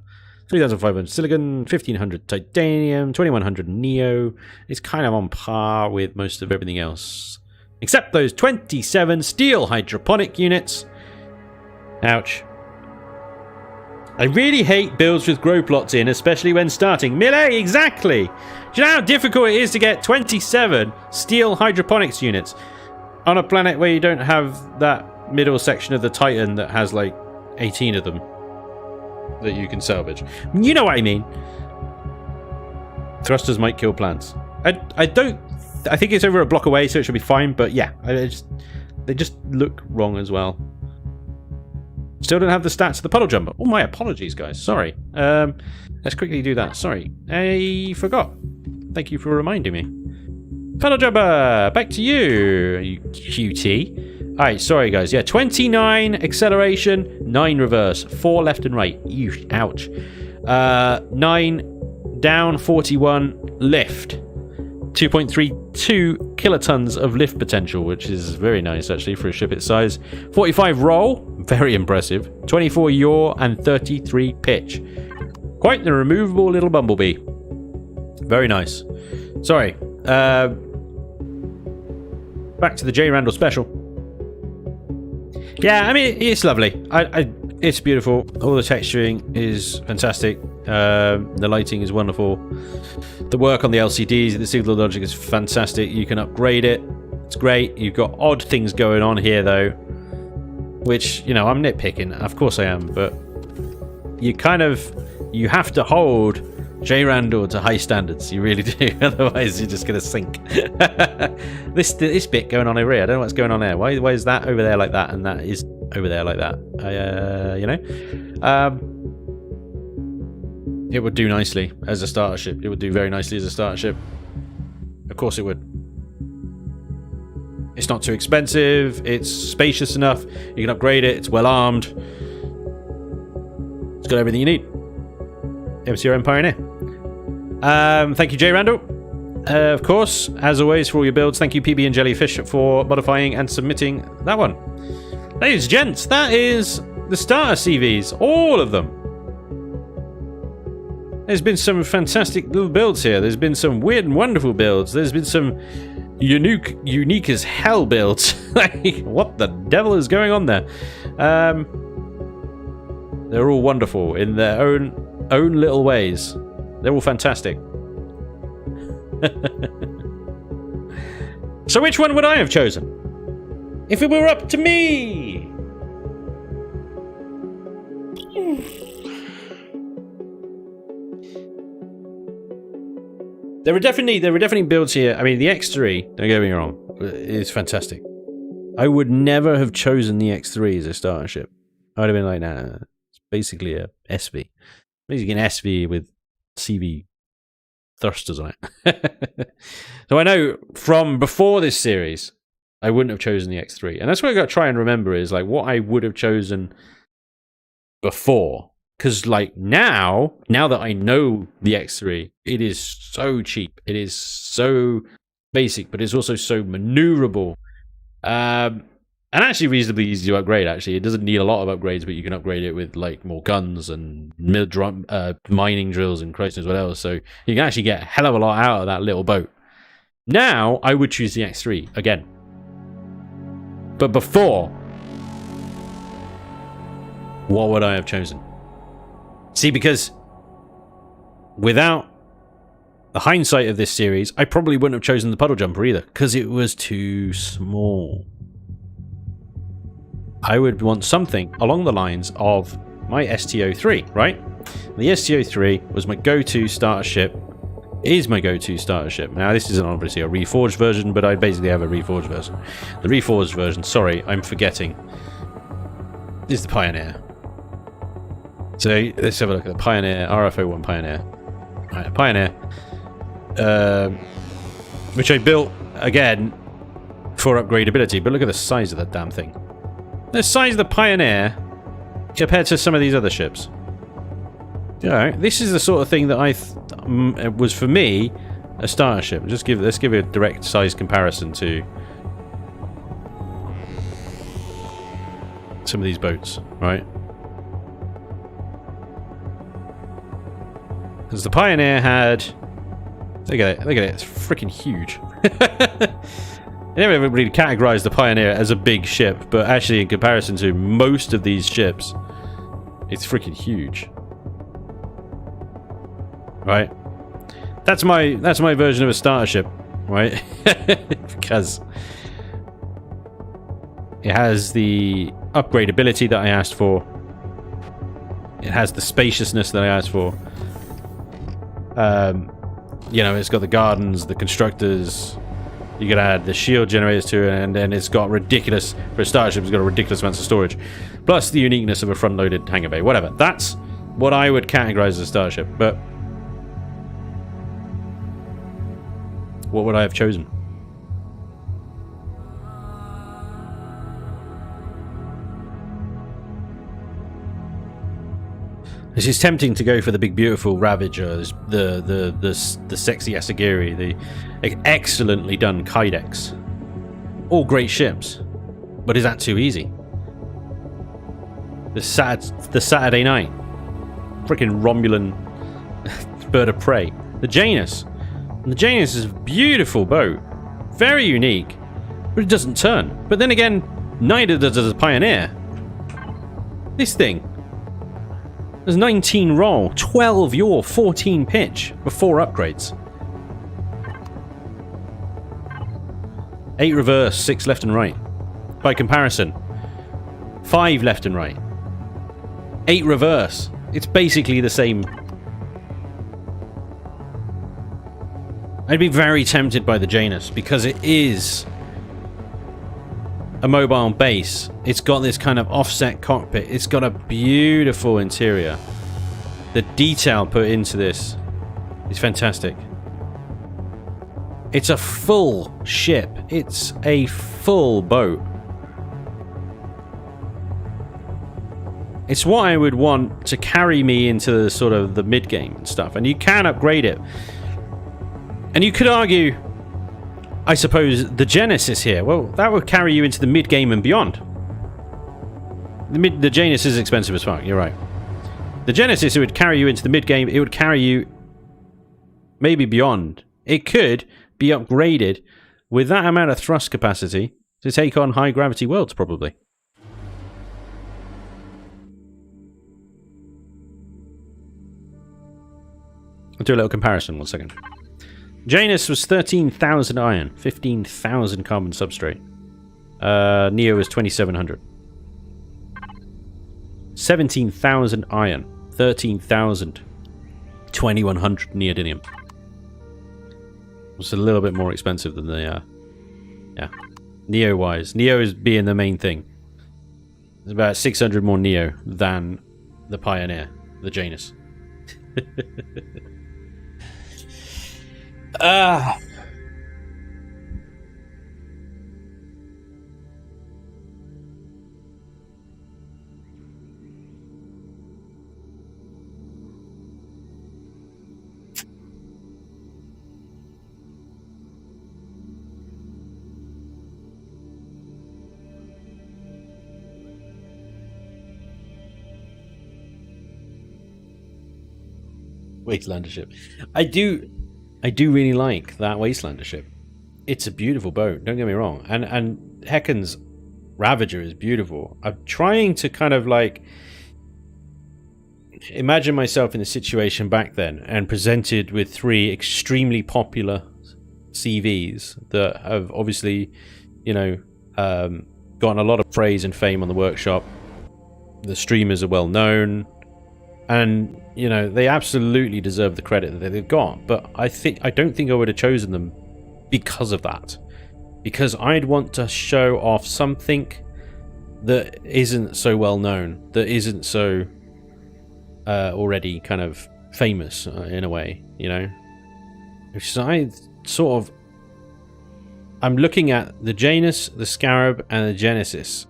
3,500 silicon, 1,500 titanium, 2,100 neo. It's kind of on par with most of everything else, except those 27 steel hydroponic units. Ouch. I really hate builds with grow plots in, especially when starting. Melee, exactly! Do you know how difficult it is to get 27 steel hydroponics units on a planet where you don't have that middle section of the Titan that has like 18 of them? that you can salvage. You know what I mean. Thrusters might kill plants. I think it's over a block away, so it should be fine. But yeah, they just look wrong as well. Still don't have the stats of the puddle jumper. Oh, my apologies, guys. Sorry. Let's quickly do that. Sorry, I forgot. Thank you for reminding me. Puddle jumper, back to you, you cutie. All right, sorry guys. Yeah, 29 acceleration, 9 reverse, 4 left and right. Ew, ouch. 9 down, 41 lift. 2.32 kilotons of lift potential, which is very nice actually for a ship its size. 45 roll, very impressive. 24 yaw and 33 pitch. Quite the removable little bumblebee. Very nice. Sorry. Back to the J. Randall special. Yeah, I mean, it's lovely. It's beautiful. All the texturing is fantastic. The lighting is wonderful. The work on the LCDs, the signal logic is fantastic. You can upgrade it. It's great. You've got odd things going on here, though, which, you know, I'm nitpicking. Of course I am, but you have to hold J. Randall to high standards. You really do. Otherwise, you're just going to sink. This bit going on over here, I don't know what's going on there. Why is that over there like that and that is over there like that? You know? It would do nicely as a starter ship. It would do very nicely as a starter ship. Of course it would. It's not too expensive. It's spacious enough. You can upgrade it. It's well armed. It's got everything you need. Empyrion Pioneer. Thank you, J. Randall. Of course, as always, for all your builds. Thank you, PB and Jellyfish, for modifying and submitting that one. Ladies and gents, that is the starter CVs. All of them. There's been some fantastic little builds here. There's been some weird and wonderful builds. There's been some unique as hell builds. Like, what the devil is going on there? They're all wonderful in their own little ways. They're all fantastic. So which one would I have chosen if it were up to me? There were definitely builds here. I mean, the X3, don't get me wrong, is fantastic. I would never have chosen the X3 as a starter ship. I would have been like, nah, it's basically a SV. Basically an SV with CV thrusters on it. So I know from before this series, I wouldn't have chosen the X3. And that's what I got to try and remember is like what I would have chosen before. Because like now that I know the X3, it is so cheap. It is so basic, but it's also so maneuverable. And actually reasonably easy to upgrade, actually. It doesn't need a lot of upgrades, but you can upgrade it with like more guns and mining drills and Christ knows what else. So you can actually get a hell of a lot out of that little boat. Now, I would choose the X3 again. But before, what would I have chosen? See, because without the hindsight of this series, I probably wouldn't have chosen the puddle jumper either, because it was too small. I would want something along the lines of my STO3, right? The STO3 was my go-to starter ship, is my go-to starter ship. Now, this isn't obviously a Reforged version, but I basically have a Reforged version. The Reforged version, sorry, I'm forgetting, is the Pioneer. So let's have a look at the Pioneer, RFO1 Pioneer. Right, Pioneer, which I built, again, for upgradability, but look at the size of that damn thing. The size of the Pioneer compared to some of these other ships. You know, this is the sort of thing that was, for me, a starter ship. Let's give it a direct size comparison to some of these boats, right? Because the Pioneer had... Look at it, it's freaking huge. I never really categorized the Pioneer as a big ship, but actually in comparison to most of these ships, it's freaking huge. Right? That's my version of a starter ship, right? Because it has the upgradability that I asked for. It has the spaciousness that I asked for. You know, it's got the gardens, the constructors. You could add the shield generators to it, and then it's got ridiculous, for a starship, it's got a ridiculous amount of storage. Plus the uniqueness of a front-loaded hangar bay. Whatever. That's what I would categorize as a starship, but what would I have chosen? It's tempting to go for the big, beautiful Ravagers, the sexy Asagiri, the excellently done Kydex. All great ships, but is that too easy? The Saturday night, freaking Romulan bird of prey, the Janus. And the Janus is a beautiful boat, very unique, but it doesn't turn. But then again, neither does the Pioneer. This thing. There's 19 roll, 12 yaw, 14 pitch before upgrades. 8 reverse, 6 left and right. By comparison, 5 left and right. 8 reverse. It's basically the same. I'd be very tempted by the Janus because it is a mobile base. It's got this kind of offset cockpit. It's got a beautiful interior. The detail put into this is fantastic. It's a full ship. It's a full boat. It's what I would want to carry me into the sort of the mid-game and stuff. And you can upgrade it. And you could argue, I suppose, the Genesis here. Well, that would carry you into the mid-game and beyond. The Janus is expensive as fuck, you're right. The Genesis, it would carry you into the mid-game. It would carry you maybe beyond. It could be upgraded with that amount of thrust capacity to take on high-gravity worlds, probably. I'll do a little comparison, 1 second. Janus was 13,000 iron, 15,000 carbon substrate. Neo is 2,700. 17,000 iron, 13,000, 2,100 neodymium. It's a little bit more expensive than the, yeah, Neo-wise. Neo is being the main thing. There's about 600 more Neo than the Pioneer, the Janus. Wastelander ship. I do really like that Wastelander ship. It's a beautiful boat, don't get me wrong. And Hecken's Ravager is beautiful. I'm trying to kind of like imagine myself in the situation back then and presented with 3 extremely popular CVs that have obviously, you know, gotten a lot of praise and fame on the workshop. The streamers are well known. And, you know, they absolutely deserve the credit that they've got. But I don't think I would have chosen them because of that. Because I'd want to show off something that isn't so well known, that isn't so already kind of famous in a way, you know. Which I'm looking at the Janus, the Scarab, and the Genesis.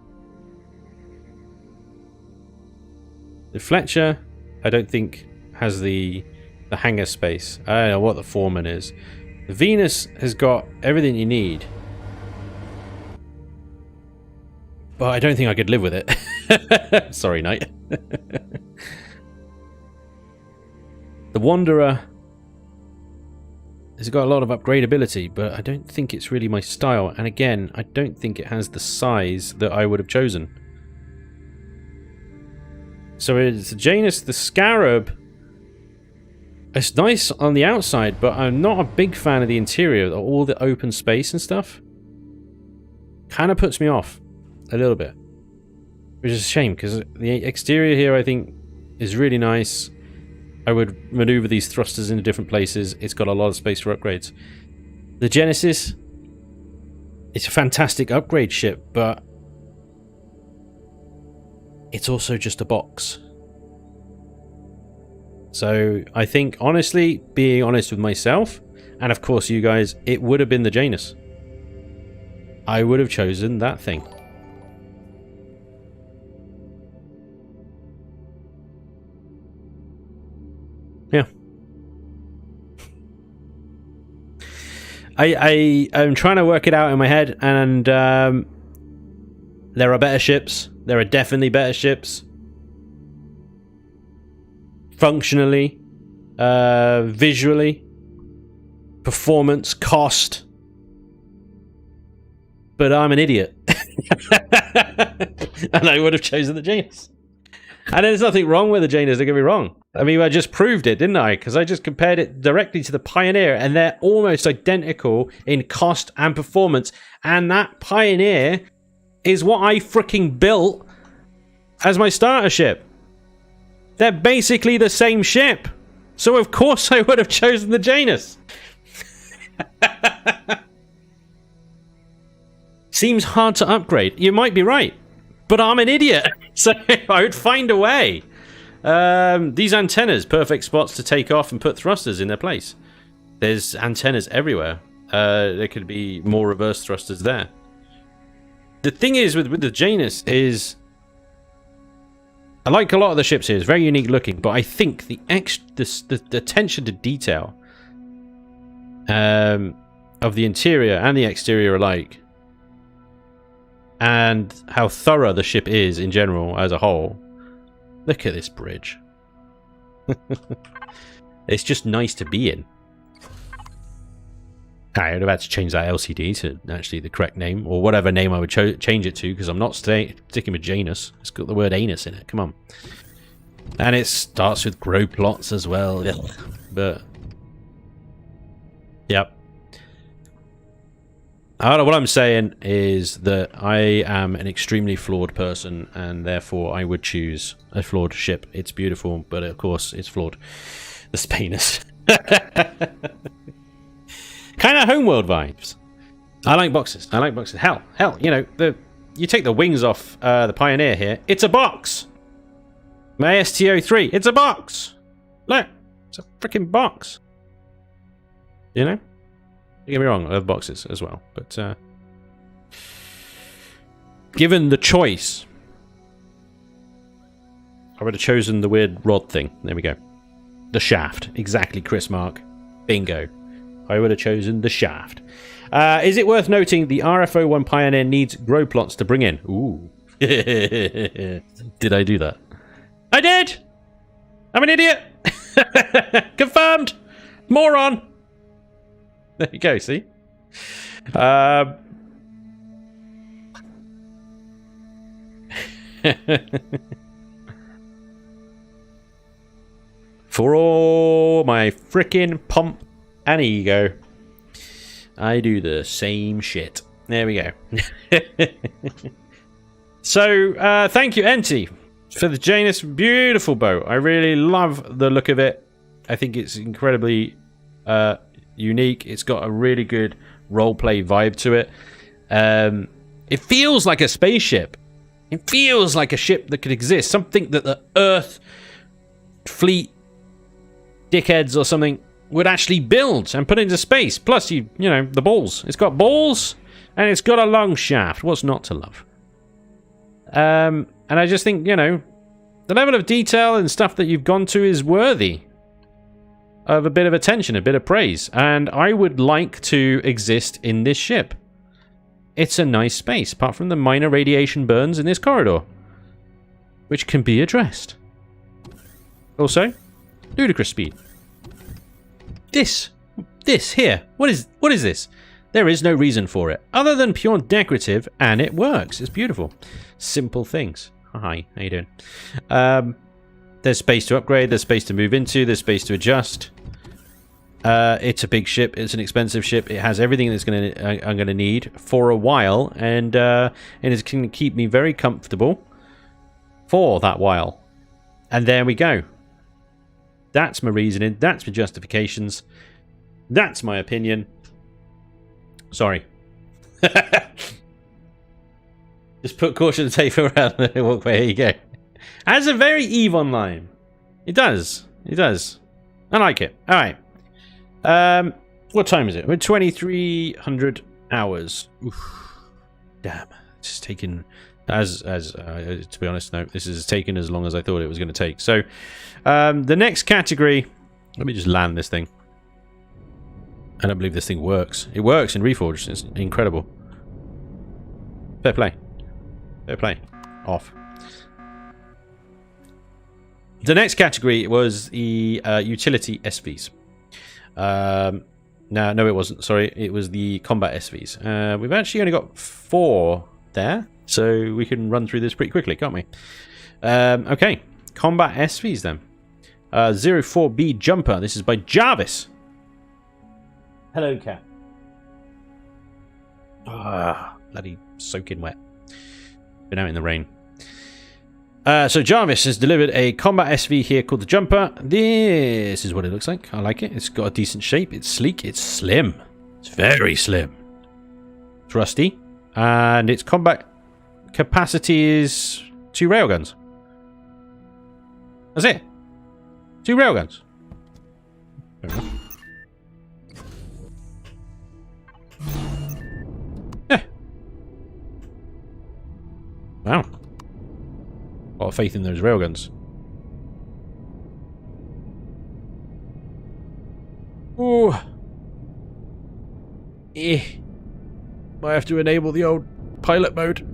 The Fletcher, I don't think has the hangar space. I don't know what the Foreman is. The Venus has got everything you need. But I don't think I could live with it. Sorry, Knight. The Wanderer has got a lot of upgradability, but I don't think it's really my style. And again, I don't think it has the size that I would have chosen. So it's the Janus, the Scarab. It's nice on the outside, but I'm not a big fan of the interior. All the open space and stuff kind of puts me off a little bit. Which is a shame, because the exterior here, I think, is really nice. I would maneuver these thrusters into different places. It's got a lot of space for upgrades. The Genesis, it's a fantastic upgrade ship, but it's also just a box. So I think, honestly, being honest with myself, and of course you guys, it would have been the Janus. I would have chosen that thing. Yeah. I'm trying to work it out in my head, and there are better ships. There are definitely better ships. Functionally, visually, performance, cost. But I'm an idiot. And I would have chosen the Janus. And there's nothing wrong with the Janus, don't get me wrong. I mean, I just proved it, didn't I? Because I just compared it directly to the Pioneer, and they're almost identical in cost and performance. And that Pioneer is what I freaking built as my starter ship. They're basically the same ship. So of course I would have chosen the Janus. Seems hard to upgrade. You might be right. But I'm an idiot. So I would find a way. These antennas, perfect spots to take off and put thrusters in their place. There's antennas everywhere. There could be more reverse thrusters there. The thing is with the Janus is, I like a lot of the ships here. It's very unique looking, but I think the attention to detail of the interior and the exterior alike, and how thorough the ship is in general as a whole. Look at this bridge. It's just nice to be in. I'm about to change that LCD to actually the correct name, or whatever name I would change it to, because I'm not sticking with Janus. It's got the word anus in it. Come on. And it starts with grow plots as well. But yep. What I'm saying is that I am an extremely flawed person, and therefore I would choose a flawed ship. It's beautiful, but of course it's flawed. The Spanus. Kind of homeworld vibes. I like boxes. I like boxes. Hell, you know, you take the wings off the Pioneer here. It's a box. My STO3. It's a box. Look, it's a freaking box. You know? Don't get me wrong, I love boxes as well. But given the choice, I would have chosen the weird rod thing. There we go. The shaft. Exactly, Chris Mark. Bingo. I would have chosen the shaft. Is it worth noting the RFO1 Pioneer needs grow plots to bring in? Ooh. Did I do that? I did! I'm an idiot! Confirmed! Moron! There you go, see? For all my frickin' pomp and ego, I do the same shit. There we go. So, thank you, Enti, for the Janus. Beautiful boat. I really love the look of it. I think it's incredibly unique. It's got a really good roleplay vibe to it. It feels like a spaceship. It feels like a ship that could exist. Something that the Earth fleet dickheads or something would actually build and put into space. Plus, you know, the balls. It's got balls and it's got a long shaft. What's not to love? And I just think, you know, the level of detail and stuff that you've gone to is worthy of a bit of attention, a bit of praise. And I would like to exist in this ship. It's a nice space, apart from the minor radiation burns in this corridor, which can be addressed. Also, ludicrous speed. This here, what is this? There is no reason for it, other than pure decorative, and it works. It's beautiful. Simple things. Hi, how you doing? There's space to upgrade, there's space to move into, there's space to adjust. It's a big ship, it's an expensive ship, it has everything that's I'm gonna need for a while, and it's gonna keep me very comfortable for that while. And there we go. That's my reasoning. That's my justifications. That's my opinion. Sorry. Just put caution tape around the walkway. Here you go. Has a very EVE Online. It does. It does. I like it. All right. What time is it? We're 2,300 hours. Oof. Damn. It's taken... to be honest, no, this is taken as long as I thought it was going to take. So, the next category... Let me just land this thing. I don't believe this thing works. It works in Reforged. It's incredible. Fair play. Fair play. Off. The next category was the utility SVs. No, it wasn't. Sorry, it was the combat SVs. We've actually only got 4 there, so we can run through this pretty quickly, can't we? Okay, combat SVs then. 04B Jumper. This is by Jarvis. Hello, cat. Ah, bloody soaking wet. Been out in the rain. So Jarvis has delivered a combat SV here called the Jumper. This is what it looks like. I like it. It's got a decent shape. It's sleek. It's slim. It's very slim. Thrusty. And its combat capacity is 2 railguns. That's it. 2 railguns. Fair enough. Yeah. Wow. A lot of faith in those railguns. Ooh. Might have to enable the old pilot mode.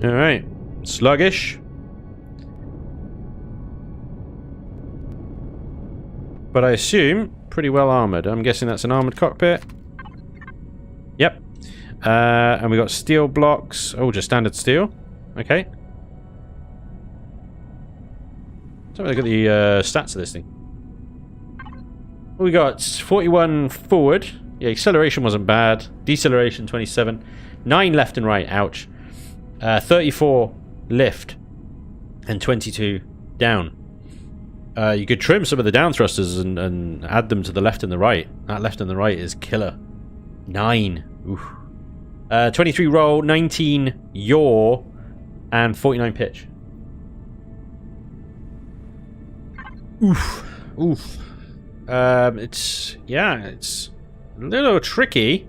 Alright. Sluggish. But I assume pretty well armoured. I'm guessing that's an armoured cockpit. Yep. And we got steel blocks. Oh, just standard steel. Okay. Let's have a look at the stats of this thing. We got 41 forward. Yeah, acceleration wasn't bad. Deceleration 27. 9 left and right. Ouch. 34 lift. And 22 down. You could trim some of the down thrusters and add them to the left and the right. That left and the right is killer. 9. Oof. 23 roll, 19 yaw, and 49 pitch. Oof. Oof. It's a little tricky.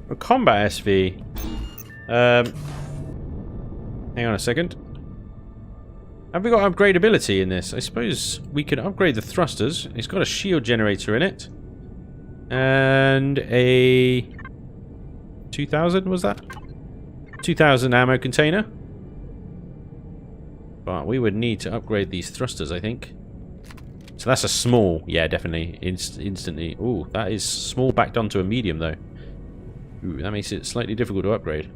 A combat SV. Hang on a second. Have we got upgradability in this? I suppose we could upgrade the thrusters. It's got a shield generator in it. And a 2,000, was that? 2,000 ammo container. But we would need to upgrade these thrusters, I think. So that's a small. Yeah, definitely. Instantly. Ooh, that is small backed onto a medium, though. Ooh, that makes it slightly difficult to upgrade.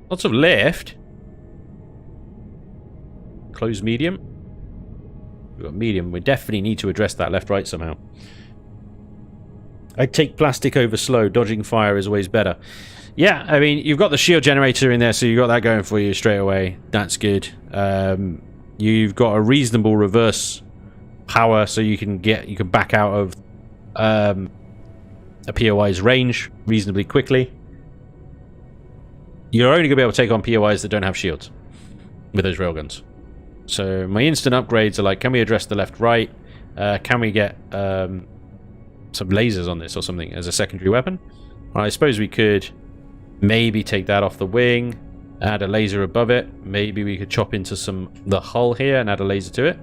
Lots of lift. Closed medium. We've got medium. We definitely need to address that left-right somehow. I'd take plastic over slow. Dodging fire is always better. Yeah, I mean, you've got the shield generator in there, so you've got that going for you straight away. That's good. You've got a reasonable reverse power, so you can back out of a POI's range reasonably quickly. You're only going to be able to take on POIs that don't have shields with those railguns. So my instant upgrades are like, can we address the left-right? Can we get some lasers on this or something as a secondary weapon? Well, I suppose we could maybe take that off the wing, add a laser above it. Maybe we could chop into the hull here and add a laser to it.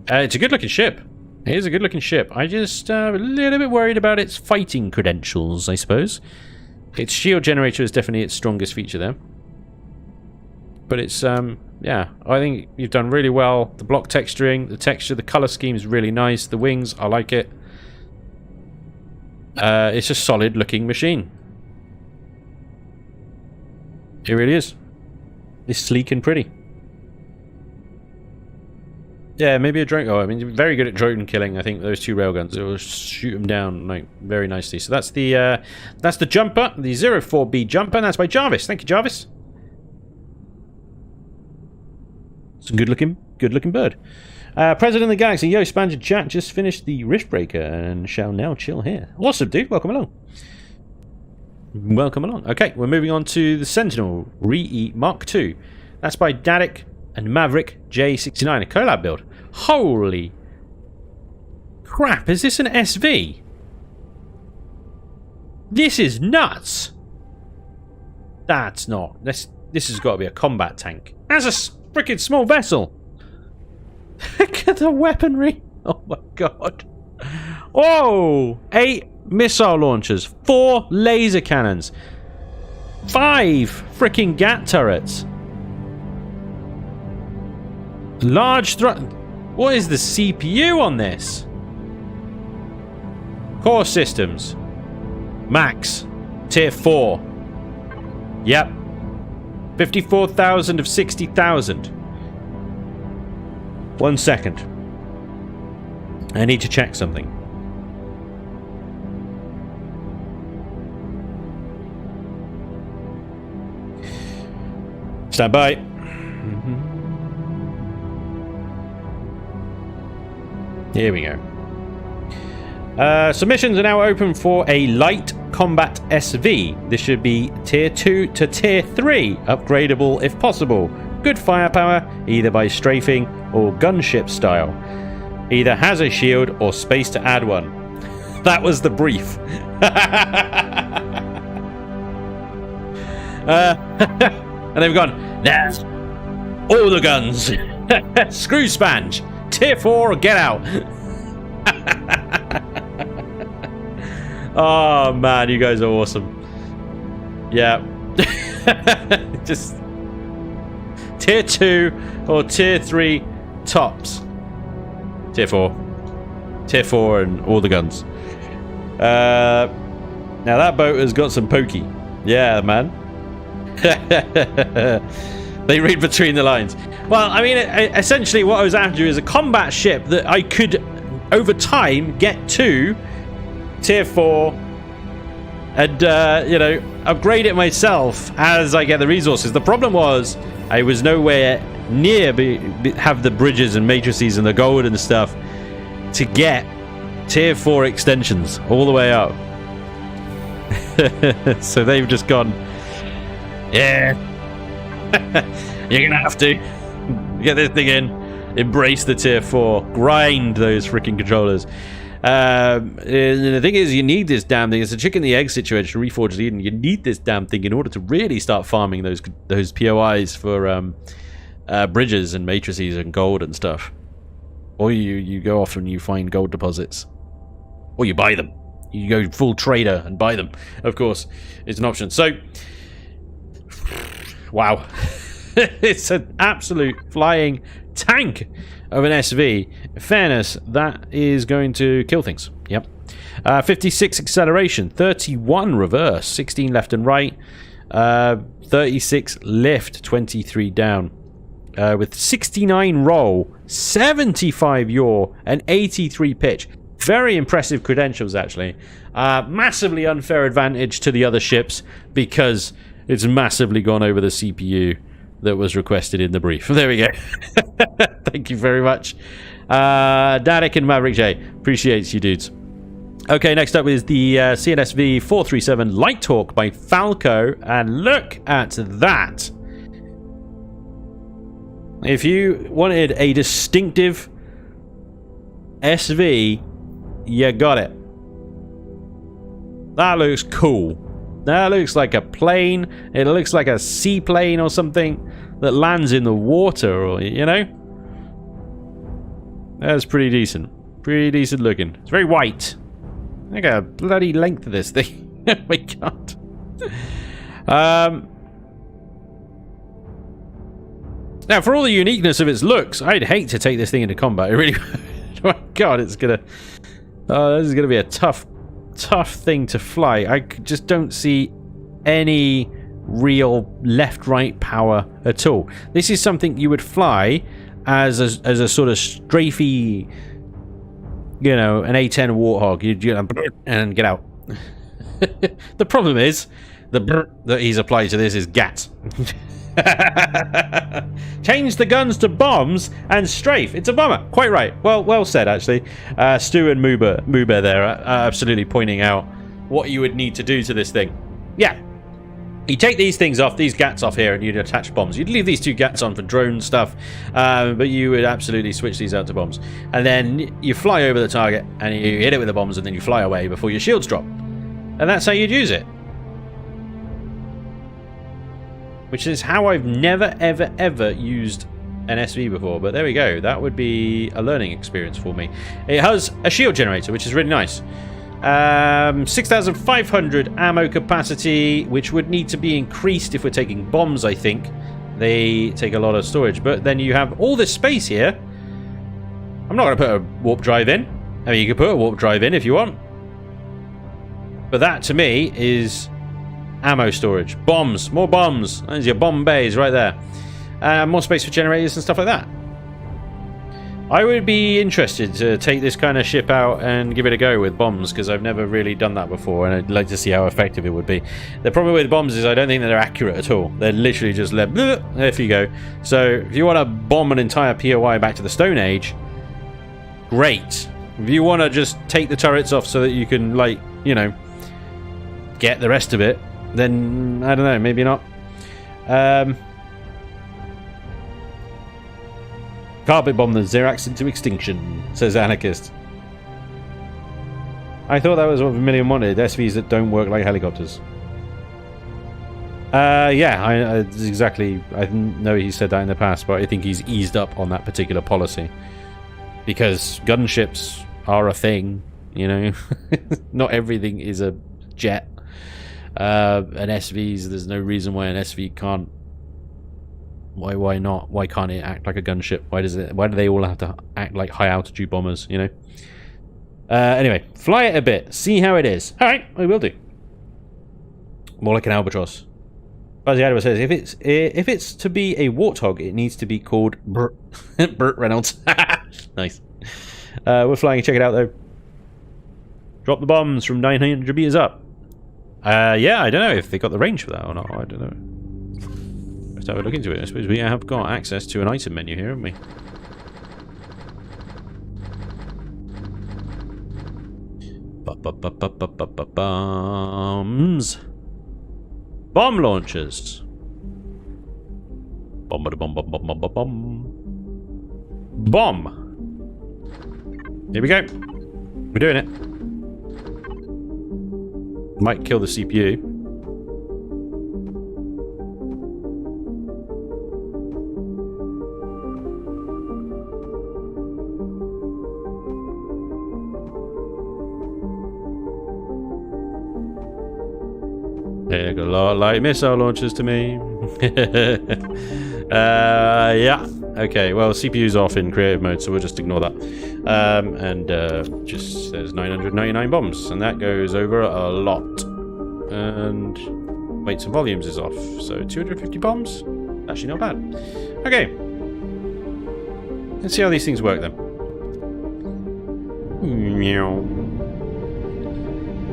It's a good-looking ship. It is a good-looking ship. I just a little bit worried about its fighting credentials, I suppose. Its shield generator is definitely its strongest feature there. But it's, yeah, I think you've done really well. The block texturing, the texture, the color scheme is really nice. The wings, I like it. It's a solid looking machine. It really is. It's sleek and pretty. Yeah, maybe a drone. Oh, I mean, very good at drone killing. I think those 2 railguns. It will shoot them down like very nicely. So that's the jumper, the 04B jumper. And that's by Jarvis. Thank you, Jarvis. It's a good looking bird. President of the Galaxy, yo, Spanja chat, just finished the Riftbreaker and shall now chill here. Awesome, dude. Welcome along. Welcome along. Okay, we're moving on to the Sentinel Re-E Mark II. That's by Galactic and Maverick J69, a collab build. Holy crap, is this an SV? This is nuts. That's not. This has got to be a combat tank. That's a freaking small vessel. Look at the weaponry. Oh my god. Whoa! 8 missile launchers, 4 laser cannons, 5 freaking gat turrets. Large what is the CPU on this? Core systems. Max. Tier 4. Yep. 54,000 of 60,000. 1 second. I need to check something. Stand by. Here we go. Submissions are now open for a light combat SV. This should be tier 2 to tier 3, upgradable if possible. Good firepower, either by strafing or gunship style. Either has a shield or space to add one. That was the brief. And they've gone, nah, all the guns. Screw Spange. Tier 4, get out. Oh man, you guys are awesome. Yeah. Just tier 2 or tier 3 tops. Tier 4. Tier 4 and all the guns. Now that boat has got some pokey. Yeah, man. They read between the lines. Well, I mean, essentially what I was after is a combat ship that I could, over time, get to tier 4 and, you know, upgrade it myself as I get the resources. The problem was I was nowhere near have the bridges and matrices and the gold and stuff to get tier 4 extensions all the way up. So they've just gone, yeah, you're gonna have to get this thing in, embrace the tier 4, grind those freaking controllers. And the thing is, you need this damn thing. It's a chicken and the egg situation. Reforged Eden. You need this damn thing in order to really start farming those POIs for bridges and matrices and gold and stuff. Or you go off and you find gold deposits, or you buy them. You go full trader and buy them. Of course, it's an option. So, wow. It's an absolute flying tank of an SV. In fairness, that is going to kill things. Yep. 56 acceleration, 31 reverse, 16 left and right, 36 lift, 23 down, with 69 roll, 75 yaw, and 83 pitch. Very impressive credentials, actually. Massively unfair advantage to the other ships because it's massively gone over the CPU that was requested in the brief. There we go. Thank you very much. Danik and Maverick J. Appreciates you, dudes. Okay, next up is the CNSV 437 Light Talk by Falco. And look at that. If you wanted a distinctive SV, you got it. That looks cool. That looks like a plane. It looks like a seaplane or something that lands in the water, or, you know? That's pretty decent. Pretty decent looking. It's very white. Look at the bloody length of this thing. Oh my god. Now, for all the uniqueness of its looks, I'd hate to take this thing into combat. It really... Oh my god, it's gonna... Oh, this is gonna be a tough thing to fly. I just don't see any real left-right power at all. This is something you would fly as a sort of strafey, you know, an A10 Warthog. You know, and get out. The problem is, the that he's applied to this is GAT. Change the guns to bombs and strafe. It's a bomber. Quite right. Well said, actually. Stu and Moober there are absolutely pointing out what you would need to do to this thing. Yeah. You take these things off, these GATs off here, and you'd attach bombs. You'd leave these two GATs on for drone stuff, but you would absolutely switch these out to bombs. And then you fly over the target, and you hit it with the bombs, and then you fly away before your shields drop. And that's how you'd use it. Which is how I've never, ever used an SV before. But there we go. That would be a learning experience for me. It has a shield generator, which is really nice. 6,500 ammo capacity, which would need to be increased if we're taking bombs, I think. They take a lot of storage. But then you have all this space here. I'm not going to put a warp drive in. I mean, you could put a warp drive in if you want. But that, to me, is ammo storage. Bombs. More bombs. There's your bomb bays right there. More space for generators and stuff like that. I would be interested to take this kind of ship out and give it a go with bombs, because I've never really done that before, and I'd like to see how effective it would be. The problem with bombs is I don't think that they're accurate at all. They're literally just there you go. So if you want to bomb an entire POI back to the Stone Age, great. If you want to just take the turrets off so that you can, like, you know, get the rest of it, then I don't know, maybe not. Carpet bomb the Xerax into extinction, says Anarchist. I thought that was what Vermilion wanted, SVs that don't work like helicopters. Yeah, exactly. I know he said that in the past, but I think he's eased up on that particular policy. Because gunships are a thing, you know. Not everything is a jet. And SVs, there's no reason why an SV can't. Why not? Why can't it act like a gunship? Why do they all have to act like high altitude bombers, you know? Anyway, fly it a bit, see how it is. Alright, I will do. More like an albatross. Buzzy Adler says, if it's to be a warthog, it needs to be called Burt Reynolds. Nice. We're flying, check it out though. Drop the bombs from 900 meters up. Yeah, I don't know if they got the range for that or not. I don't know. Let's have a look into it. I suppose we have got access to an item menu here, haven't we? Bombs. Bomb launchers. Bomb. Here we go. We're doing it. Might kill the CPU. They look a lot like missile launchers to me. Yeah. Okay, well, CPU's off in creative mode, so we'll just ignore that. And just says 999 bombs, and that goes over a lot. And weights and volumes is off, so 250 bombs? Actually not bad. Okay. Let's see how these things work then. Meow.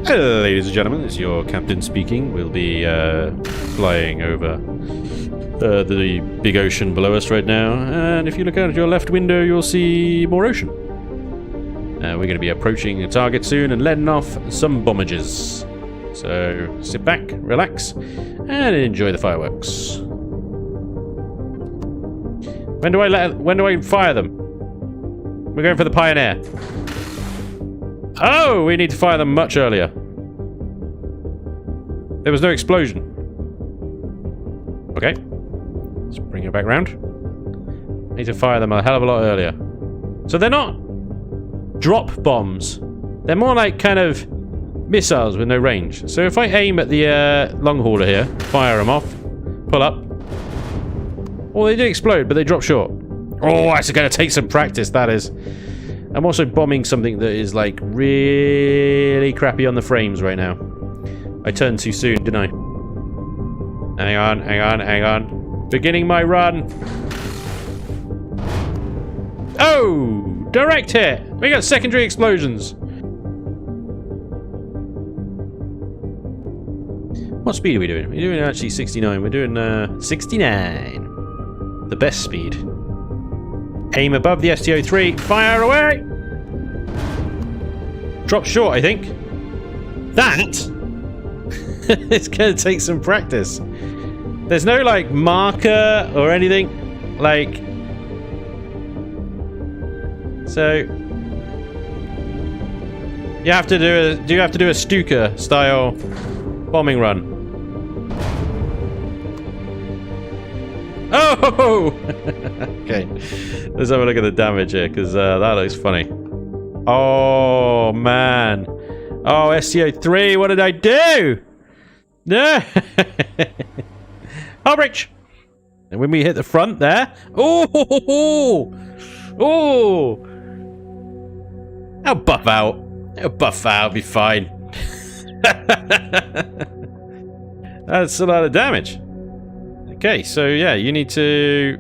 Hello, ladies and gentlemen, it's your captain speaking. We'll be flying over the big ocean below us right now, and if you look out at your left window, you'll see more ocean. We're going to be approaching a target soon and letting off some bombages. So sit back, relax, and enjoy the fireworks. When do I fire them? We're going for the Pioneer. Oh, we need to fire them much earlier. There was no explosion. Okay. Let's bring it back round. Need to fire them a hell of a lot earlier. So they're not drop bombs. They're more like kind of missiles with no range. So if I aim at the long hauler here, fire them off, pull up. Well, they do explode, but they drop short. Oh, that's going to take some practice, that is. I'm also bombing something that is like really crappy on the frames right now. I turned too soon, didn't I? Hang on. Beginning my run. Oh! Direct hit! We got secondary explosions. What speed are we doing? We're doing actually 69. We're doing 69. The best speed. Aim above the STO3. Fire away! Drop short, I think. That? It's going to take some practice. There's no, like, marker or anything. Like... So... You have to do a... Do you have to do a Stuka style bombing run? Oh! Okay. Let's have a look at the damage here, because that looks funny. Oh, man. Oh, SCO3, what did I do? No! Oh, Rich! And when we hit the front there... Oh! Oh! I'll buff out. I'll buff out, be fine. That's a lot of damage. Okay, so yeah, you need to...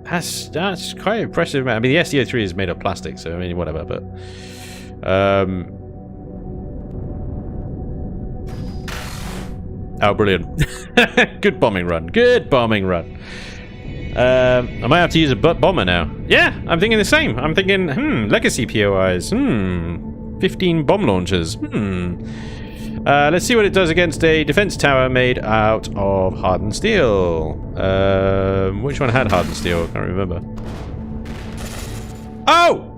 That's quite impressive. I mean, the SDO3 is made of plastic, so I mean, whatever, but... Oh, brilliant. Good bombing run. Good bombing run. I might have to use a bomber now. Yeah, I'm thinking the same. I'm thinking, legacy POIs. 15 bomb launchers. Let's see what it does against a defense tower made out of hardened steel. Which one had hardened steel? I can't remember. Oh!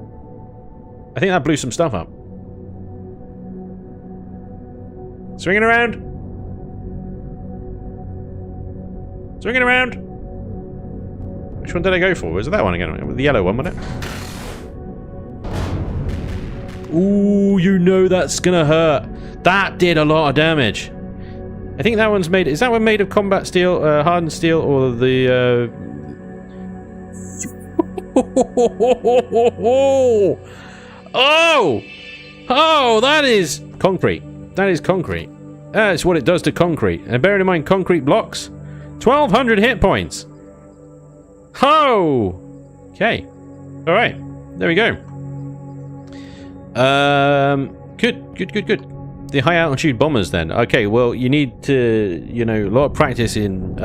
I think that blew some stuff up. Swinging around. Swinging around. Which one did I go for? Was it that one again? The yellow one, wasn't it? Ooh, you know that's gonna hurt. That did a lot of damage. I think that one's made... Is that one made of combat steel, hardened steel, or the... Oh! Oh, that is concrete. That is concrete. That's what it does to concrete. And bearing in mind, concrete blocks. 1,200 hit points. Oh! Okay. Alright. There we go. Good. The high altitude bombers then. Okay, well, you need to, you know, a lot of practice in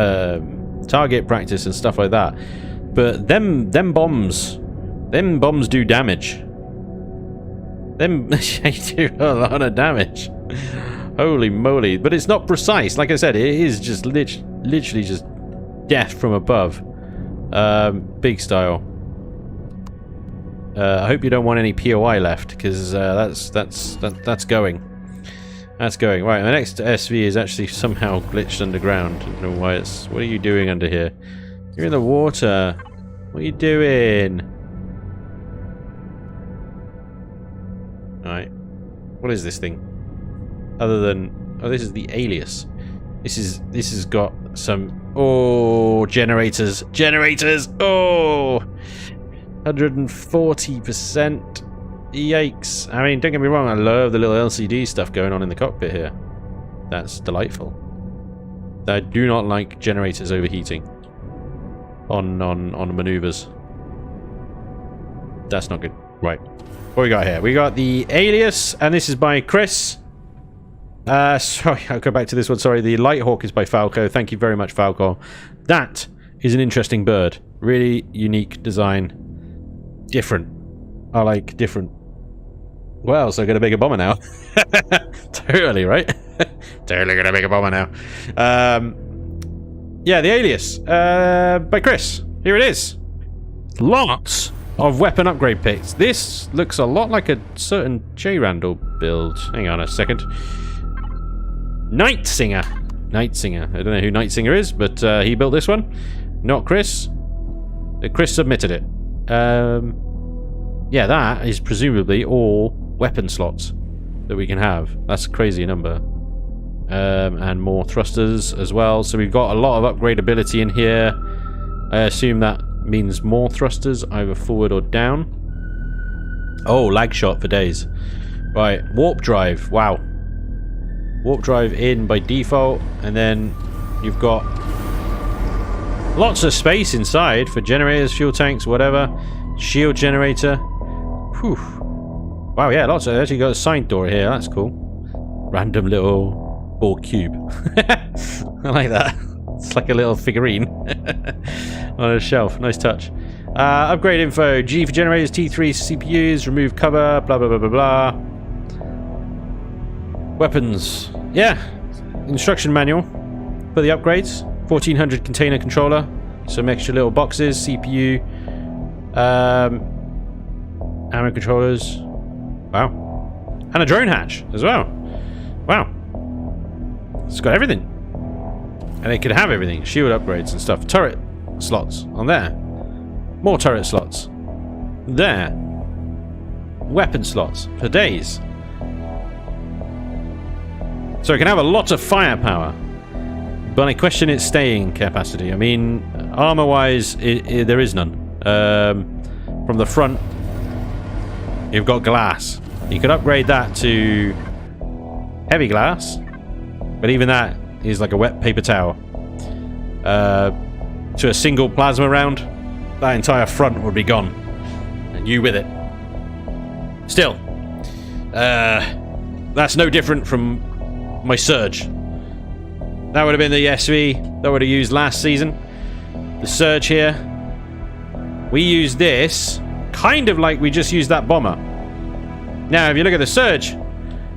target practice and stuff like that. But them bombs do damage. Them they do a lot of damage. Holy moly. But it's not precise. Like I said, it is just literally just death from above. Big style. I hope you don't want any POI left, because that's going. That's going. Right, my next SV is actually somehow glitched underground. I don't know why it's... What are you doing under here? You're in the water. What are you doing? Alright. What is this thing? Other than... Oh, this is the alias. This has got some... Oh, generators. Generators! Oh! 140%. Yikes. I mean, don't get me wrong, I love the little LCD stuff going on in the cockpit here. That's delightful. I do not like generators overheating on maneuvers. That's not good. Right. What we got here? We got the Alias, and this is by Chris. Sorry, I'll go back to this one. Sorry, the Lighthawk is by Falco. Thank you very much, Falco. That is an interesting bird. Really unique design. Different. I like different. Well, so I'm gonna make a bomber now. Totally, right? Totally gonna make a bomber now. Yeah, the Alias by Chris. Here it is. Lots of weapon upgrade picks. This looks a lot like a certain J. Randall build. Hang on a second. Night Singer. Night Singer. I don't know who Night Singer is, but he built this one. Not Chris. Chris submitted it. Yeah, that is presumably all weapon slots that we can have. That's a crazy number. And more thrusters as well. So we've got a lot of upgradability in here. I assume that means more thrusters, either forward or down. Oh, lag shot for days. Right, warp drive. Wow. Warp drive in by default. And then you've got lots of space inside for generators, fuel tanks, whatever. Shield generator. Whew. Wow, yeah, lots of... Actually got a side door here. That's cool. Random little ball cube. I like that. It's like a little figurine on a shelf. Nice touch. Upgrade info. G for generators, T3 CPUs, remove cover, blah, blah, blah, blah, blah. Weapons. Yeah. Instruction manual for the upgrades. 1400 container controller. Some extra little boxes. CPU. Ammo controllers. Wow. And a drone hatch as well. Wow. It's got everything. And it could have everything. Shield upgrades and stuff. Turret slots on there. More turret slots. There. Weapon slots for days. So it can have a lot of firepower. But I question its staying capacity. I mean, armor-wise, there is none. From the front, you've got glass. You could upgrade that to heavy glass. But even that is like a wet paper towel. To a single plasma round, that entire front would be gone. And you with it. Still, that's no different from my Surge. That would have been the SV that would have used last season. The Surge here. We used this kind of like we just used that bomber. Now, if you look at the Surge,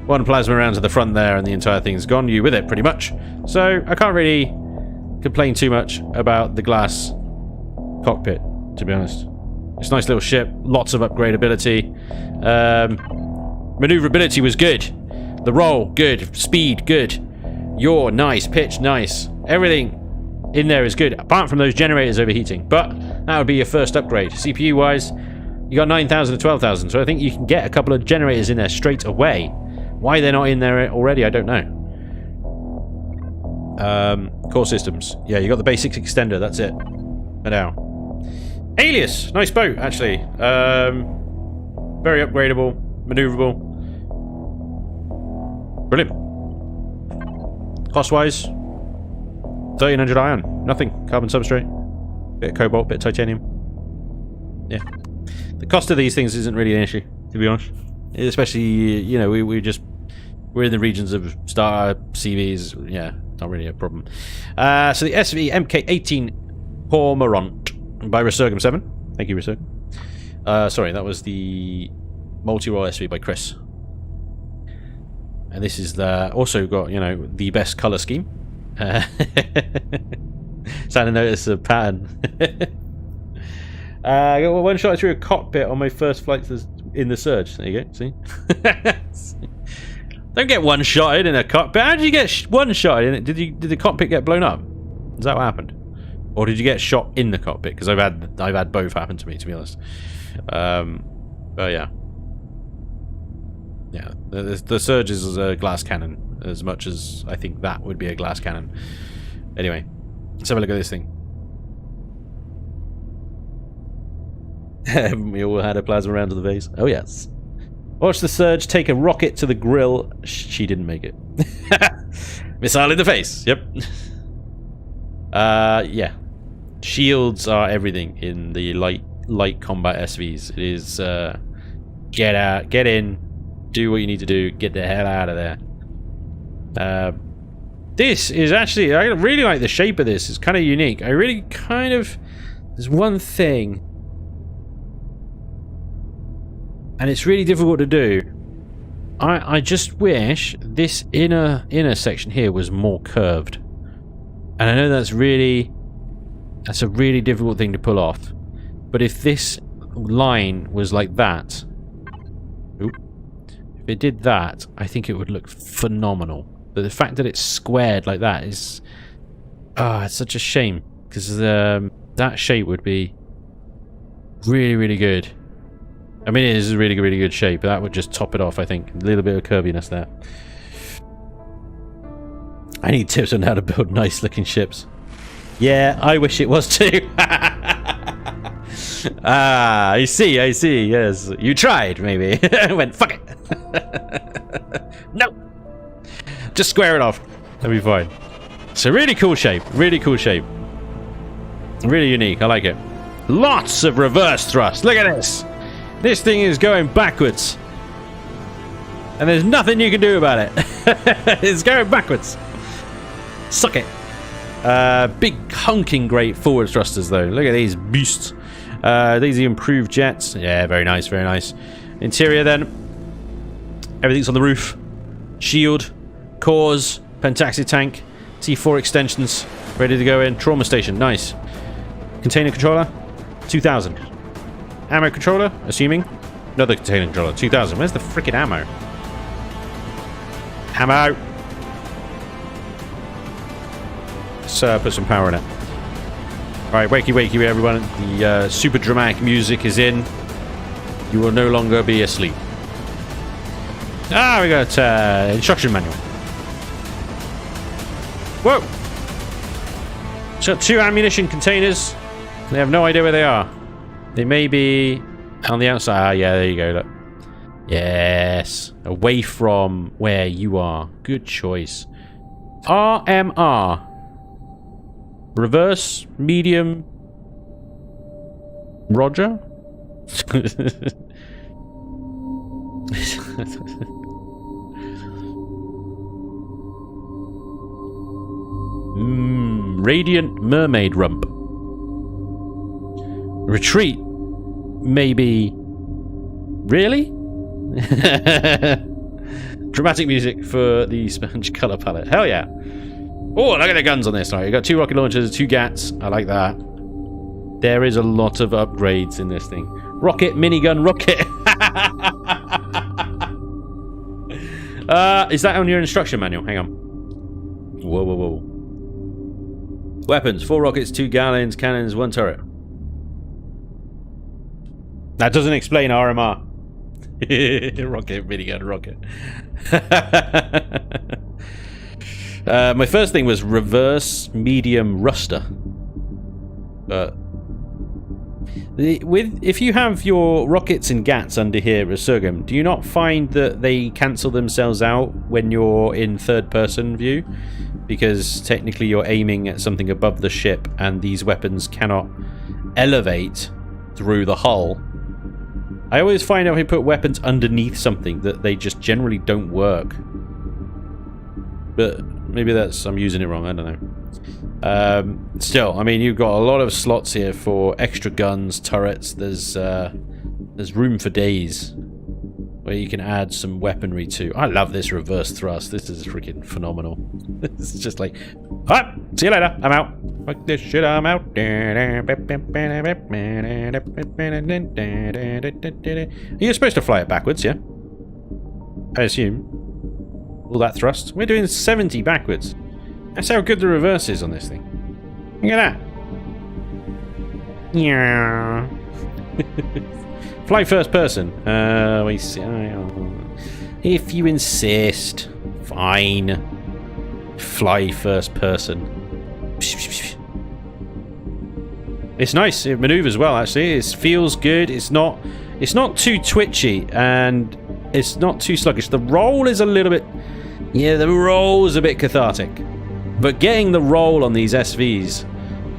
one plasma round to the front there and the entire thing's gone. You with it, pretty much. So, I can't really complain too much about the glass cockpit, to be honest. It's a nice little ship, lots of upgradability. Maneuverability was good. The roll, good. Speed, good. Yaw, nice. Pitch, nice. Everything in there is good, apart from those generators overheating. But that would be your first upgrade. CPU-wise, you got 9,000 to 12,000, so I think you can get a couple of generators in there straight away. Why they're not in there already, I don't know. Core systems. Yeah, you got the basics extender, that's it. For now. Alias! Nice boat, actually. Very upgradable, maneuverable. Brilliant. Cost-wise, 1300 iron. Nothing. Carbon substrate. Bit of cobalt, bit of titanium. Yeah. The cost of these things isn't really an issue, to be honest. Especially, you know, we're in the regions of Star CVs. Yeah, not really a problem. So the SV MK18 Cormorant by Resurgam 7. Thank you, Resurgam. Sorry, that was the multi-role SV by Chris. And this is also got, you know, the best color scheme. Starting to notice a pattern. I got one shot through a cockpit on my first flight in the Surge. There you go. See? Don't get one shotted in a cockpit. How did you get one shot in it? Did the cockpit get blown up? Is that what happened? Or did you get shot in the cockpit? Because I've had both happen to me, to be honest. But yeah. Yeah, the Surge is a glass cannon, as much as I think that would be a glass cannon. Anyway, let's have a look at this thing. We all had a plasma round to the face. Oh yes. Watch the Surge take a rocket to the grill. She didn't make it. Missile in the face. Yep. Yeah. Shields are everything in the light combat SVs. It is get out, get in, do what you need to do, get the hell out of there. This is actually, I really like the shape of this. It's kind of unique. I really kind of, there's one thing, and it's really difficult to do. I just wish this inner section here was more curved. And I know that's a really difficult thing to pull off. But if this line was like that, if it did that, I think it would look phenomenal. But the fact that it's squared like that is, it's such a shame, because that shape would be really, really good. I mean, it is a really, really good shape, but that would just top it off, I think. A little bit of curviness there. I need tips on how to build nice looking ships. Yeah, I wish it was too. I see, yes. You tried, maybe. I went, fuck it. No. Just square it off. That'll be fine. It's a really cool shape. Really cool shape. Really unique. I like it. Lots of reverse thrust. Look at this. This thing is going backwards. And there's nothing you can do about it. It's going backwards. Suck it. Big hunking great forward thrusters though. Look at these beasts. These are improved jets. Yeah, very nice, very nice. Interior then. Everything's on the roof. Shield, cores, pentaxi tank, T4 extensions, ready to go in. Trauma station, nice. Container controller, 2000. Ammo controller, assuming. Another container controller, 2000. Where's the freaking ammo? Ammo! Let's put some power in it. Alright, wakey wakey everyone. The super dramatic music is in. You will no longer be asleep. Ah, we got instruction manual. Whoa! It's got 2 ammunition containers. They have no idea where they are. They may be on the outside. Ah, yeah, there you go, look. Yes. Away from where you are. Good choice. RMR. Reverse, medium, Roger? Radiant mermaid rump. Retreat. Maybe. Really? Dramatic music for the sponge color palette. Hell yeah. Oh, look at the guns on this. Right, you got 2 rocket launchers, 2 GATs. I like that. There is a lot of upgrades in this thing. Rocket, minigun, rocket. Is that on your instruction manual? Hang on. Whoa, whoa, whoa. Weapons, 4 rockets, 2 gallons, cannons, 1 turret. That doesn't explain RMR. Rocket, minigun, rocket. My first thing was reverse medium ruster. If you have your rockets and GATs under here, Resurgam, do you not find that they cancel themselves out when you're in third person view? Because technically you're aiming at something above the ship and these weapons cannot elevate through the hull. I always find out if I put weapons underneath something that they just generally don't work. But maybe that's, I'm using it wrong, I don't know. Still, I mean, you've got a lot of slots here for extra guns, turrets. There's room for days where you can add some weaponry to. I love this reverse thrust. This is freaking phenomenal. It's just like, ah, see you later, I'm out. Fuck this shit, I'm out. You're supposed to fly it backwards, yeah? I assume. All that thrust. We're doing 70 backwards. That's how good the reverse is on this thing. Look at that. Yeah. Fly first person. We see. If you insist, fine. Fly first person. It's nice. It maneuvers well. Actually, it feels good. It's not too twitchy and it's not too sluggish. The roll is a little bit. Yeah, the roll is a bit cathartic. But getting the roll on these SVs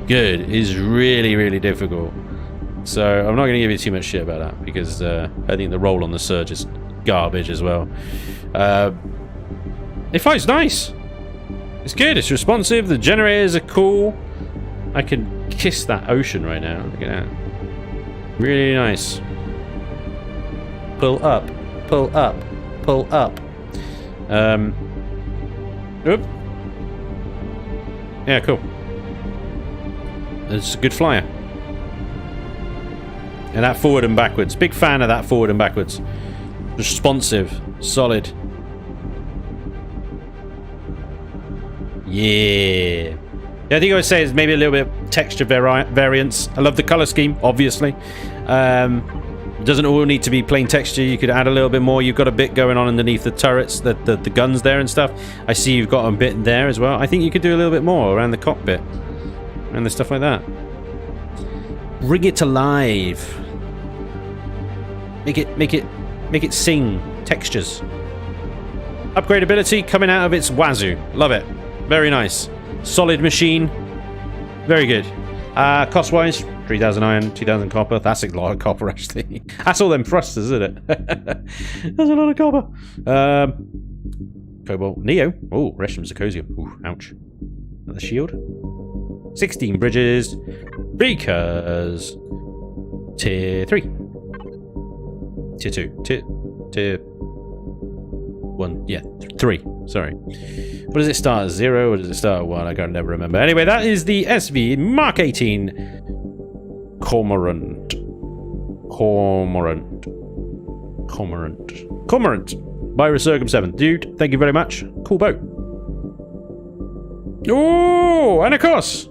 good is really, really difficult. So I'm not going to give you too much shit about that because I think the roll on the Surge is garbage as well. It flies nice. It's good. It's responsive. The generators are cool. I can kiss that ocean right now. Look at that. Really nice. Pull up. Pull up. Pull up. Oop. Yeah, cool. It's a good flyer. And that forward and backwards. Big fan of that forward and backwards. Responsive. Solid. Yeah. The other thing I would say is maybe a little bit of texture variance. I love the color scheme, obviously. It doesn't all need to be plain texture. You could add a little bit more. You've got a bit going on underneath the turrets, the guns there and stuff. I see you've got a bit there as well. I think you could do a little bit more around the cockpit and the stuff like that. Bring it to life. Make it sing. Textures. Upgradability coming out of its wazoo. Love it. Very nice. Solid machine. Very good. Cost-wise, 3,000 iron, 2,000 copper. That's a lot of copper, actually. That's all them thrusters, isn't it? That's a lot of copper. Cobalt. Neo. Oh, Resham Zircosium. Ooh, ouch. Another shield. 16 bridges. Because... Tier 3. Tier 2. Tier 1. Yeah, 3. Sorry. What does it start at 0? Or does it start at 1? I can never remember. Anyway, that is the SV Mark 18 Cormorant. By Resurgam 7. Dude, thank you very much. Cool boat. Oh, and of course,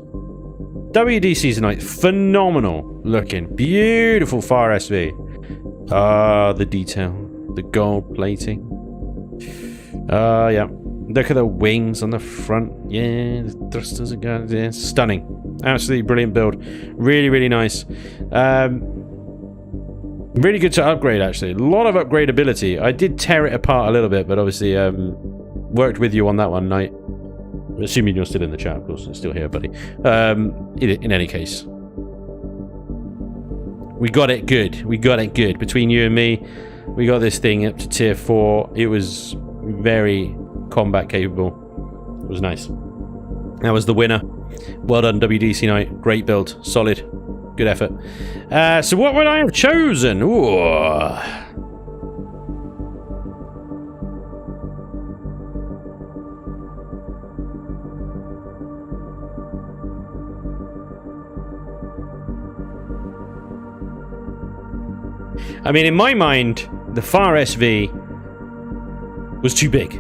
WDC's tonight. Phenomenal looking. Beautiful Far SV. Ah, the detail. The gold plating. Yeah. Look at the wings on the front. Yeah, the thrusters are going. Yeah, stunning. Absolutely brilliant build. Really, really nice. Really good to upgrade, actually. A lot of upgradability. I did tear it apart a little bit, but obviously worked with you on that one night. Assuming you're still in the chat, of course. I'm still here, buddy. In any case. We got it good. We got it good. Between you and me, we got this thing up to tier 4. It was very combat capable. It was nice. That was the winner. Well done, WDC Night. Great build. Solid. Good effort. So what would I have chosen? Ooh. I mean, in my mind, the Far SV was too big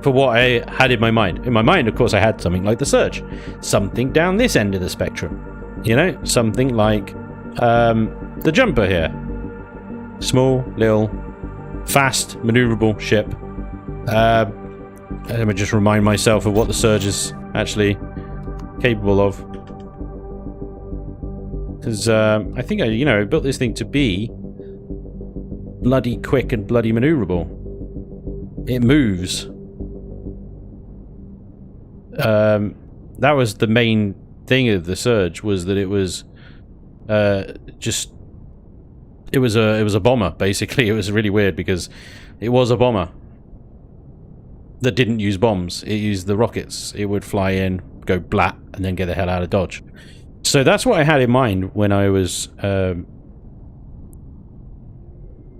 for what I had in my mind. In my mind, of course, I had something like the Surge. Something down this end of the spectrum. You know, something like the Jumper here. Small, little, fast, maneuverable ship. Let me just remind myself of what the Surge is actually capable of. Because I think I built this thing to be bloody quick and bloody maneuverable. It moves. That was the main thing of the Surge, was that it was it was a bomber, basically. It was really weird because it was a bomber that didn't use bombs. It used the rockets. It would fly in, go blat, and then get the hell out of Dodge. So that's what I had in mind when I was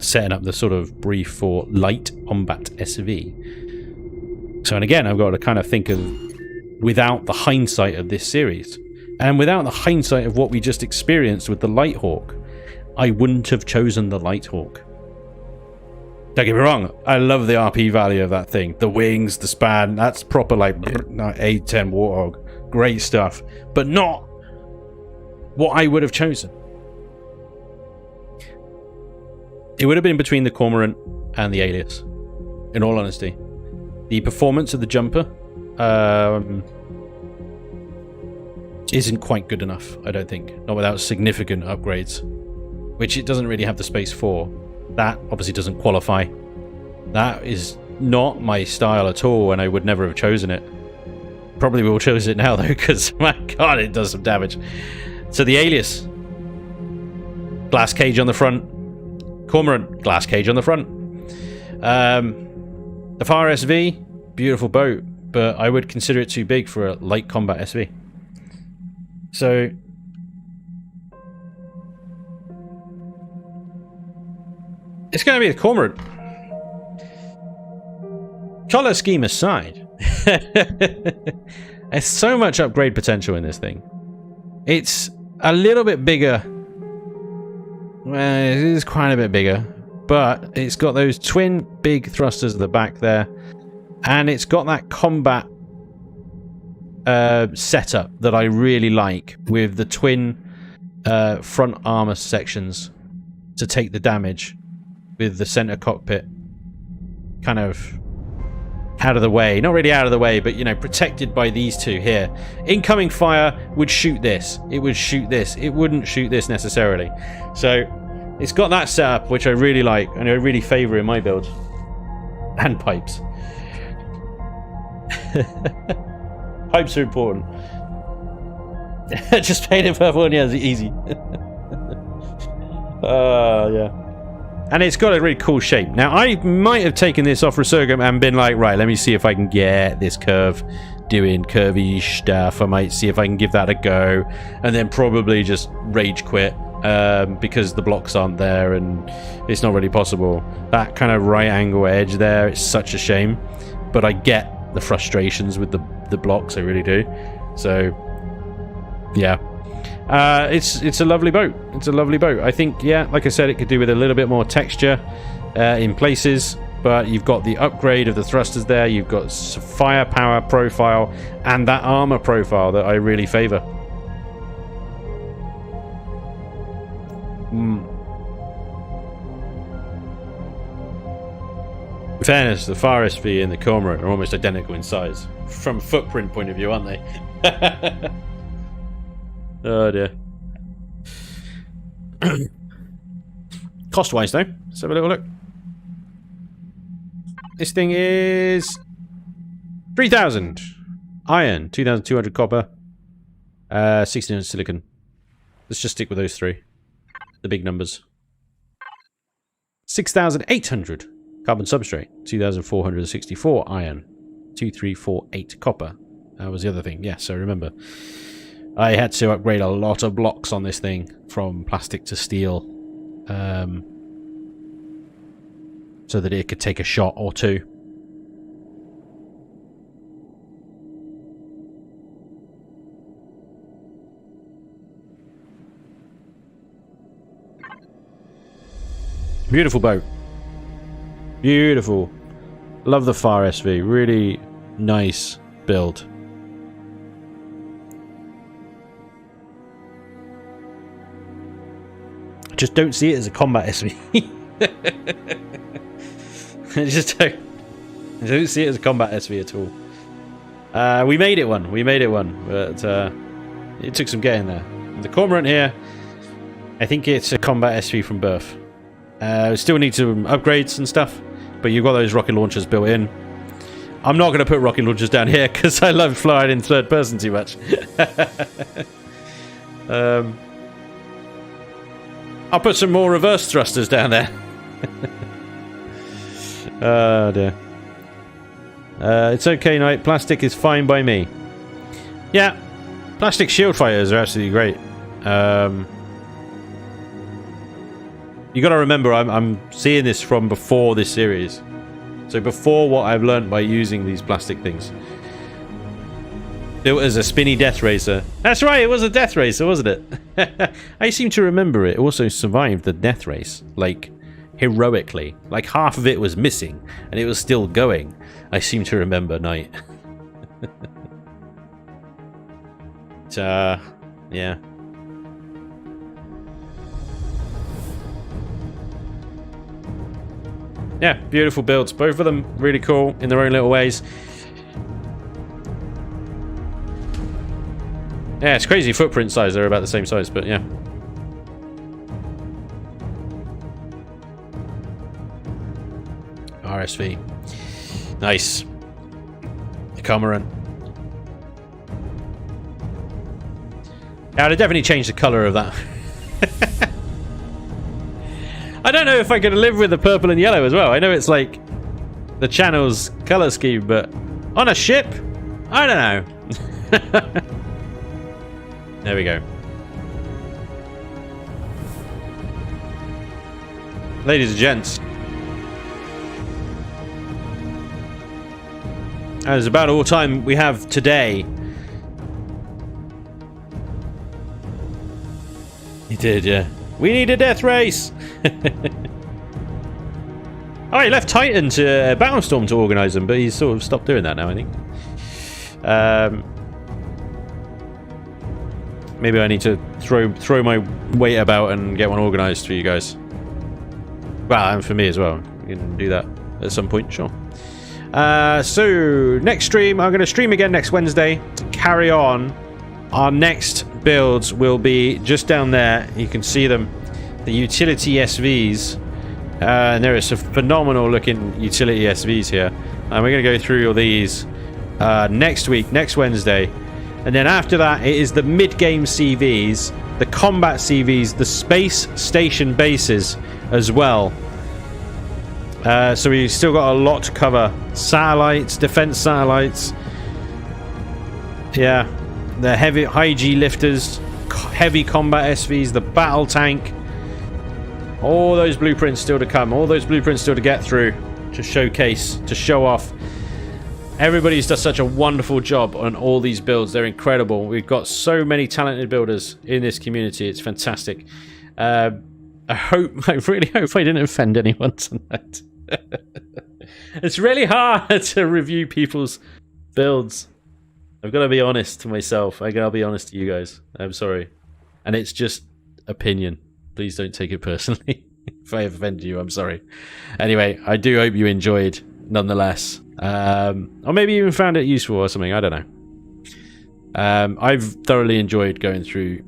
setting up the sort of brief for light combat SV. So, and again, I've got to kind of think of without the hindsight of this series, and without the hindsight of what we just experienced with the Lighthawk, I wouldn't have chosen the Lighthawk. Don't get me wrong, I love the RP value of that thing. The wings, the span, that's proper like A10 Warthog. Great stuff. But not what I would have chosen. It would have been between the Cormorant and the Alias, in all honesty. The performance of the Jumper isn't quite good enough, I don't think. Not without significant upgrades, which it doesn't really have the space for. That obviously doesn't qualify. That is not my style at all, and I would never have chosen it. Probably will choose it now, though, because, my god, it does some damage. So the Alias. Glass cage on the front. Cormorant. Glass cage on the front. The Far SV. Beautiful boat, but I would consider it too big for a light combat SV. So... it's going to be the Cormorant. Color scheme aside, there's so much upgrade potential in this thing. It's a little bit bigger. Well, it is quite a bit bigger, but it's got those twin big thrusters at the back there, and it's got that combat setup that I really like, with the twin front armor sections to take the damage, with the center cockpit kind of out of the way. Not really out of the way, but, you know, protected by these two here. Incoming fire would shoot this. It would shoot this. It wouldn't shoot this necessarily. So it's got that setup, which I really like, and I really favor in my builds. And pipes. Pipes are important. Just paint it purple and yeah, it's easy. Yeah. And it's got a really cool shape. Now, I might have taken this off Resurgam and been like, right, let me see if I can get this curve doing curvy stuff. I might see if I can give that a go. And then probably just rage quit because the blocks aren't there and it's not really possible. That kind of right angle edge there, it's such a shame. But I get the frustrations with the blocks, I really do. So, yeah. It's a lovely boat. It's a lovely boat. I think, yeah, like I said, it could do with a little bit more texture in places, but you've got the upgrade of the thrusters there. You've got firepower profile and that armor profile that I really favor. In fairness, the Far SV and the Cormorant are almost identical in size. From a footprint point of view, aren't they? Oh dear. Cost-wise, though, let's have a little look. This thing is 3,000 iron, 2,200 copper, 1,600 silicon. Let's just stick with those three, the big numbers. 6,800 carbon substrate, 2,464 iron, 2,348 copper. That was the other thing. Yes, I remember. I had to upgrade a lot of blocks on this thing from plastic to steel so that it could take a shot or two. Beautiful boat. Beautiful. Love the Far SV. Really nice build. Just don't see it as a combat SV. I just don't see it as a combat SV at all. We made it one. We made it one, but it took some getting there. The Cormorant here, I think it's a combat SV from birth. Still need some upgrades and stuff, but you've got those rocket launchers built in. I'm not going to put rocket launchers down here because I love flying in third person too much. I'll put some more reverse thrusters down there. Oh dear. It's okay, Knight. Plastic is fine by me. Yeah, plastic shield fighters are absolutely great. You got to remember, I'm seeing this from before this series, so before what I've learned by using these plastic things. Built as a spinny death racer. That's right, it was a death racer, wasn't it? I seem to remember it also survived the death race, like, heroically. Like, half of it was missing, and it was still going. I seem to remember, Knight. Yeah. Yeah, beautiful builds. Both of them really cool in their own little ways. Yeah, it's crazy footprint size. They're about the same size, but yeah. RSV. Nice. The Cormorant. Yeah, I'd definitely change the colour of that. I don't know if I could live with the purple and yellow as well. I know it's like the channel's colour scheme, but on a ship? I don't know. There we go. Ladies and gents. That is about all time we have today. He did, yeah. We need a death race! Oh, he left Titan to Battlestorm to organise them, but he's sort of stopped doing that now, I think. Maybe I need to throw my weight about and get one organised for you guys. Well, and for me as well. You can do that at some point, sure. So, next stream, I'm going to stream again next Wednesday to carry on. Our next builds will be just down there. You can see them. The utility SVs. And there are some phenomenal looking utility SVs here. And we're going to go through all these next week, next Wednesday. And then after that, it is the mid-game CVs, the combat CVs, the space station bases as well. So we've still got a lot to cover. Satellites, defense satellites. Yeah, the heavy high G lifters, heavy combat SVs, the battle tank. All those blueprints still to come. All those blueprints still to get through, to showcase, to show off. Everybody's done such a wonderful job on all these builds. They're incredible. We've got so many talented builders in this community. It's fantastic. I really hope I didn't offend anyone tonight. It's really hard to review people's builds. I've got to be honest to myself. I gotta be honest to you guys. I'm sorry. And it's just opinion. Please don't take it personally. If I have offended you, I'm sorry. Anyway, I do hope you enjoyed nonetheless. Or maybe even found it useful or something. I don't know. I've thoroughly enjoyed going through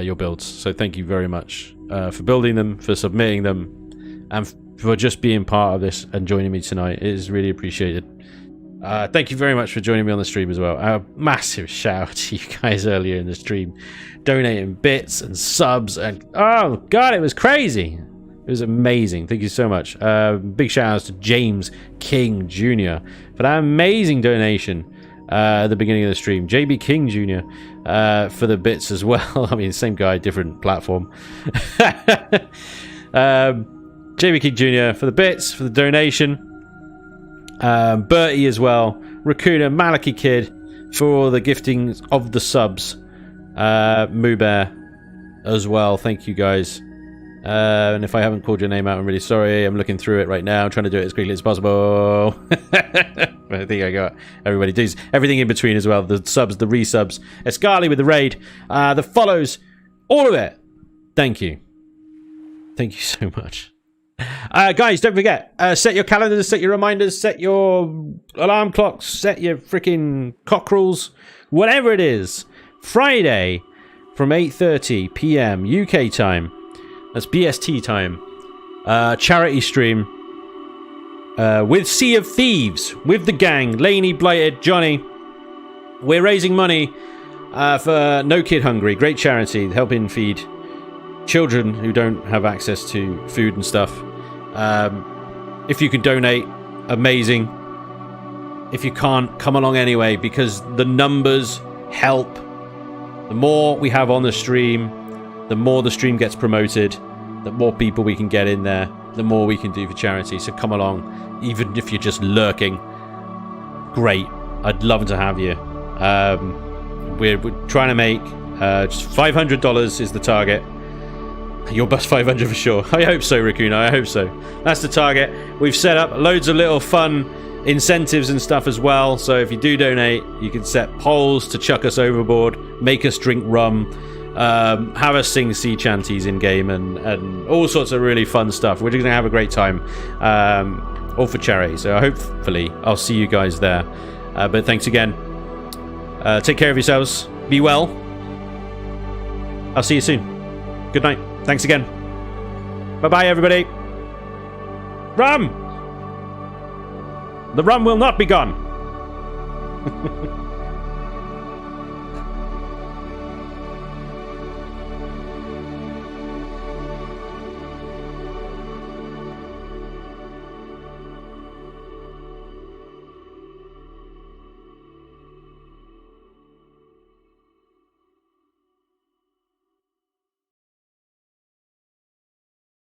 your builds. So thank you very much for building them, for submitting them, and for just being part of this and joining me tonight. It is really appreciated. Thank you very much for joining me on the stream as well. A massive shout out to you guys earlier in the stream, donating bits and subs, and oh god, it was crazy. It was amazing. Thank you so much. Big shout outs to James King Jr. for that amazing donation at the beginning of the stream. JB King Jr. For the bits as well. I mean, same guy, different platform. JB King Jr. for the bits, for the donation. Bertie as well, Raccoona, Maliki Kid for all the giftings of the subs, Moo Bear as well. Thank you guys. And if I haven't called your name out, I'm really sorry. I'm looking through it right now. I'm trying to do it as quickly as possible. I think I got everybody does everything in between as well. The subs, the resubs, Escali with the raid, the follows, all of it. Thank you. Thank you so much. Guys, don't forget, set your calendars, set your reminders, set your alarm clocks, set your freaking cockerels, whatever it is. Friday from 8:30 p.m. UK time. That's BST time. Charity stream with Sea of Thieves, with the gang, Laney, Blighted, Johnny. We're raising money for No Kid Hungry, great charity, helping feed children who don't have access to food and stuff. If you can donate, amazing. If you can't, come along anyway, because the numbers help. The more we have on the stream, the more the stream gets promoted, the more people we can get in there, the more we can do for charity. So come along, even if you're just lurking. Great. I'd love to have you. We're trying to make just $500 is the target. You'll bust 500 for sure. I hope so, Raccoon. I hope so. That's the target. We've set up loads of little fun incentives and stuff as well. So if you do donate, you can set polls to chuck us overboard, make us drink rum, have us sing sea chanties in game, and all sorts of really fun stuff. We're just going to have a great time, all for charity. So hopefully I'll see you guys there. But thanks again. Take care of yourselves. Be well. I'll see you soon. Good night. Thanks again. Bye-bye, everybody. Rum! The rum will not be gone.